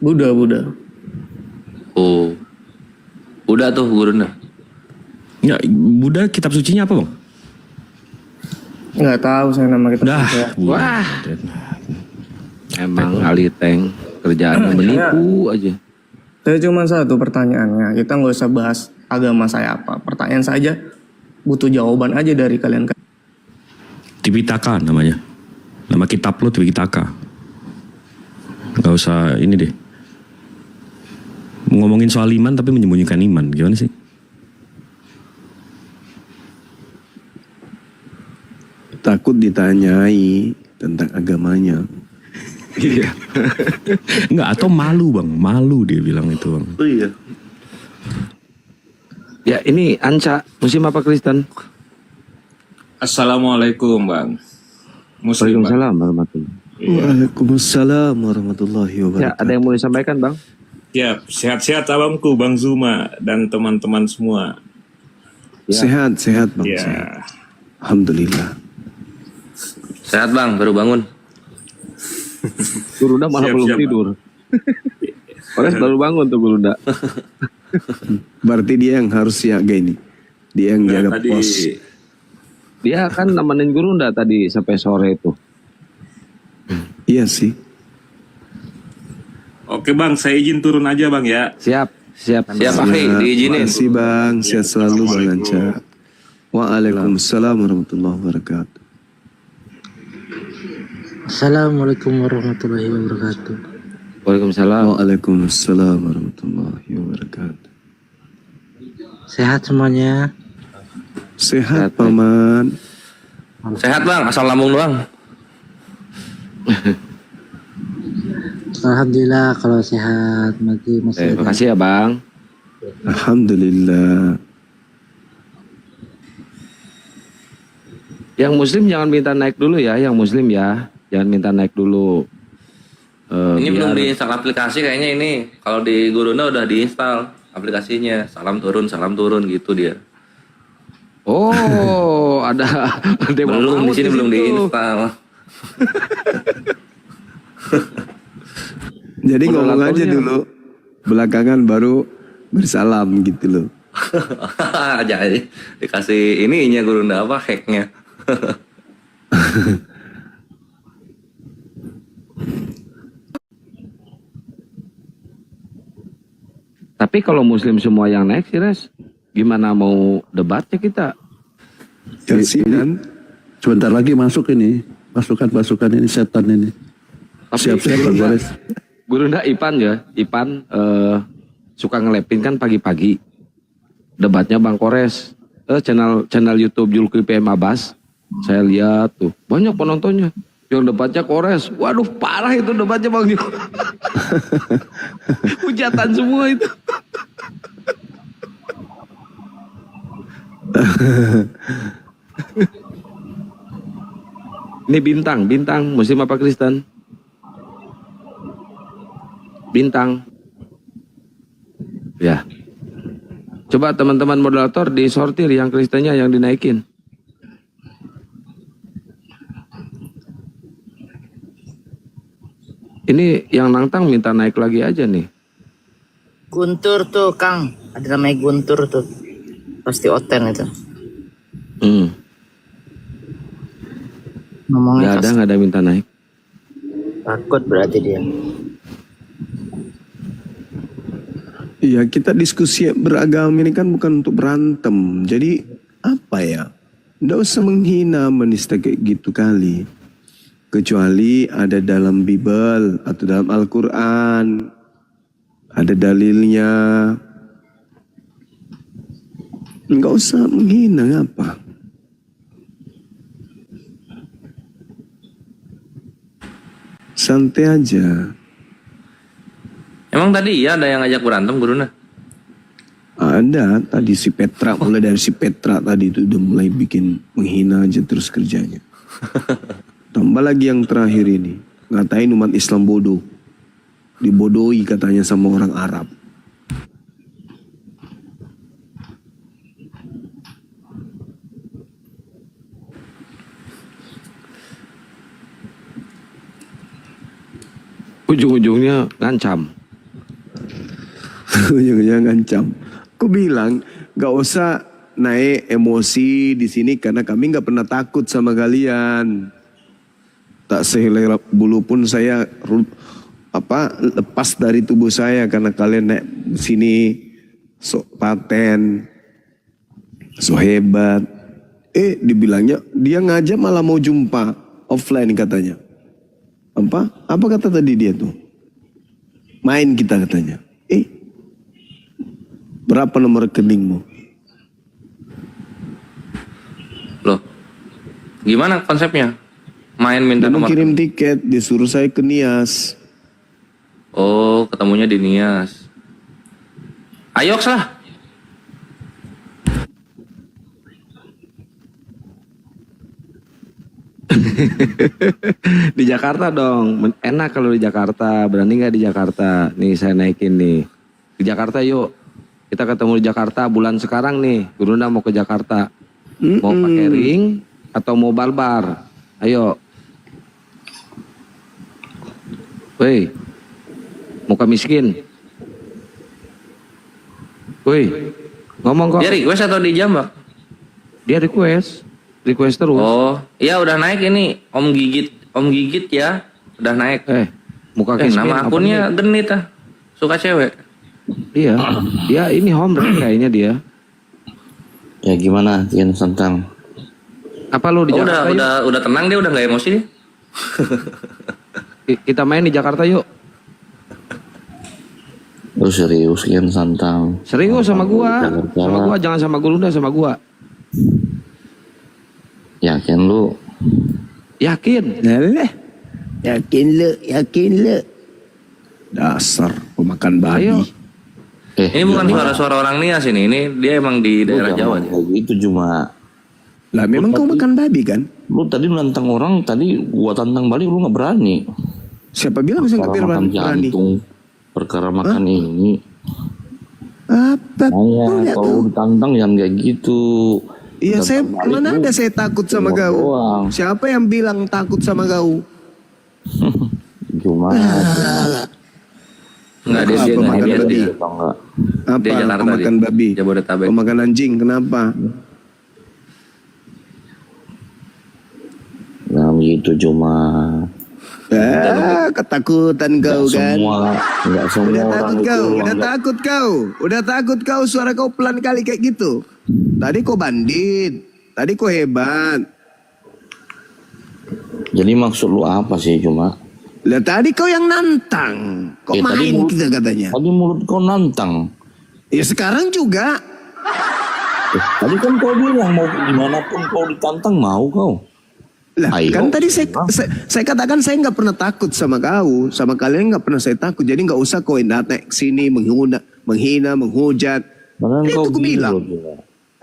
Buddha. Oh, udah tuh Gurunda. Ya, Buddha kitab sucinya apa Bang? Nggak tahu saya nama kitab suci. Wah, emang ahli tank kerjaannya menipu aja. Saya cuma satu pertanyaannya, kita nggak usah bahas agama saya apa. Pertanyaan saja, butuh jawaban aja dari kalian. Tipitaka namanya. Nama kitab lo Tipitaka. Gak usah ini deh. Ngomongin soal iman tapi menyembunyikan iman. Gimana sih? Takut ditanyai tentang agamanya. Iya. Enggak, atau malu bang. Malu dia bilang itu bang. Oh iya. Ya ini Anca, Muslim apa Kristen? Assalamualaikum bang. Muslim bang. Waalaikumsalam warahmatullahi. Waalaikumsalam warahmatullahi Ya, wabarakatuh. ada yang mau disampaikan bang? Ya, sehat-sehat abangku Bang Zuma dan teman-teman semua. Sehat Bang. Ya. Sehat. Alhamdulillah. Sehat bang, baru bangun. Gurunda malah belum Siap, tidur. Kores baru bangun tuh Gurunda. Berarti dia yang harus jaga ini. Dia yang jaga tadi pos. Dia kan nemenin Gurunda tadi sampai sore itu. Iya sih. Oke bang, saya izin turun aja bang ya. Siap. Siap Akhi, diizinin. Terima kasih Bang. Sehat selalu Bang Anca. Waalaikumsalam warahmatullahi wabarakatuh. Assalamualaikum warahmatullahi wabarakatuh. Waalaikumsalam. Waalaikumsalam warahmatullahi wabarakatuh. Sehat semuanya. Sehat Paman. Sehat bang, asal lambung doang. Alhamdulillah kalau sehat, masih Terima kasih ya bang. Alhamdulillah. Yang Muslim jangan minta naik dulu ya, yang Muslim ya, jangan minta naik dulu. Ini belum Biar- diinstal aplikasi kayaknya ini. Kalau di Gurunda udah diinstal aplikasinya. Salam turun gitu dia. Oh, ada Dewa Belum di Maut sini belum situ. diinstal. Jadi ngomong aja Moderatornya. dulu. Belakangan baru bersalam gitu loh. Jadi dikasih ininya Gurunda apa hacknya. Tapi kalau Muslim semua yang naik sih Res, gimana mau debatnya kita? Kasihan. Sebentar lagi masuk ini. Pasukan-pasukan ini setan ini. Siap-siap Bang Gores. Gurunda Ipan ya, Ipan suka ngelepin kan pagi-pagi. Debatnya Bang Kores, channel YouTube Julki PM Abbas, saya lihat tuh banyak penontonnya. Yang debatnya Kores, waduh parah itu debatnya Bang Jul. Hujatan semua itu. Ini bintang Muslim apa Kristen? Bintang. Ya. Coba teman-teman moderator disortir yang Kristennya yang dinaikin. Ini yang nantang minta naik lagi aja nih. Guntur tuh Kang, ada namanya Guntur tuh. Pasti Oten itu. Ngomongnya Nggak ada minta naik. takut berarti dia. Iya, kita diskusi beragama ini kan bukan untuk berantem. Jadi apa ya? Nggak usah menghina menista kayak gitu kali. Kecuali ada dalam Bible atau dalam Al-Quran. Ada dalilnya. Nggak usah menghina, ngapa? Santai aja. Emang tadi ya ada yang ngajak berantem Gurunda? Ada tadi si Petra, mulai dari si Petra tadi itu udah mulai bikin menghina aja terus kerjanya. Tambah lagi yang terakhir ini, ngatain umat Islam bodoh. Dibodohi katanya sama orang Arab. Ujung-ujungnya ngancam. Ujung-ujungnya ngancam. Aku bilang gak usah naik emosi di sini karena kami gak pernah takut sama kalian. Tak sehelai bulu pun saya lepas dari tubuh saya karena kalian naik sini sok paten, so hebat. Dibilangnya dia ngajak malah mau jumpa offline katanya. Apa kata tadi dia tuh? Main kita katanya. Berapa nomor rekeningmu? Loh, gimana konsepnya? Main minta Dia mau nomor. kirim tiket, disuruh saya ke Nias. Oh, ketemunya di Nias. Ayoks lah. Di Jakarta dong, enak kalau di Jakarta. Berani nggak di Jakarta? Nih saya naikin nih. Di Jakarta yuk. Kita ketemu di Jakarta bulan sekarang nih. Gurunda mau ke Jakarta. Mau pakai ring atau mau barbar? Ayo. Woi, muka miskin. Woi, ngomong kok. Dia request atau di Jambak? Dia request terus. Oh, iya udah naik ini. Om Gigit ya, udah naik. Muka miskin. Nama akunnya genit ah. Suka cewek. Iya, dia ini home kayaknya dia. Ya gimana Kian Santang? Apa lu di Oh, Jakarta? udah tenang dia, udah nggak emosi dia. Kita main di Jakarta yuk. Lu serius Kian Santang? Serius sama gua. Jakarta. Sama gua, jangan sama Gurunda, sama gua. Yakin lu? Yakin. Yakin lu. Dasar pemakan babi. Ayo. Ini bukan suara-suara orang Nias ini dia emang di daerah Jawa. Itu cuma. Lah memang kau makan babi kan? Lu tadi nantang orang, tadi gua tantang balik lu nggak berani. Siapa bilang saya nggak berani? Jantung, perkara makan ini. Apa? Kalau ditantang jangan kayak gitu. Iya, saya mana ada saya takut sama kau. Siapa yang bilang takut sama kau? Cuma Enggak dia Apa? Jakarta, Makan babi. Jabodetabek. Makan anjing. Kenapa? Nah begitu cuma. Ketakutan kau kan? Enggak semua orang itu. Udah takut kau. Suara kau pelan kali kayak gitu. Tadi kau bandit. Tadi kau hebat. Jadi maksud lu apa sih cuma? Lah tadi kau yang nantang. Kok main kita katanya. Tadi mulut kau nantang. Ya sekarang juga. Tadi kan kau bilang mau gimana pun kau ditantang mau kau. Lah kan tadi saya katakan saya nggak pernah takut sama kau, sama kalian nggak pernah saya takut. Jadi nggak usah kau naik sini menghina, menghujat. Itu aku bilang.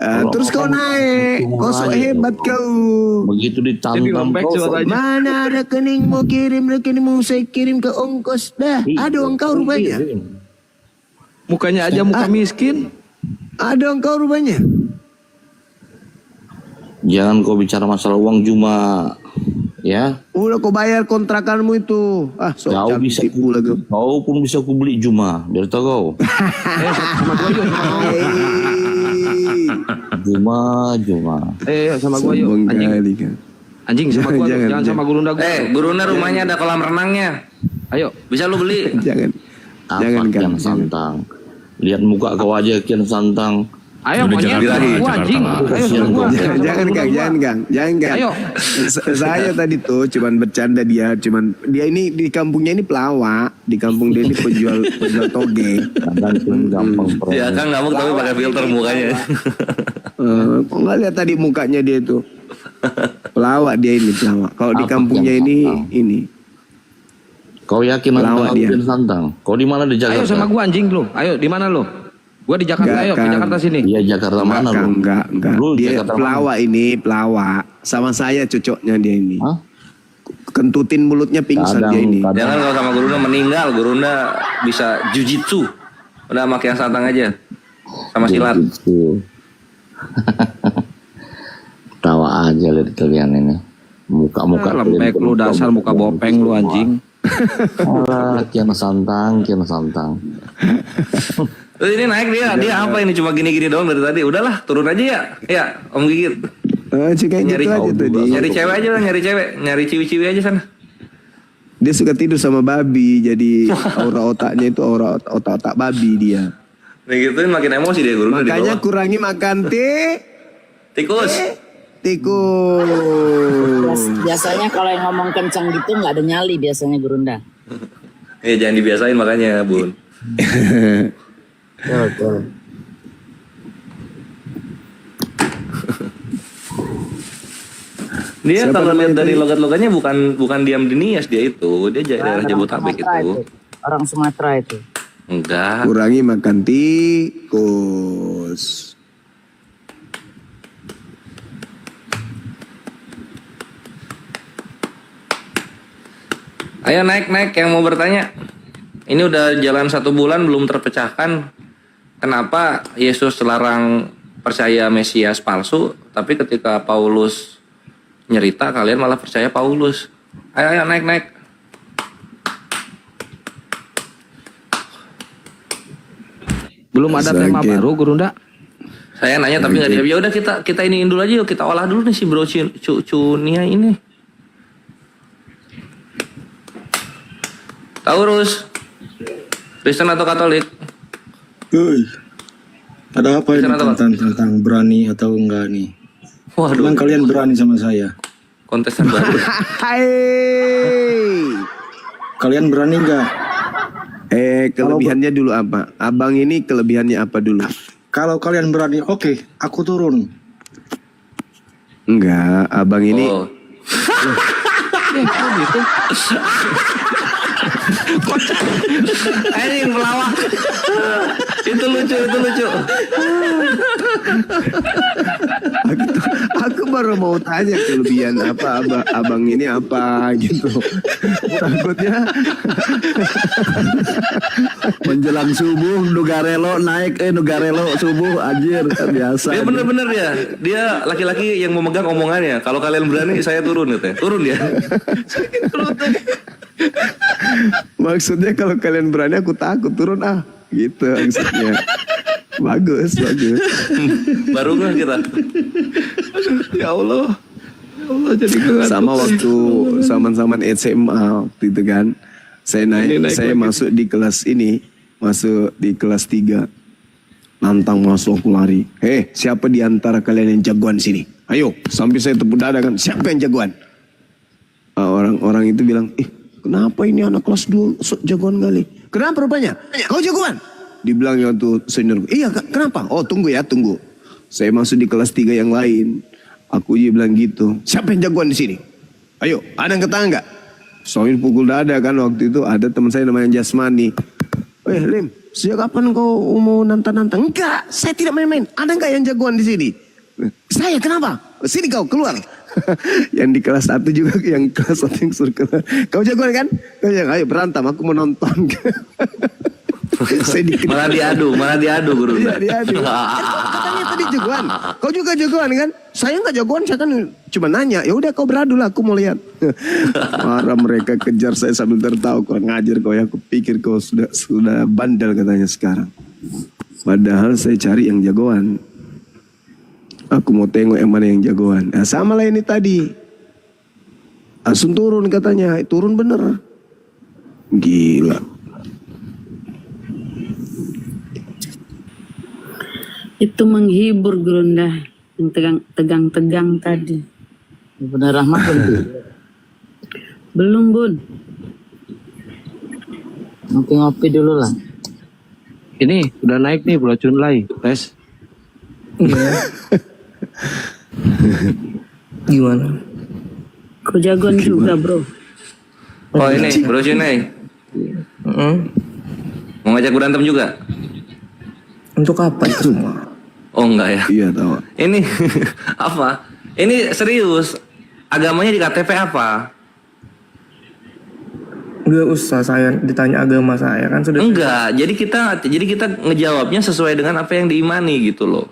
Terus kau naik, kau sok hebat kau. Begitu ditantang kau. Mana rekening mau kirim, rekening mau saya kirim ke ongkos dah. Ada uang kau rupanya. Mukanya aja muka miskin. Ada uang kau rupanya. Jangan kau bicara masalah uang cuma ya. Udah kau bayar kontrakanmu itu. Kau bisa lagi. Kau pun bisa ku beli cuma. Biar tahu kau. Sama gua yuk. Juma. Sama gua yuk. Anjing sama gua. Jangan sama Gurunda gua. Gurunda rumahnya ada kolam renangnya. Ayo, bisa lu beli. Jangan Kian Santang. Lihat muka kau aja Kian Santang. Ayo monyet gua anjing. Ayo sama gua. Jangan Kang. Ayo. Saya tadi tuh cuman bercanda dia ini di kampungnya ini pelawak, di kampung dia ini penjual toge. Gampang. Ya kan ngamuk tapi pakai filter mukanya. Kok nggak lihat tadi mukanya dia tuh? Pelawak dia ini pelawak. Kalau di kampungnya ini. Kau yakin pelawak dia? Santang. Kau di mana di Jakarta? Ayo sama gua anjing lu. Ayo di mana lu? Gua di Jakarta, ayo ke Jakarta sini. Iya Jakarta mana lu? Enggak. Dia pelawak ini, pelawak. Sama saya cocoknya dia ini. Kentutin mulutnya pingsan dia ini. Jangan kalau sama Gurunda meninggal, Gurunda bisa jujitsu. Udah sama Kian Santang aja. Sama silat. Tawa aja lihat kalian ini. Muka-muka lembek lu dasar muka bopeng lu anjing. Kian Santang. Ini naik dia apa ini cuma gini-gini doang dari tadi. Udahlah, turun aja ya. Ya, Om Gigit. Nyari cewek aja lah, nyari ciwi-ciwi aja sana. Dia suka tidur sama babi, jadi aura otaknya itu aura otak babi dia. Begituin makin emosi dia guru. Makanya kurangi makan tikus. Tikus. Biasanya kalau yang ngomong kencang gitu nggak ada nyali biasanya Gurunda. Ya jangan dibiasain makanya Bun. Betul. Dia Siapa kalau lihat namanya dari tadi? logat-logatnya bukan diam di Nias dia itu. Dia daerah Jabodetabek itu. Orang Sumatera itu. Enggak. Kurangi makan tikus. Ayo naik yang mau bertanya. Ini udah jalan 1 bulan belum terpecahkan. Kenapa Yesus larang percaya Mesias palsu, tapi ketika Paulus nyerita kalian malah percaya Paulus? Ayo naik. Belum ada tema baru Gurunda? Saya nanya tapi nggak dijawab. Ya udah kita iniin dulu aja yuk, kita olah dulu nih si Bro Cunia ini. Taurus, Kristen atau Katolik? Ada apa ini tentang berani atau enggak nih? Waduh. Memang kalian berani sama saya? Kontestan baru. Kalian berani enggak? Kelebihannya dulu apa? Abang ini kelebihannya apa dulu? Kalau kalian berani, oke, aku turun. Enggak, abang ini. Oh. Gitu. Anjing pelawak. Itu lucu. Aku baru mau tanya kelebihan apa abang ini apa gitu. Takutnya Menjelang subuh Nugarelo naik Nugarelo subuh anjir biasa. Dia bener-bener ya. Dia laki-laki yang memegang omongannya. Kalau kalian berani saya turun gitu ya. Turun ya. Maksudnya kalau kalian berani aku takut turun gitu maksudnya. Bagus. Baru nggak kita? Ya Allah jadi sama waktu zaman SMA waktu itu kan. Saya masuk di kelas ini, masuk di kelas 3. Nantang masuk aku lari. Siapa di antara kalian yang jagoan sini? Ayo, sampai saya tepuk dada kan. Siapa yang jagoan? Orang-orang itu bilang, kenapa ini anak kelas 2 jagoan kali? Kenapa rupanya? Kau jagoan? Dibilang waktu senior. Iya, kenapa? Oh, tunggu. Saya masuk di kelas 3 yang lain. Aku aja bilang gitu. Siapa yang jagoan di sini? Ayo, ada yang ketahuan enggak? Soalnya pukul dada kan waktu itu ada teman saya namanya Jasmani. Lim, sejak kapan kau mau nantang-nantang? Enggak, saya tidak main-main. Ada enggak yang jagoan di sini? Saya, kenapa? Sini kau, keluar. Yang di kelas 1 juga, yang kelas 1 yang suruh keluar. Kau jagoan kan? Kau jagoan, ayo berantem, aku mau nonton. Malah diadu Guru. Iya, diadu. Katanya tadi jagoan. Kau juga jagoan kan? Saya nggak jagoan, saya kan cuma nanya. Ya udah kau beradu lah, aku mau lihat. Marah mereka kejar saya sambil tertawa. Kau ngajar kau ya, aku pikir kau sudah bandel katanya sekarang. Padahal saya cari yang jagoan. Aku mau tengok yang mana yang jagoan. Nah, sama lah ini tadi. Langsung turun katanya, turun bener. Gila. Itu menghibur Gurunda yang tegang-tegang tadi. Bener Rahmat Belum Bun. Ngopi-ngopi dulu lah. Ini udah naik nih Bro Chunlai. Tes. Gimana? Kau jagoan juga Bro. Oh ini Bro Chunlai. Mau ngajak berantem juga? Untuk apa itu semua? Oh enggak ya? Iya tahu. Ini apa? Ini serius. Agamanya di KTP apa? Gak usah saya ditanya agama saya kan sudah. Enggak. Jadi kita ngejawabnya sesuai dengan apa yang diimani gitu loh.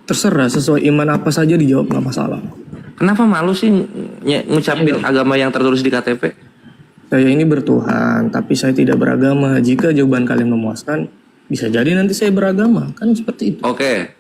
Terserah sesuai iman apa saja dijawab nggak masalah. Kenapa malu sih ngucapin agama yang tertulis di KTP? Saya ini bertuhan, tapi saya tidak beragama. Jika jawaban kalian memuaskan, bisa jadi nanti saya beragama, kan seperti itu. Oke.